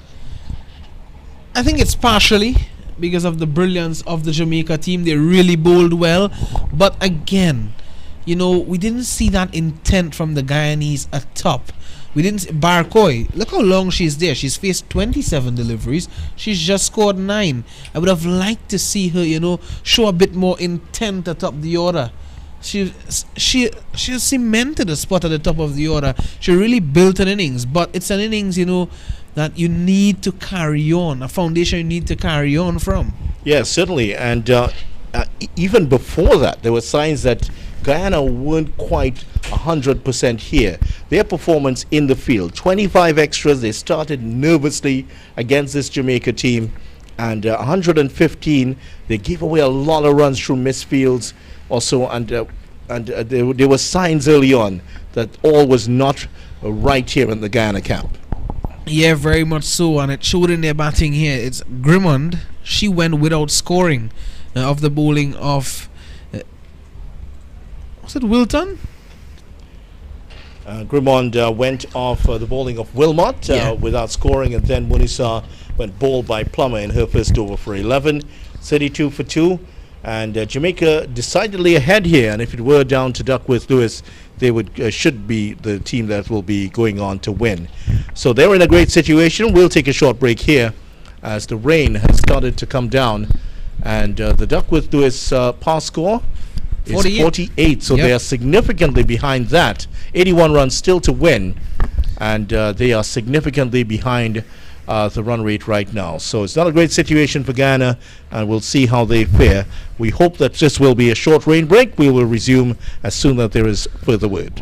S2: I think it's partially because of the brilliance of the Jamaica team. They really bowled well, but again, we didn't see that intent from the Guyanese at top. We didn't. Barcoy, look how long she's there. She's faced 27 deliveries. She's just scored 9. I would have liked to see her, show a bit more intent atop the order. She cemented a spot at the top of the order. She really built an innings, but it's an innings, that you need to carry on, a foundation you need to carry on from.
S1: Yes, certainly. And even before that, there were signs that Guyana weren't quite 100% here. Their performance in the field, 25 extras. They started nervously against this Jamaica team, and 115. They gave away a lot of runs through misfields also, and there were signs early on that all was not right here in the Guyana camp.
S2: Yeah, very much so, and it showed in their batting here. It's Grimmond. She went without scoring of the bowling of was it Wilton?
S1: Grimmond went off the bowling of Wilmot without scoring, and then Munisa went bowled by Plummer in her first over for 11, 32 for 2. And Jamaica decidedly ahead here, and if it were down to Duckworth Lewis, they should be the team that will be going on to win. So they're in a great situation. We'll take a short break here as the rain has started to come down, and the Duckworth Lewis pass score is 48, so they are significantly behind that. 81 runs still to win, and they are significantly behind the run rate right now. So it's not a great situation for Guyana, and we'll see how they fare. We hope that this will be a short rain break. We will resume as soon as there is further word.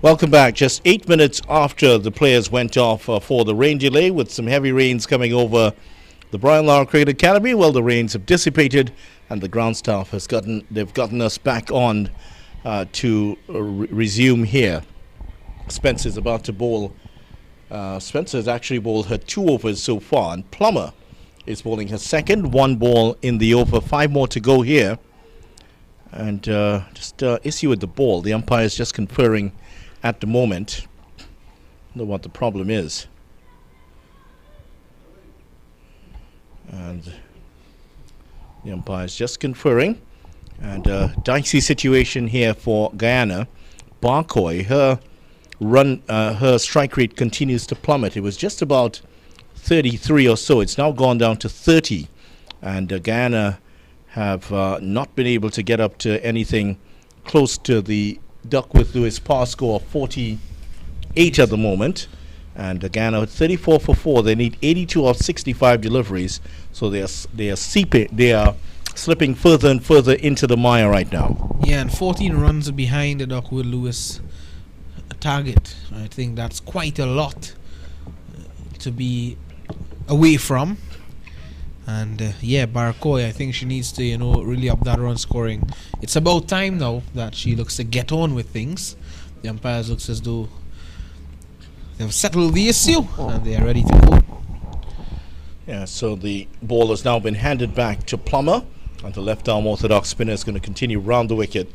S1: Welcome back. Just 8 minutes after the players went off for the rain delay, with some heavy rains coming over the Lara Cricket Academy. Well, the rains have dissipated, and the ground staff they've gotten us back on to resume here. Spencer's about to bowl. Spencer has actually bowled her 2 overs so far, and Plummer is bowling her second. 1 ball in the over, 5 more to go here. And just issue with the ball. The umpire is just conferring at the moment. I don't know what the problem is. And the umpire is just conferring. And dicey situation here for Guyana. Barcoy, her strike rate continues to plummet. It was just about 33 or so. It's now gone down to 30. And Guyana have not been able to get up to anything close to the Duckworth-Lewis par score of 48 at the moment. And Guyana 34 for 4. They need 82 of 65 deliveries. So they are slipping further and further into the mire right now.
S2: Yeah, and 14 runs behind the Duckworth-Lewis target. I think that's quite a lot to be away from. And Barcoy, I think she needs to, really up that run scoring. It's about time now that she looks to get on with things. The umpires looks as though they've settled the issue and they are ready to go.
S1: Yeah, so the ball has now been handed back to Plummer, and the left-arm orthodox spinner is going to continue round the wicket.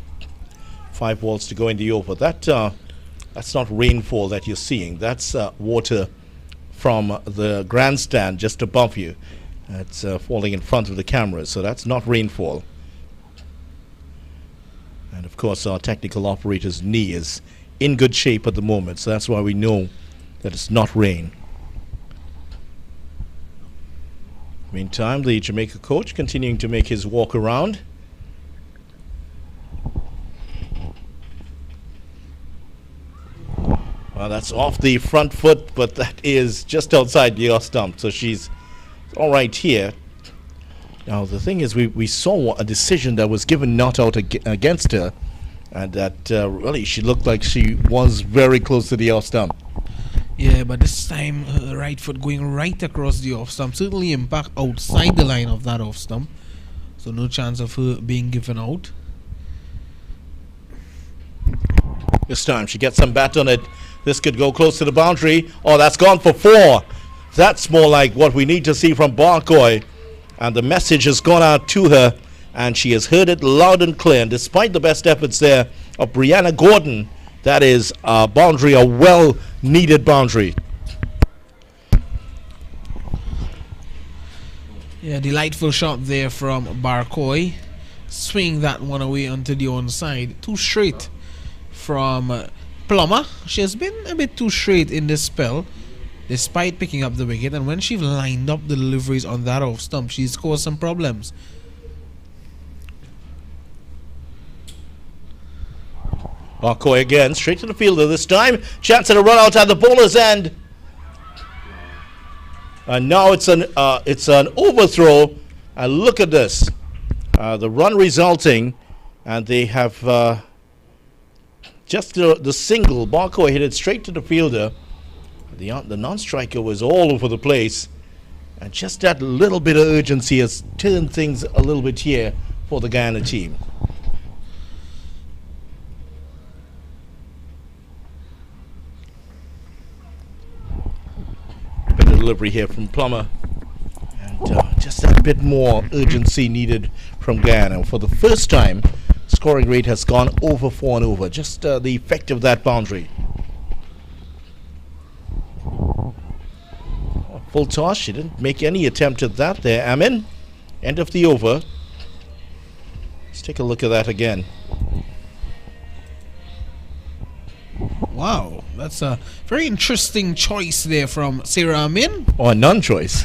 S1: 5 balls to go in the over. That's not rainfall that you're seeing. That's water from the grandstand just above you. It's falling in front of the camera, so that's not rainfall. And of course, our technical operator's knee is in good shape at the moment, so that's why we know that it's not rain. Meantime, the Jamaica coach continuing to make his walk around. Well, that's off the front foot, but that is just outside the off stump, so she's all right here. Now the thing is, we saw a decision that was given not out against her, and that really she looked like she was very close to the off stump.
S2: Yeah, but this time her right foot going right across the off stump, certainly impact outside the line of that off stump, so no chance of her being given out.
S1: This time she gets some bat on it. This could go close to the boundary. Oh, that's gone for 4. That's more like what we need to see from Barcoy. And the message has gone out to her, and she has heard it loud and clear. And despite the best efforts there of Brianna Gordon, that is a boundary, a well-needed boundary.
S2: Yeah, delightful shot there from Barcoy. Swing that one away onto the onside. Too straight from Plummer. She has been a bit too straight in this spell, despite picking up the wicket, and when she lined up the deliveries on that off stump, she's caused some problems.
S1: Barcoy again, straight to the fielder this time. Chance at a run out at the bowler's end. And now it's an overthrow. And look at this. The run resulting, and they have just the single. Barcoy hit it straight to the fielder. The non-striker was all over the place, and just that little bit of urgency has turned things a little bit here for the Guyana team. Bit of delivery here from Plummer, and just that bit more urgency needed from Guyana. For the first time, scoring rate has gone over 4 and over. Just the effect of that boundary. Full toss. She didn't make any attempt at that there. Amin. End of the over. Let's take a look at that again.
S2: Wow, that's a very interesting choice there from Sarah Amin.
S1: Or a non-choice.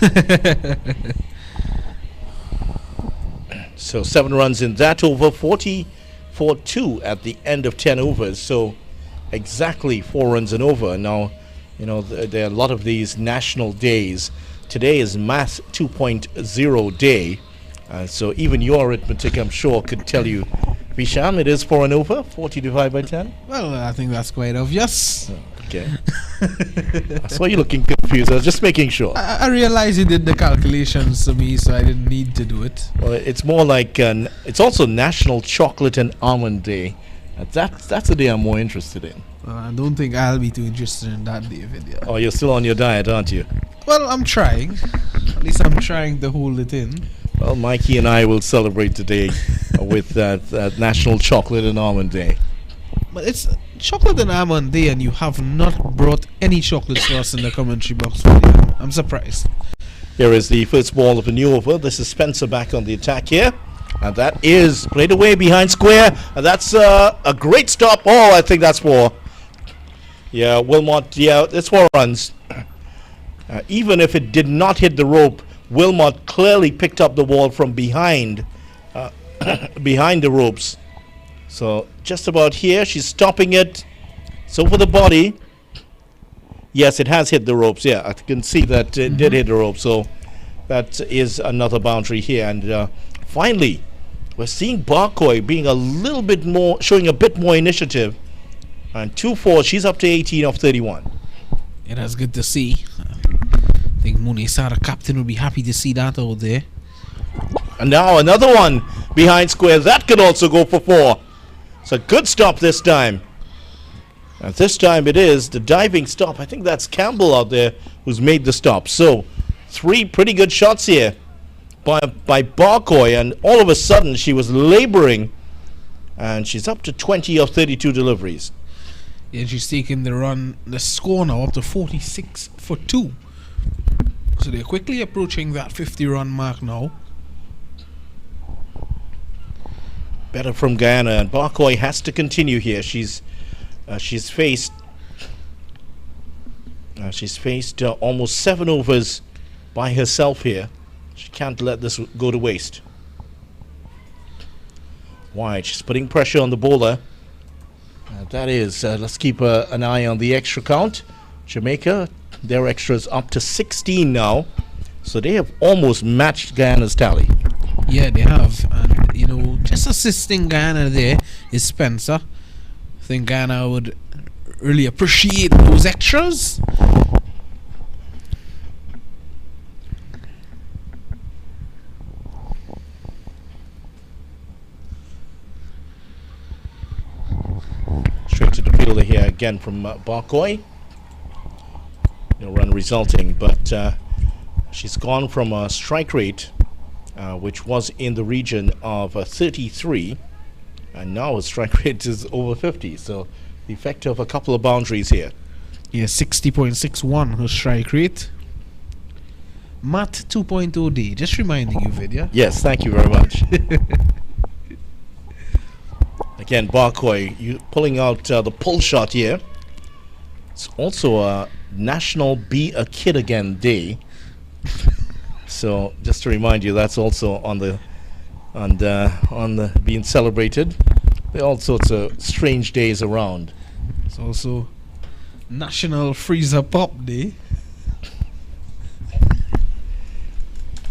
S1: So 7 runs in that over. 40-4-2 at the end of 10 overs. So exactly 4 runs and over. Now, there are a lot of these national days. Today is Math 2.0 day. So even your arithmetic, I'm sure, could tell you Bisham, it is for an over, 40 divided by 10.
S2: Well, I think that's quite obvious.
S1: Okay. I saw you looking confused. I was just making sure.
S2: I realized you did the calculations to me, so I didn't need to do it.
S1: Well, it's more like it's also National Chocolate and Almond Day. That's the day I'm more interested in.
S2: I don't think I'll be too interested in that, David. Yeah.
S1: Oh, you're still on your diet, aren't you?
S2: Well, I'm trying. At least I'm trying to hold it in.
S1: Well, Mikey and I will celebrate today with that National Chocolate and Almond Day.
S2: But it's chocolate and almond day, and you have not brought any chocolates for us in the commentary box. I'm surprised.
S1: Here is the first ball of the new over. This is Spencer back on the attack here. And that is played away behind square. And that's a great stop. Oh, I think that's for... Yeah, Wilmot, yeah, it's 4 runs. Even if it did not hit the rope, Wilmot clearly picked up the ball from behind behind the ropes. So just about here, she's stopping it. It's over the body. Yes, it has hit the ropes. Yeah, I can see that it did hit the rope. So that is another boundary here. And finally, we're seeing Barcoy being a little bit more, showing a bit more initiative. And 2-4, she's up to 18 of 31.
S2: Yeah, that's good to see. I think Munisa, the captain, would be happy to see that out there.
S1: And now another one behind square. That could also go for 4. It's a good stop this time. And this time it is the diving stop. I think that's Campbell out there who's made the stop. So 3 pretty good shots here by Barcoy. And all of a sudden she was laboring. And she's up to 20 of 32 deliveries.
S2: Yeah, she's taking the score now up to 46 for 2. So they're quickly approaching that 50-run mark now.
S1: Better from Guyana, and Barcoy has to continue here. She's faced almost 7 overs by herself here. She can't let this go to waste. Wide, she's putting pressure on the bowler. That is, let's keep an eye on the extra count. Jamaica, their extras up to 16 now. So they have almost matched Guyana's tally.
S2: Yeah, they have. And, you know, just assisting Guyana there is Spencer. I think Guyana would really appreciate those extras.
S1: Straight to the fielder here again from Barcoy. No run resulting, but she's gone from a strike rate which was in the region of 33, and now her strike rate is over 50. So the effect of a couple of boundaries here.
S2: Yeah, 60.61 her strike rate. Matt 2.0D, just reminding you, Vidya.
S1: Yes, thank you very much. Again, Barcoy, you pulling out the pull shot here. It's also a National Be a Kid Again Day. So just to remind you, that's also on the being celebrated. There are all sorts of strange days around.
S2: It's also National Freezer Pop Day.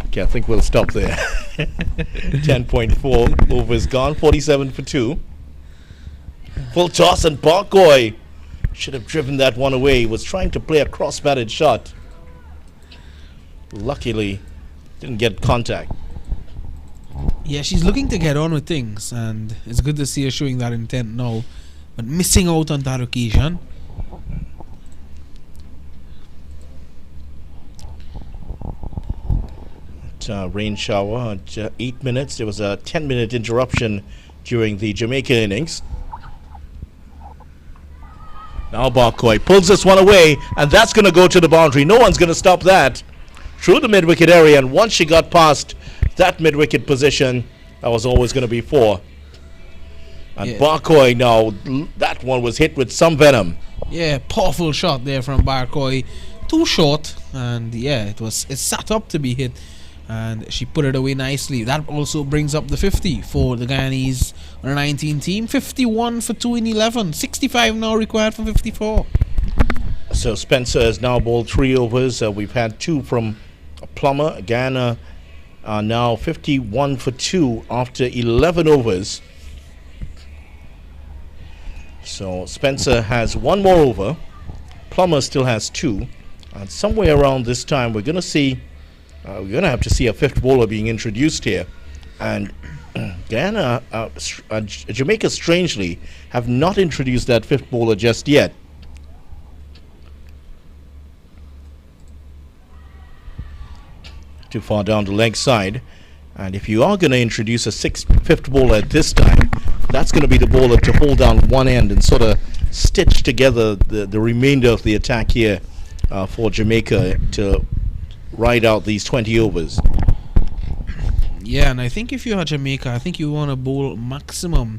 S1: Okay, I think we'll stop there. 10.4 overs gone, 47 for 2. Full toss, and Barcoy should have driven that one away. He was trying to play a cross-batted shot. Luckily, didn't get contact.
S2: Yeah, she's looking to get on with things, and it's good to see her showing that intent now, but missing out on that occasion.
S1: Rain shower at 8 minutes. There was a 10-minute interruption during the Jamaica innings. Now Barcoy pulls this one away, and that's going to go to the boundary. No one's going to stop that. Through the mid-wicket area, and once she got past that mid-wicket position, that was always going to be 4. And yeah. Barcoy now, that one was hit with some venom.
S2: Yeah, powerful shot there from Barcoy. Too short, and yeah, it sat up to be hit, and she put it away nicely. That also brings up the 50 for the Guyanese U19 team. 51 for 2 in 11. 65 now required for 54.
S1: So Spencer has now bowled 3 overs. We've had 2 from Plummer. Guyana are now 51 for 2 after 11 overs. So Spencer has one more over. Plummer still has two. And somewhere around this time, we're going to have to see a fifth bowler being introduced here. And Guyana, Jamaica, strangely, have not introduced that fifth bowler just yet. Too far down the leg side. And if you are going to introduce a fifth bowler at this time, that's going to be the bowler to hold down one end and sort of stitch together the remainder of the attack here for Jamaica to ride out these 20 overs.
S2: Yeah, and I think if you're Jamaica, I think you want to bowl maximum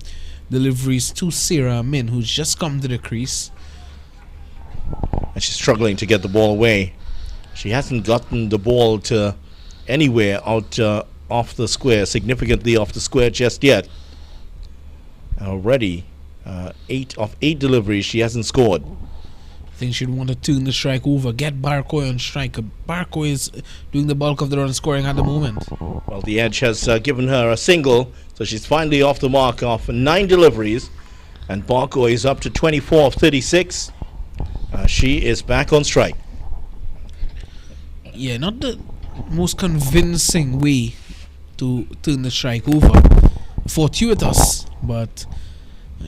S2: deliveries to Sarah Min, who's just come to the crease.
S1: And she's struggling to get the ball away. She hasn't gotten the ball to anywhere out off the square, significantly off the square just yet. Already, 8 of 8 deliveries, she hasn't scored.
S2: I think she'd want to tune the strike over, get Barcoy on strike. Barcoy is doing the bulk of the run scoring at the moment.
S1: Well, the edge has given her a single, so she's finally off the mark of 9 deliveries. And Barcoy is up to 24 of 36. She is back on strike.
S2: Yeah, not the most convincing way to turn the strike over. Fortuitous, but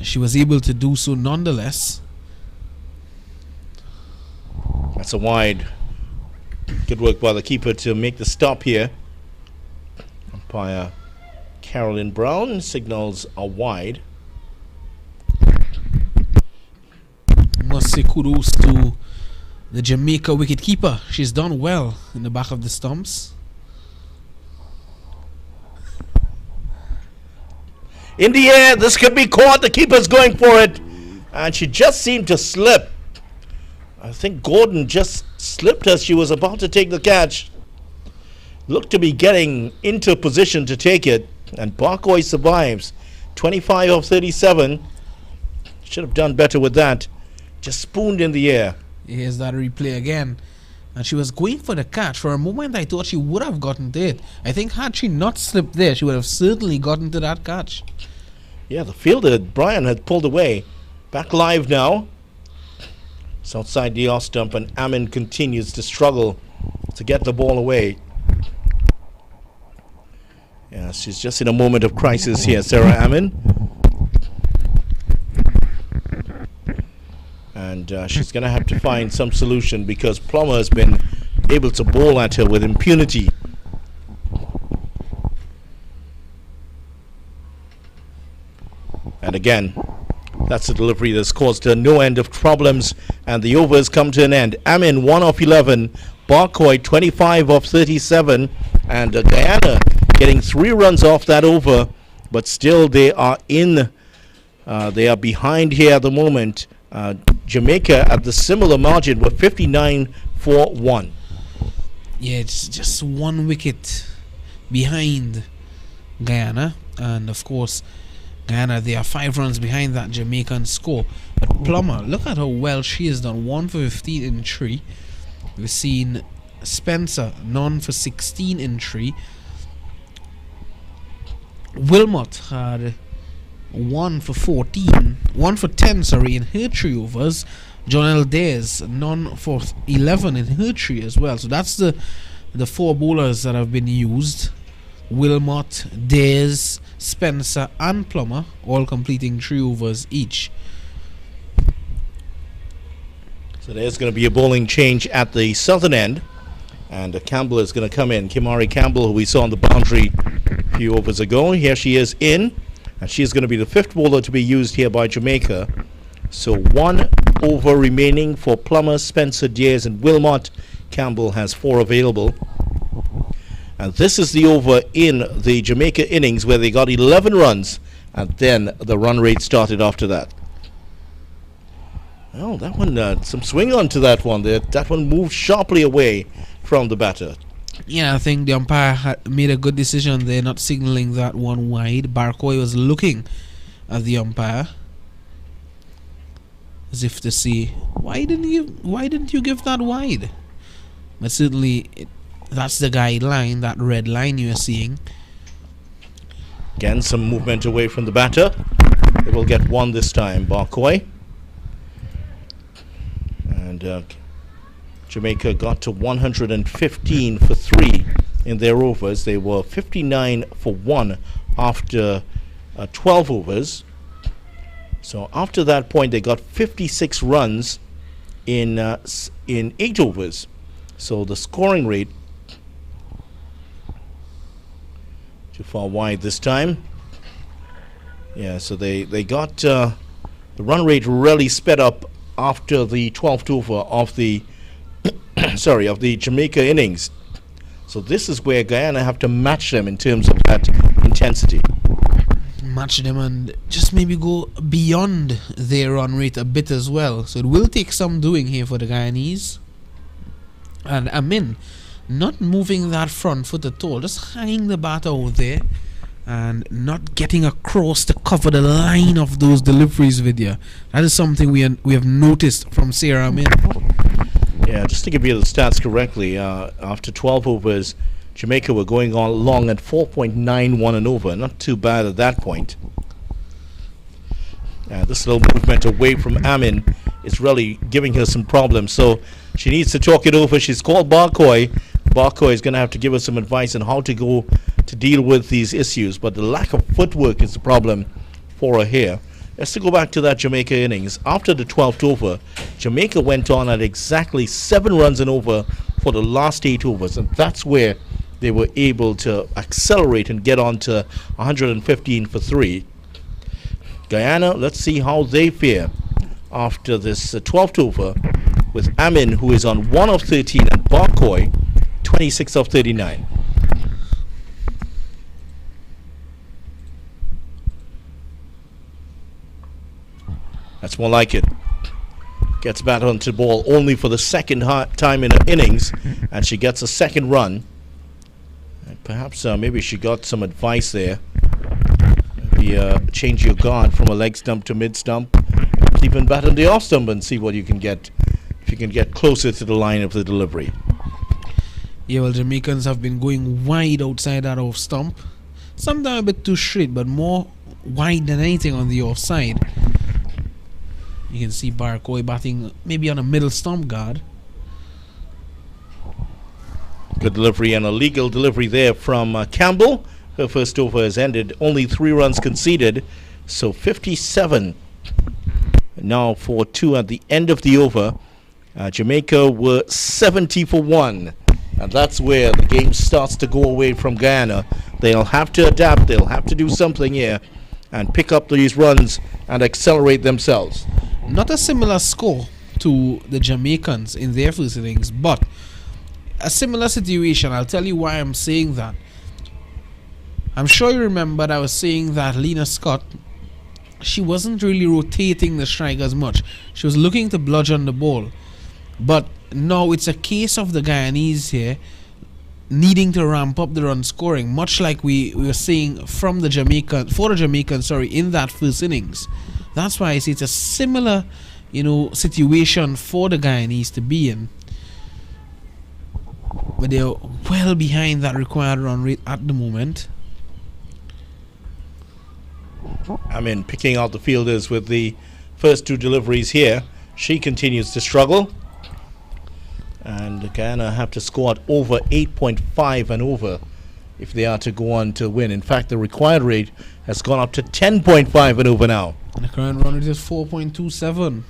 S2: she was able to do so nonetheless.
S1: That's a wide. Good work by the keeper to make the stop here. Umpire Carolyn Brown signals a wide.
S2: Must say kudos to the Jamaica wicketkeeper. She's done well in the back of the stumps.
S1: In the air, this could be caught. The keeper's going for it. And she just seemed to slip. I think Gordon just slipped as she was about to take the catch. Looked to be getting into position to take it. And Barcoy survives. 25 of 37. Should have done better with that. Just spooned in the air.
S2: Here's that replay again. And she was going for the catch. For a moment, I thought she would have gotten to it. I think had she not slipped there, she would have certainly gotten to that catch.
S1: Yeah, the fielder, Bryan, had pulled away. Back live now. It's outside the off stump, and Amin continues to struggle to get the ball away. Yeah, she's just in a moment of crisis here, Sarah Amin. And she's going to have to find some solution because Plummer has been able to bowl at her with impunity. And again, that's a delivery that's caused her no end of problems, and the overs come to an end. Amin 1 of 11, Barcoy 25 of 37, and Guyana getting 3 runs off that over, but still they are behind here at the moment. Jamaica at the similar margin with 59 for 1.
S2: Yeah, it's just 1 wicket behind Guyana, and of course Guyana, they are 5 runs behind that Jamaican score. But Plummer, look at how well she has done. 1 for 15 in 3. We've seen Spencer, none for 16 in 3. Wilmot had 1 for 10, in her 3 overs. Jonelle Dares, none for 11 in her 3 as well. So that's the 4 bowlers that have been used. Wilmot, Dares, Spencer and Plummer all completing 3 overs each.
S1: So there's going to be a bowling change at the southern end, and Campbell is going to come in. Kimari Campbell, who we saw on the boundary a few overs ago, here she is in, and she is going to be the 5th bowler to be used here by Jamaica. So 1 over remaining for Plummer, Spencer, Dares and Wilmot. Campbell has 4 available. And this is the over in the Jamaica innings where they got 11 runs, and then the run rate started after that. Oh, that one, some swing on to that one. That one moved sharply away from the batter.
S2: Yeah, I think the umpire had made a good decision there, not signaling that one wide. Barcoy was looking at the umpire as if to say, why didn't you give that wide? But certainly that's the guideline, that red line you are seeing.
S1: Again, some movement away from the batter. They will get one this time, Barkoi. And Jamaica got to 115 for 3 in their overs. They were 59 for 1 after 12 overs. So after that point, they got 56 runs in 8 overs. So the scoring rate too far wide this time. Yeah, so they got the run rate really sped up after the 12th over of the of the Jamaica innings. So this is where Guyana have to match them in terms of that intensity.
S2: Match them and just maybe go beyond their run rate a bit as well. So it will take some doing here for the Guyanese. And Amin not moving that front foot at all, just hanging the bat out there and not getting across to cover the line of those deliveries with you. That is something we have noticed from Sarah Amin.
S1: Yeah, just to give you the stats correctly, after 12 overs, Jamaica were going on long at 4.91 and over. Not too bad at that point. This little movement away from Amin is really giving her some problems. So she needs to talk it over. She's called Barkoi. Barkoi is going to have to give us some advice on how to go to deal with these issues. But the lack of footwork is the problem for her here. Let's go back to that Jamaica innings. After the 12th over, Jamaica went on at exactly 7 runs and over for the last 8 overs. And that's where they were able to accelerate and get on to 115 for 3. Guyana, let's see how they fare after this 12th over with Amin, who is on 1 of 13, and Barkoi, 26 of 39. That's more like it. Gets back onto the ball only for the second time in her innings, and she gets a second run. And perhaps maybe she got some advice there. Maybe change your guard from a leg stump to mid stump. Even bat on the off stump and see what you can get. If you can get closer to the line of the delivery.
S2: Yeah, well, Jamaicans have been going wide outside that off stump. Sometimes a bit too straight, but more wide than anything on the offside. You can see Barkoi batting maybe on a middle stump guard.
S1: Good delivery and a legal delivery there from Campbell. Her first over has ended. Only 3 runs conceded. So 57 now for 2 at the end of the over. Jamaica were 70 for 1. And that's where the game starts to go away from Guyana. They'll have to adapt. They'll have to do something here and pick up these runs and accelerate themselves.
S2: Not a similar score to the Jamaicans in their first innings, but a similar situation. I'll tell you why I'm saying that. I'm sure you remember that I was saying that Lena Scott, she wasn't really rotating the strike as much. She was looking to bludgeon the ball. But now it's a case of the Guyanese here needing to ramp up the run scoring, much like we were seeing from the Jamaicans in that first innings. That's why I say it's a similar, situation for the Guyanese to be in. But they're well behind that required run rate at the moment.
S1: Picking out the fielders with the first 2 deliveries here. She continues to struggle. And Guyana have to score at over 8.5 and over if they are to go on to win. In fact, the required rate has gone up to 10.5 and over now.
S2: And the current run rate is 4.27.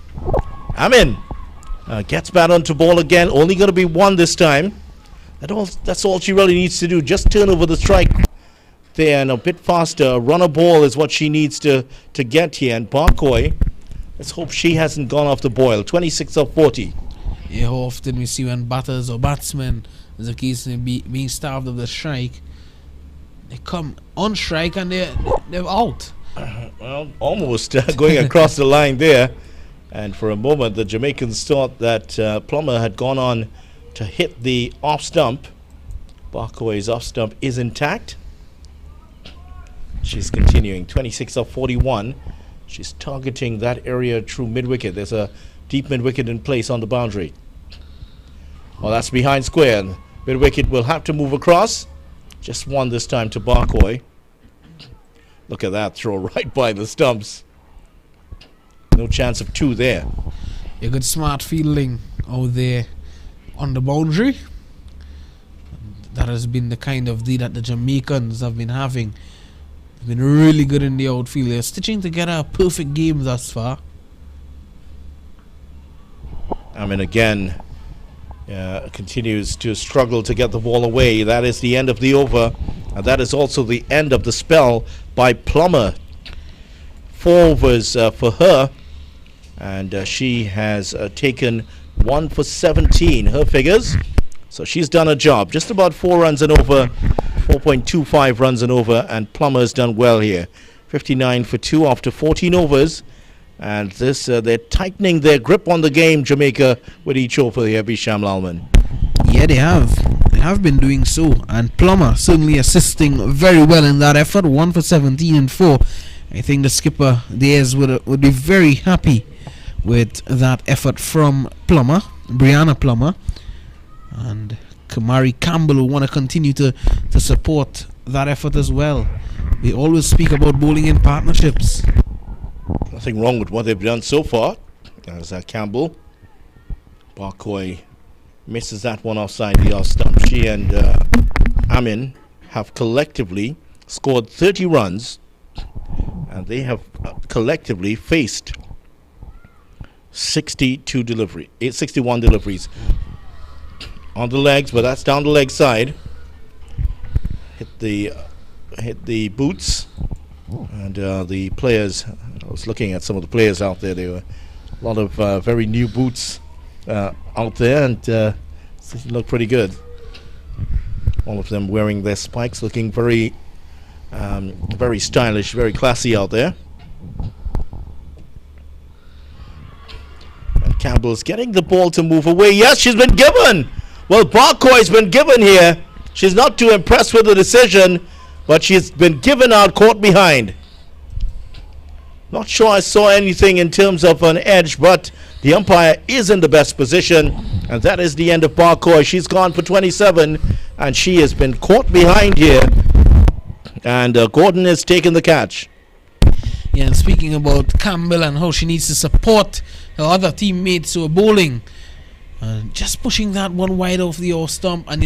S1: Gets bat onto ball again. Only going to be 1 this time. That's all she really needs to do. Just turn over the strike there and a bit faster. Run a ball is what she needs to get here. And Barkoi, let's hope she hasn't gone off the boil. 26 of 40.
S2: Yeah, how often we see when batters or batsmen, as a case of being starved of the strike, they come on strike and they're out.
S1: Well, almost going across the line there. And for a moment, the Jamaicans thought that Plummer had gone on to hit the off stump. Barkoi's off stump is intact. She's continuing. 26 of 41. She's targeting that area through mid-wicket. There's a deep mid-wicket in place on the boundary. Well, that's behind square. Mid-wicket will have to move across. Just 1 this time to Barkoi. Look at that throw right by the stumps. No chance of two there.
S2: A good smart fielding out there on the boundary. That has been the kind of D that the Jamaicans have been having. They've been really good in the outfield. They're stitching together a perfect game thus far.
S1: I mean, again, continues to struggle to get the ball away. That is the end of the over. And that is also the end of the spell by Plummer. 4 overs for her. And she has taken 1 for 17, her figures. So she's done a job. Just about 4 runs and over, 4.25 runs and over. And Plummer's done well here. 59 for 2 after 14 overs. And this, they're tightening their grip on the game, Jamaica, with each over here, Bisham Lalman.
S2: Yeah, they have. They have been doing so. And Plummer certainly assisting very well in that effort. 1 for 17 and 4. I think the skipper, Diaz, would be very happy with that effort from Plummer, Brianna Plummer. And Kamari Campbell will want to continue to support that effort as well. We always speak about bowling in partnerships.
S1: Nothing wrong with what they've done so far. There's Campbell. Barcoy misses that one offside the off stump. She and Amin have collectively scored 30 runs, and they have collectively faced 61 deliveries on the legs, but that's down the leg side. Hit the boots, and the players. I was looking at some of the players out there. There were a lot of very new boots out there, and look pretty good. All of them wearing their spikes, looking very stylish, very classy out there. And Campbell's getting the ball to move away. Yes, she's been given. Well, Barcoy's been given here. She's not too impressed with the decision, but she's been given out, caught behind. Not sure I saw anything in terms of an edge, but the umpire is in the best position, and that is the end of Barcoy. She's gone for 27, and she has been caught behind here, and Gordon has taken the catch.
S2: Yeah, and speaking about Campbell and how she needs to support her other teammates who are bowling, just pushing that one wide off the off stump, and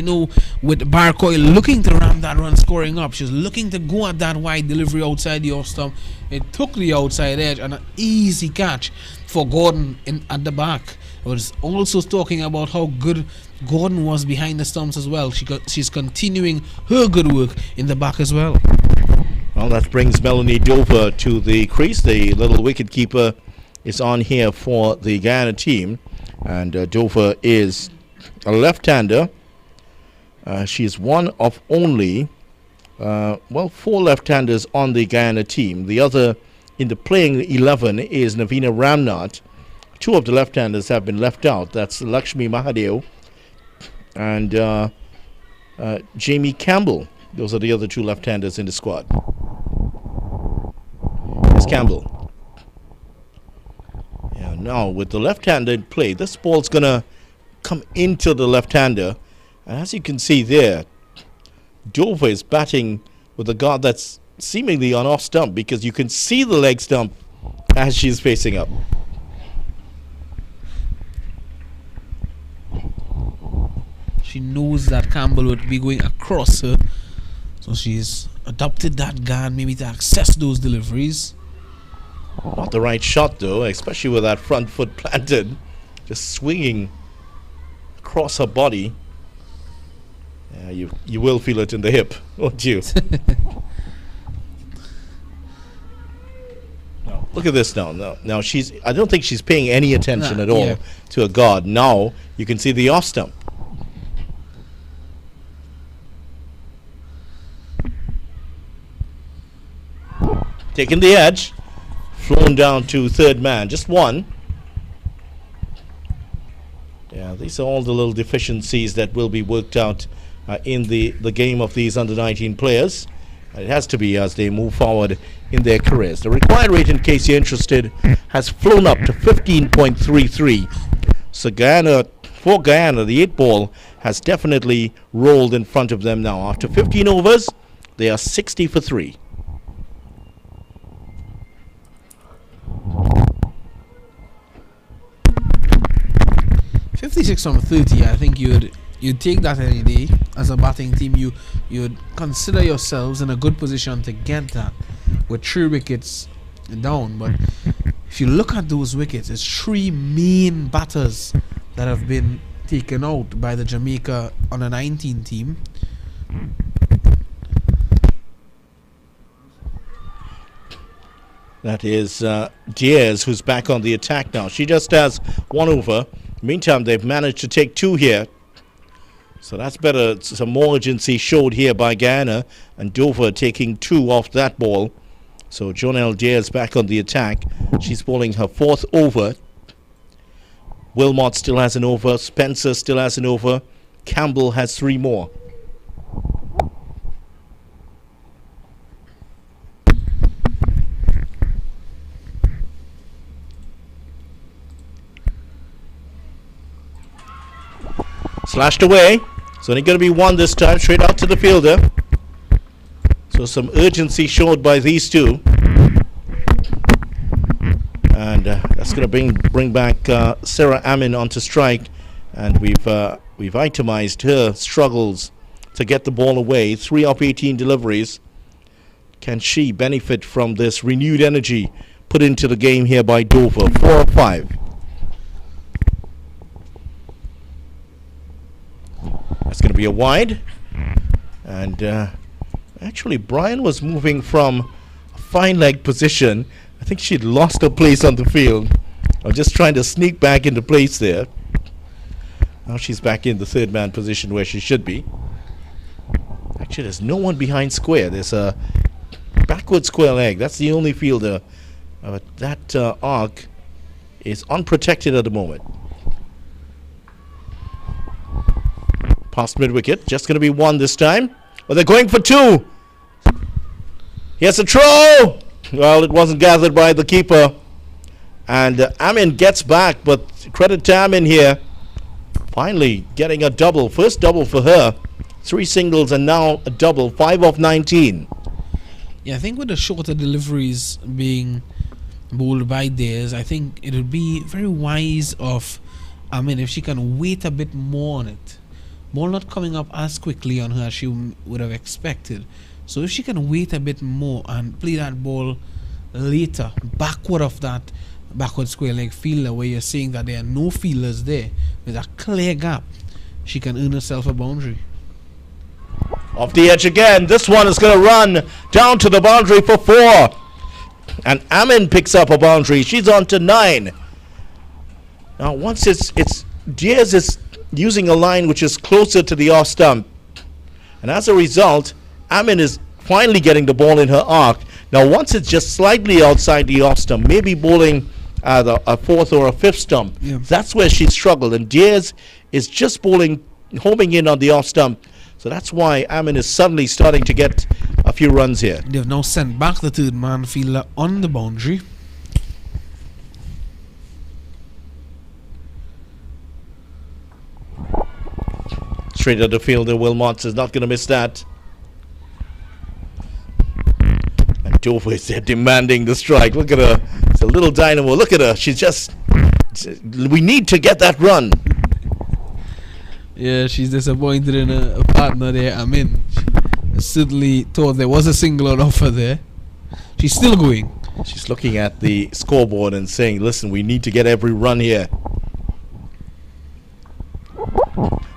S2: with Barcoy looking to ram that run scoring up, she's looking to go at that wide delivery outside the off stump. It took the outside edge, and an easy catch for Gordon at the back. I was also talking about how good Gordon was behind the stumps as well. She's continuing her good work in the back as well.
S1: Well, that brings Melanie Dover to the crease. The little wicket keeper is on here for the Guyana team. And Dover is a left-hander. She's one of only, 4 left-handers on the Guyana team. The other in the playing 11 is Navina Ramnath. 2 of the left-handers have been left out. That's Lakshmi Mahadev and Jamie Campbell. Those are the other 2 left-handers in the squad. Here's Campbell. Yeah, now with the left-hander in play, this ball's going to come into the left-hander. And as you can see there, Dover is batting with a guard that's seemingly on off stump, because you can see the leg stump as she's facing up.
S2: She knows that Campbell would be going across her, so she's adopted that guard maybe to access those deliveries.
S1: Not the right shot though, especially with that front foot planted, just swinging across her body. Yeah, you will feel it in the hip, won't you? No, look at this now. Now I don't think she's paying any attention at all to a guard. Now you can see the off stump. Taking the edge. Flown down to third man, just one. Yeah, these are all the little deficiencies that will be worked out in the game of these under-19 players. It has to be as they move forward in their careers. The required rate, in case you're interested, has flown up to 15.33. So for Guyana, the 8 ball has definitely rolled in front of them now. After 15 overs, they are 60 for 3.
S2: 26 from 30. I think you'd take that any day as a batting team. You'd consider yourselves in a good position to get that with 3 wickets down. But if you look at those wickets, it's 3 main batters that have been taken out by the Jamaica under-19 team.
S1: That is Diaz, who's back on the attack now. She just has 1 over. Meantime, they've managed to take 2 here. So that's better. Some more urgency showed here by Guyana, and Dover taking 2 off that ball. So Jonelle Diaz back on the attack. She's bowling her 4th over. Wilmot still has an over. Spencer still has an over. Campbell has 3 more. Slashed away. It's only going to be 1 this time, straight out to the fielder. So some urgency showed by these 2. And that's going to bring back Sarah Amin onto strike. And we've itemized her struggles to get the ball away. 3 of 18 deliveries. Can she benefit from this renewed energy put into the game here by Dover? 4 of 5. That's going to be a wide. And actually, Bryan was moving from a fine leg position. I think she'd lost her place on the field. I'm just trying to sneak back into place there. Now she's back in the 3rd man position where she should be. Actually, there's no one behind square. There's a backward square leg. That's the only fielder. That arc is unprotected at the moment. Past mid-wicket. Just going to be 1 this time. Well, they're going for 2. Here's a throw. Well, it wasn't gathered by the keeper. And Amin gets back, but credit to Amin here. Finally getting a double. First double for her. 3 singles and now a double. 5 of 19.
S2: Yeah, I think with the shorter deliveries being bowled by theirs, I think it would be very wise of Amin if she can wait a bit more on it. Ball not coming up as quickly on her as she would have expected. So if she can wait a bit more and play that ball later, backward of that backward square leg fielder where you're seeing that there are no fielders there, with a clear gap, she can earn herself a boundary.
S1: Off the edge again. This one is going to run down to the boundary for 4. And Amin picks up a boundary. She's on to 9. Now once it's Diaz is using a line which is closer to the off stump, and as a result Amin is finally getting the ball in her arc. Now once it's just slightly outside the off stump, maybe bowling at a 4th or a 5th stump, that's where she struggled, and Diaz is just bowling, homing in on the off stump. So that's why Amin is suddenly starting to get a few runs here.
S2: They've now sent back the 3rd man fielder on the boundary.
S1: Straight at the fielder, Wilmot is not going to miss that. And Dover is there demanding the strike. Look at her. It's a little dynamo. Look at her. She's just... We need to get that run.
S2: Yeah, she's disappointed in a partner there. I mean, she certainly thought there was a single on offer there. She's still going.
S1: She's looking at the scoreboard and saying, listen, we need to get every run here.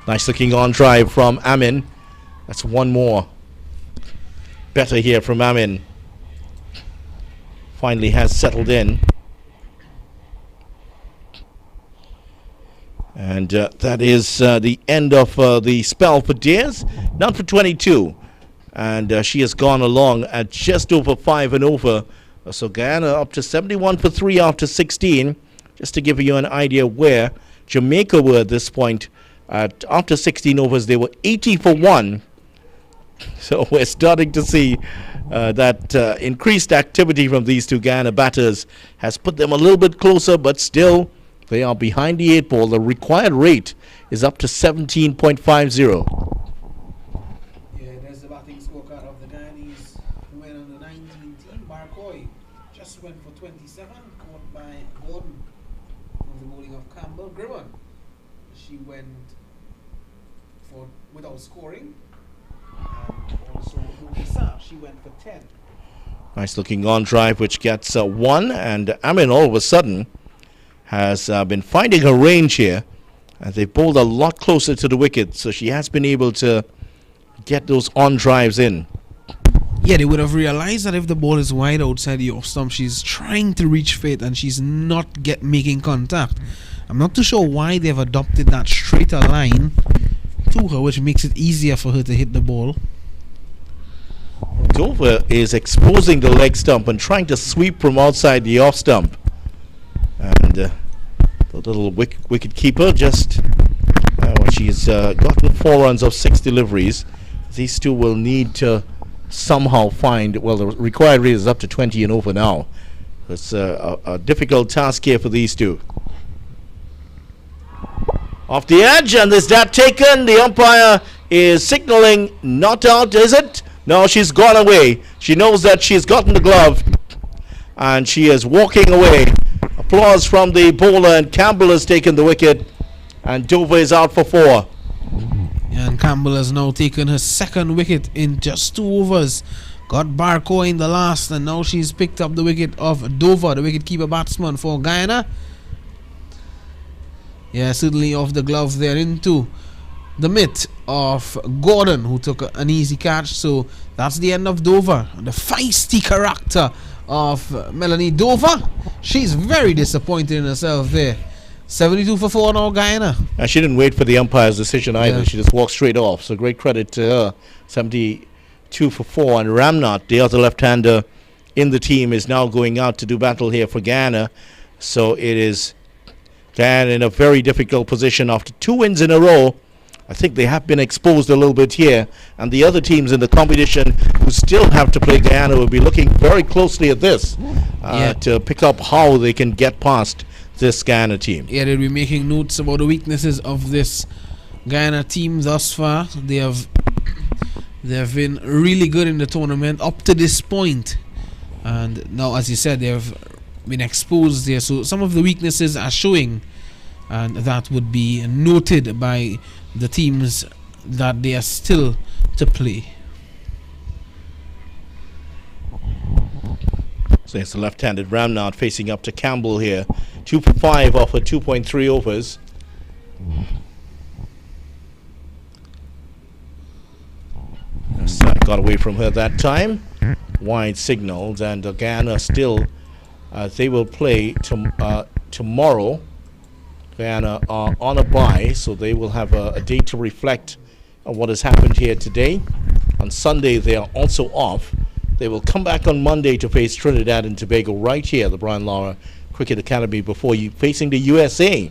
S1: Nice looking on drive from Amin. That's 1 more. Better here from Amin. Finally has settled in. And that is the end of the spell for Diaz. None for 22. And she has gone along at just over 5 and over. So Guyana up to 71 for 3 after 16. Just to give you an idea where Jamaica were at this point. After 16 overs, they were 80 for 1. So we're starting to see that increased activity from these 2 Guyana batters has put them a little bit closer, but still they are behind the 8 ball. The required rate is up to 17.50.
S2: Yeah, there's the batting scorecard of the Guyanese women on the 19 team. Barcoy just went for 27, caught by Gordon. On the bowling of Campbell. Grimmon she went for without scoring, and also Lisa, she went for 10.
S1: Nice looking on drive, which gets one, and Amin all of a sudden has been finding her range here. They've bowled a lot closer to the wicket, so she has been able to get those on drives in.
S2: Yeah, they would have realized that if the ball is wide outside the off stump, she's trying to reach for it and she's not making contact. I'm not too sure why they've adopted that straighter line to her, which makes it easier for her to hit the ball.
S1: Dover is exposing the leg stump and trying to sweep from outside the off stump. And the little wicket keeper just, she's gotten 4 runs of 6 deliveries. These two will need to somehow find, well, the required rate is up to 20 and over now. It's a difficult task here for these two. Off the edge, and is that taken? The umpire is signaling not out, is it? No, she's gone away. She knows that she's gotten the glove, and she is walking away. Applause from the bowler, and Campbell has taken the wicket, and Dover is out for 4.
S2: And Campbell has now taken her second wicket in just 2 overs. Got Barco in the last, and now she's picked up the wicket of Dover, the wicket-keeper batsman for Guyana. Yeah, certainly off the glove there into the mitt of Gordon, who took an easy catch. So that's the end of Dover. The feisty character of Melanie Dover. She's very disappointed in herself there. 72 for 4 now, Guyana.
S1: And she didn't wait for the umpire's decision either.
S2: Yeah.
S1: She just walked straight off. So great credit to her. 72 for 4. And Ramnath, the other left-hander in the team, is now going out to do battle here for Guyana. So it is Guyana in a very difficult position after 2 wins in a row. I think they have been exposed a little bit here. And the other teams in the competition who still have to play Guyana will be looking very closely at this to pick up how they can get past this Guyana team.
S2: Yeah, they'll be making notes about the weaknesses of this Guyana team thus far. They have been really good in the tournament up to this point. And now, as you said, they have been exposed there. So some of the weaknesses are showing. And that would be noted by the teams that they are still to play.
S1: So it's the left-handed Ramnath facing up to Campbell here. 2 for 5 off of 2.3 overs. Yes, got away from her that time. Wide signals, and Guyana still, they will play tomorrow. Guyana are on a bye, so they will have a day to reflect on what has happened here today. On Sunday, they are also off. They will come back on Monday to face Trinidad and Tobago right here at the Brian Lara Cricket Academy before facing the USA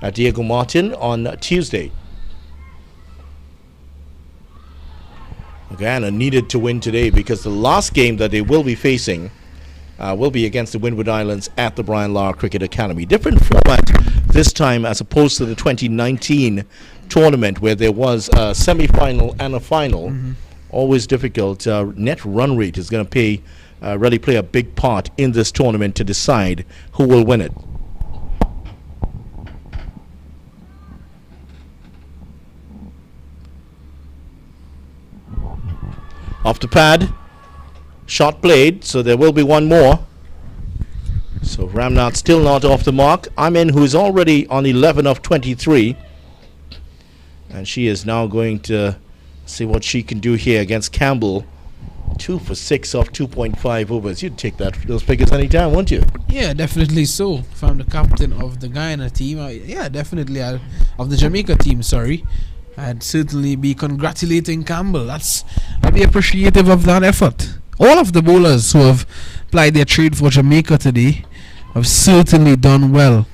S1: at Diego Martin on Tuesday. Guyana needed to win today because the last game that they will be facing will be against the Windward Islands at the Brian Lara Cricket Academy. Different format this time as opposed to the 2019 tournament where there was a semi-final and a final. Always difficult. Net run rate is going to really play a big part in this tournament to decide who will win it. Off the pad, shot played, so there will be one more. So Ramnath still not off the mark. Amin, who is already on 11 of 23, and she is now going to see what she can do here against Campbell. 2 for 6 off 2.5 overs. You'd take those figures anytime, wouldn't you?
S2: Yeah, definitely so. If I'm the captain of the Guyana team, definitely of the Jamaica team, sorry, I'd certainly be congratulating Campbell. I'd be appreciative of that effort. All of the bowlers who have applied their trade for Jamaica today have certainly done well.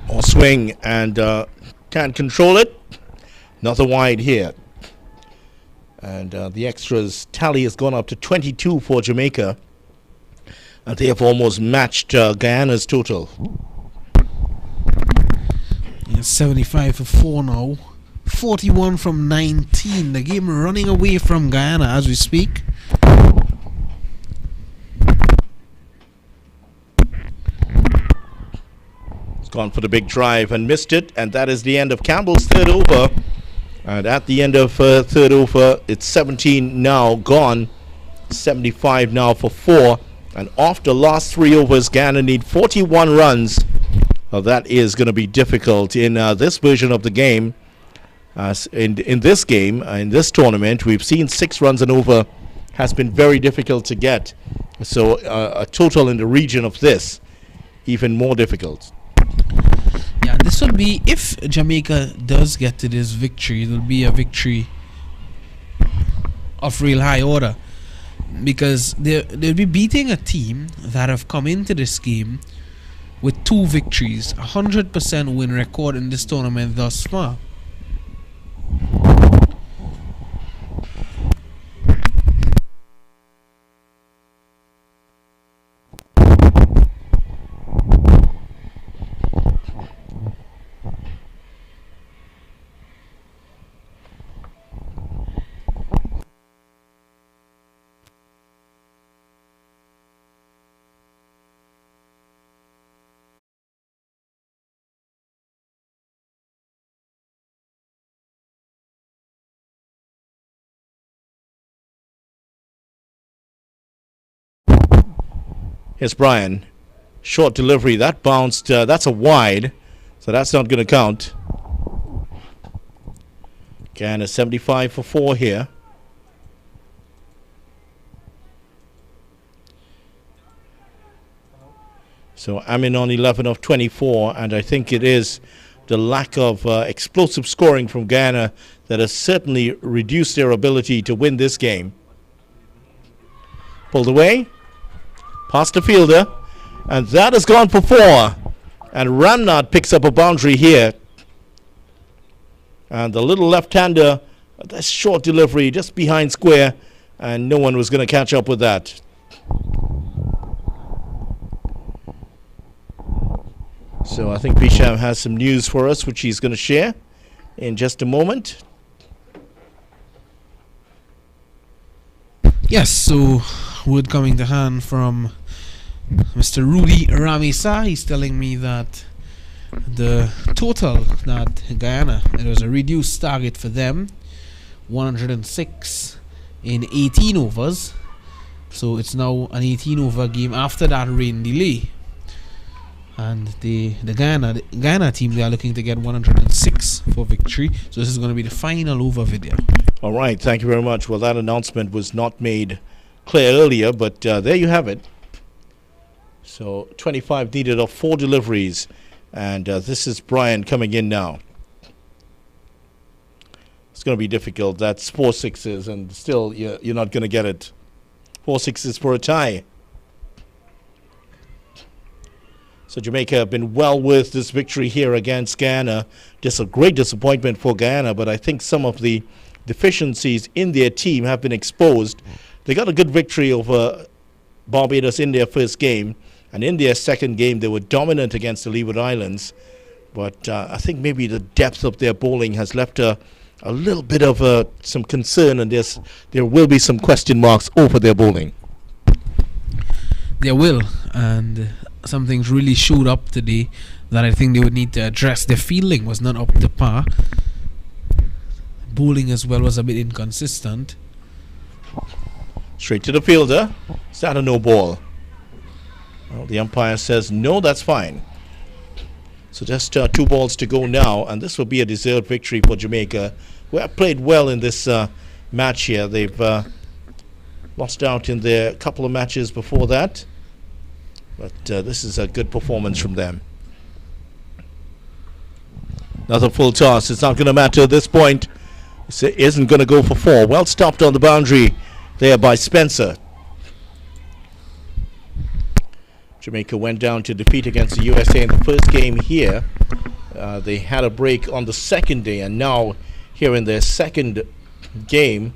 S1: Or swing and can't control it. Another wide here. And the extras tally has gone up to 22 for Jamaica. And they have almost matched Guyana's total.
S2: Yeah, 75 for 4 now. 41 from 19. The game running away from Guyana as we speak.
S1: Gone for the big drive and missed it, and that is the end of Campbell's third over. And at the end of third over, it's 17 now gone, 75 now for 4. And off the last 3 overs, Guyana need 41 runs. Well, that is going to be difficult in this version of the game. In this game, in this tournament, we've seen 6 runs and over has been very difficult to get. So a total in the region of this, even more difficult.
S2: Yeah, this will be, if Jamaica does get to this victory, it will be a victory of real high order, because they'll be beating a team that have come into this game with 2 victories, 100% win record in this tournament thus far.
S1: Here's Bryan. Short delivery. That bounced. That's a wide. So that's not going to count. Guyana 75 for 4 here. So Amin on 11 of 24. And I think it is the lack of explosive scoring from Guyana that has certainly reduced their ability to win this game. Pulled away. Past the fielder, and that has gone for 4. And Ramnath picks up a boundary here. And the little left-hander, that short delivery just behind square, and no one was going to catch up with that. So I think Bisham has some news for us, which he's going to share in just a moment.
S2: Yes, so word coming to hand from Mr. Rudy Ramisa. He's telling me that the total that Guyana, it was a reduced target for them, 106 in 18 overs. So it's now an 18 over game after that rain delay. And the Guyana team, they are looking to get 106 for victory. So this is going to be the final over video.
S1: All right, thank you very much. Well, that announcement was not made clear earlier, but there you have it. So 25 needed of 4 deliveries, and this is Bryan coming in now. It's going to be difficult. That's 4 sixes, and still you're not going to get it. 4 sixes for a tie. So Jamaica have been well worth this victory here against Guyana. Just a great disappointment for Guyana, but I think some of the deficiencies in their team have been exposed. They got a good victory over Barbados in their first game. And in their second game, they were dominant against the Leeward Islands. But I think maybe the depth of their bowling has left a little bit of some concern, and there will be some question marks over their bowling.
S2: There will, and some things really showed up today that I think they would need to address. Their fielding was not up to par. Bowling as well was a bit inconsistent.
S1: Straight to the fielder. Is that a no ball? Well, the umpire says no, that's fine. So just 2 balls to go now, and this will be a deserved victory for Jamaica, who have played well in this match here. They've lost out in their couple of matches before that, but this is a good performance from them. Another full toss. It's not going to matter at this point. It isn't going to go for 4. Well stopped on the boundary there by Spencer. Jamaica went down to defeat against the USA in the first game here. They had a break on the second day, and now here in their second game,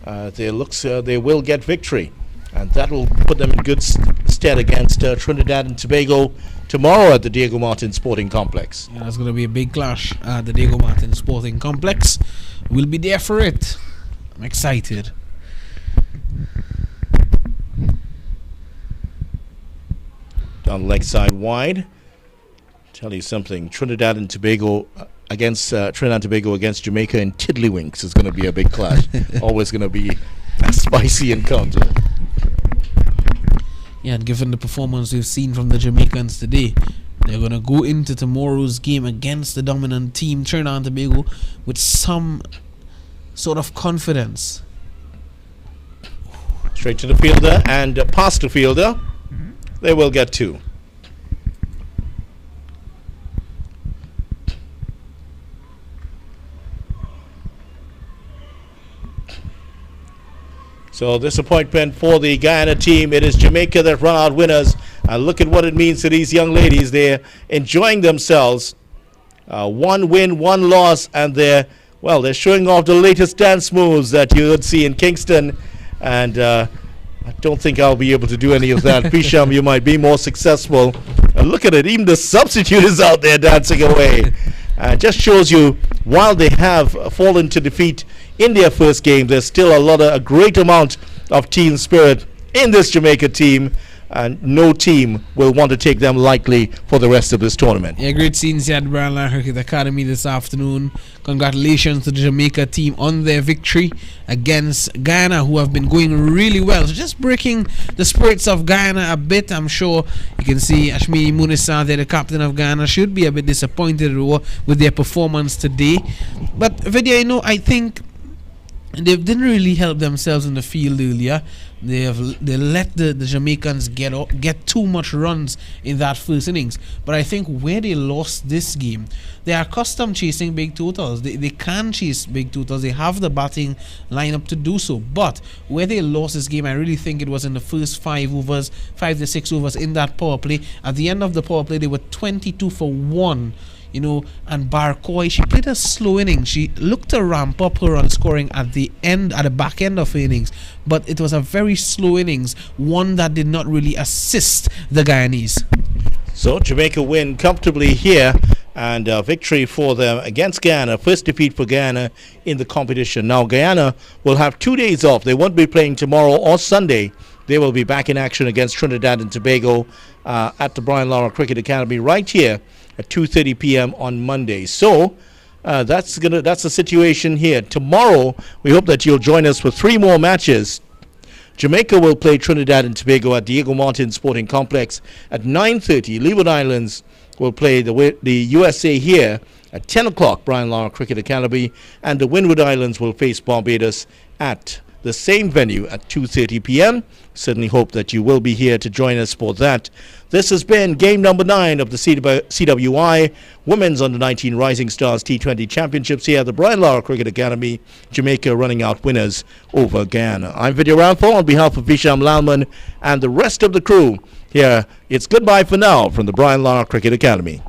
S1: they will get victory, and that will put them in good stead against Trinidad and Tobago tomorrow at the Diego Martin Sporting Complex.
S2: Yeah, that's going to be a big clash at the Diego Martin Sporting Complex. We'll be there for it. I'm excited. Down
S1: leg side wide. Tell you something, Trinidad and Tobago against Jamaica in Tiddlywinks is going to be a big clash. Always going to be a spicy encounter.
S2: Yeah, and given the performance we've seen from the Jamaicans today, they're going to go into tomorrow's game against the dominant team, Trinidad and Tobago, with some sort of confidence.
S1: Straight to the fielder and past the fielder. They will get two. So disappointment for the Guyana team. It is Jamaica that run out winners. And look at what it means to these young ladies. They're enjoying themselves. One win, one loss, and they're showing off the latest dance moves that you would see in Kingston. And I don't think I'll be able to do any of that. Pisham, you might be more successful. And look at it. Even the substitute is out there dancing away. Just shows you, while they have fallen to defeat in their first game, there's still a great amount of team spirit in this Jamaica team, and no team will want to take them lightly for the rest of this tournament.
S2: Yeah, great scenes here at Lara Cricket Academy this afternoon. Congratulations to the Jamaica team on their victory against Guyana, who have been going really well. So just breaking the spirits of Guyana a bit. I'm sure you can see Ashmini Munisa there, the captain of Guyana, should be a bit disappointed with their performance today. But Vidya, I think they didn't really help themselves in the field earlier. They let the Jamaicans get too much runs in that first innings. But I think where they lost this game, they are accustomed chasing big totals. They can chase big totals. They have the batting lineup to do so. But where they lost this game, I really think it was in the first 5 to 6 overs in that power play. At the end of the power play, they were 22 for 1. And Barcoy, she played a slow inning. She looked to ramp up her run scoring at the back end of her innings, but it was a very slow innings, one that did not really assist the Guyanese.
S1: So Jamaica win comfortably here, and victory for them against Guyana. First defeat for Guyana in the competition. Now Guyana will have 2 days off. They won't be playing tomorrow or Sunday. They will be back in action against Trinidad and Tobago at the Lara Cricket Academy right here at 2:30 p.m. on Monday. So that's the situation here. Tomorrow, we hope that you'll join us for 3 more matches. Jamaica will play Trinidad and Tobago at Diego Martin Sporting Complex at 9:30. Leeward Islands will play the USA here at 10 o'clock, Lara Cricket Academy, and the Windward Islands will face Barbados at the same venue at 2:30 p.m. Certainly hope that you will be here to join us for that. This has been game number 9 of the CWI Women's Under-19 Rising Stars T20 Championships here at the Lara Cricket Academy. Jamaica running out winners over Guyana. I'm Vidya Ramphal on behalf of Visham Lalman and the rest of the crew here. It's goodbye for now from the Lara Cricket Academy.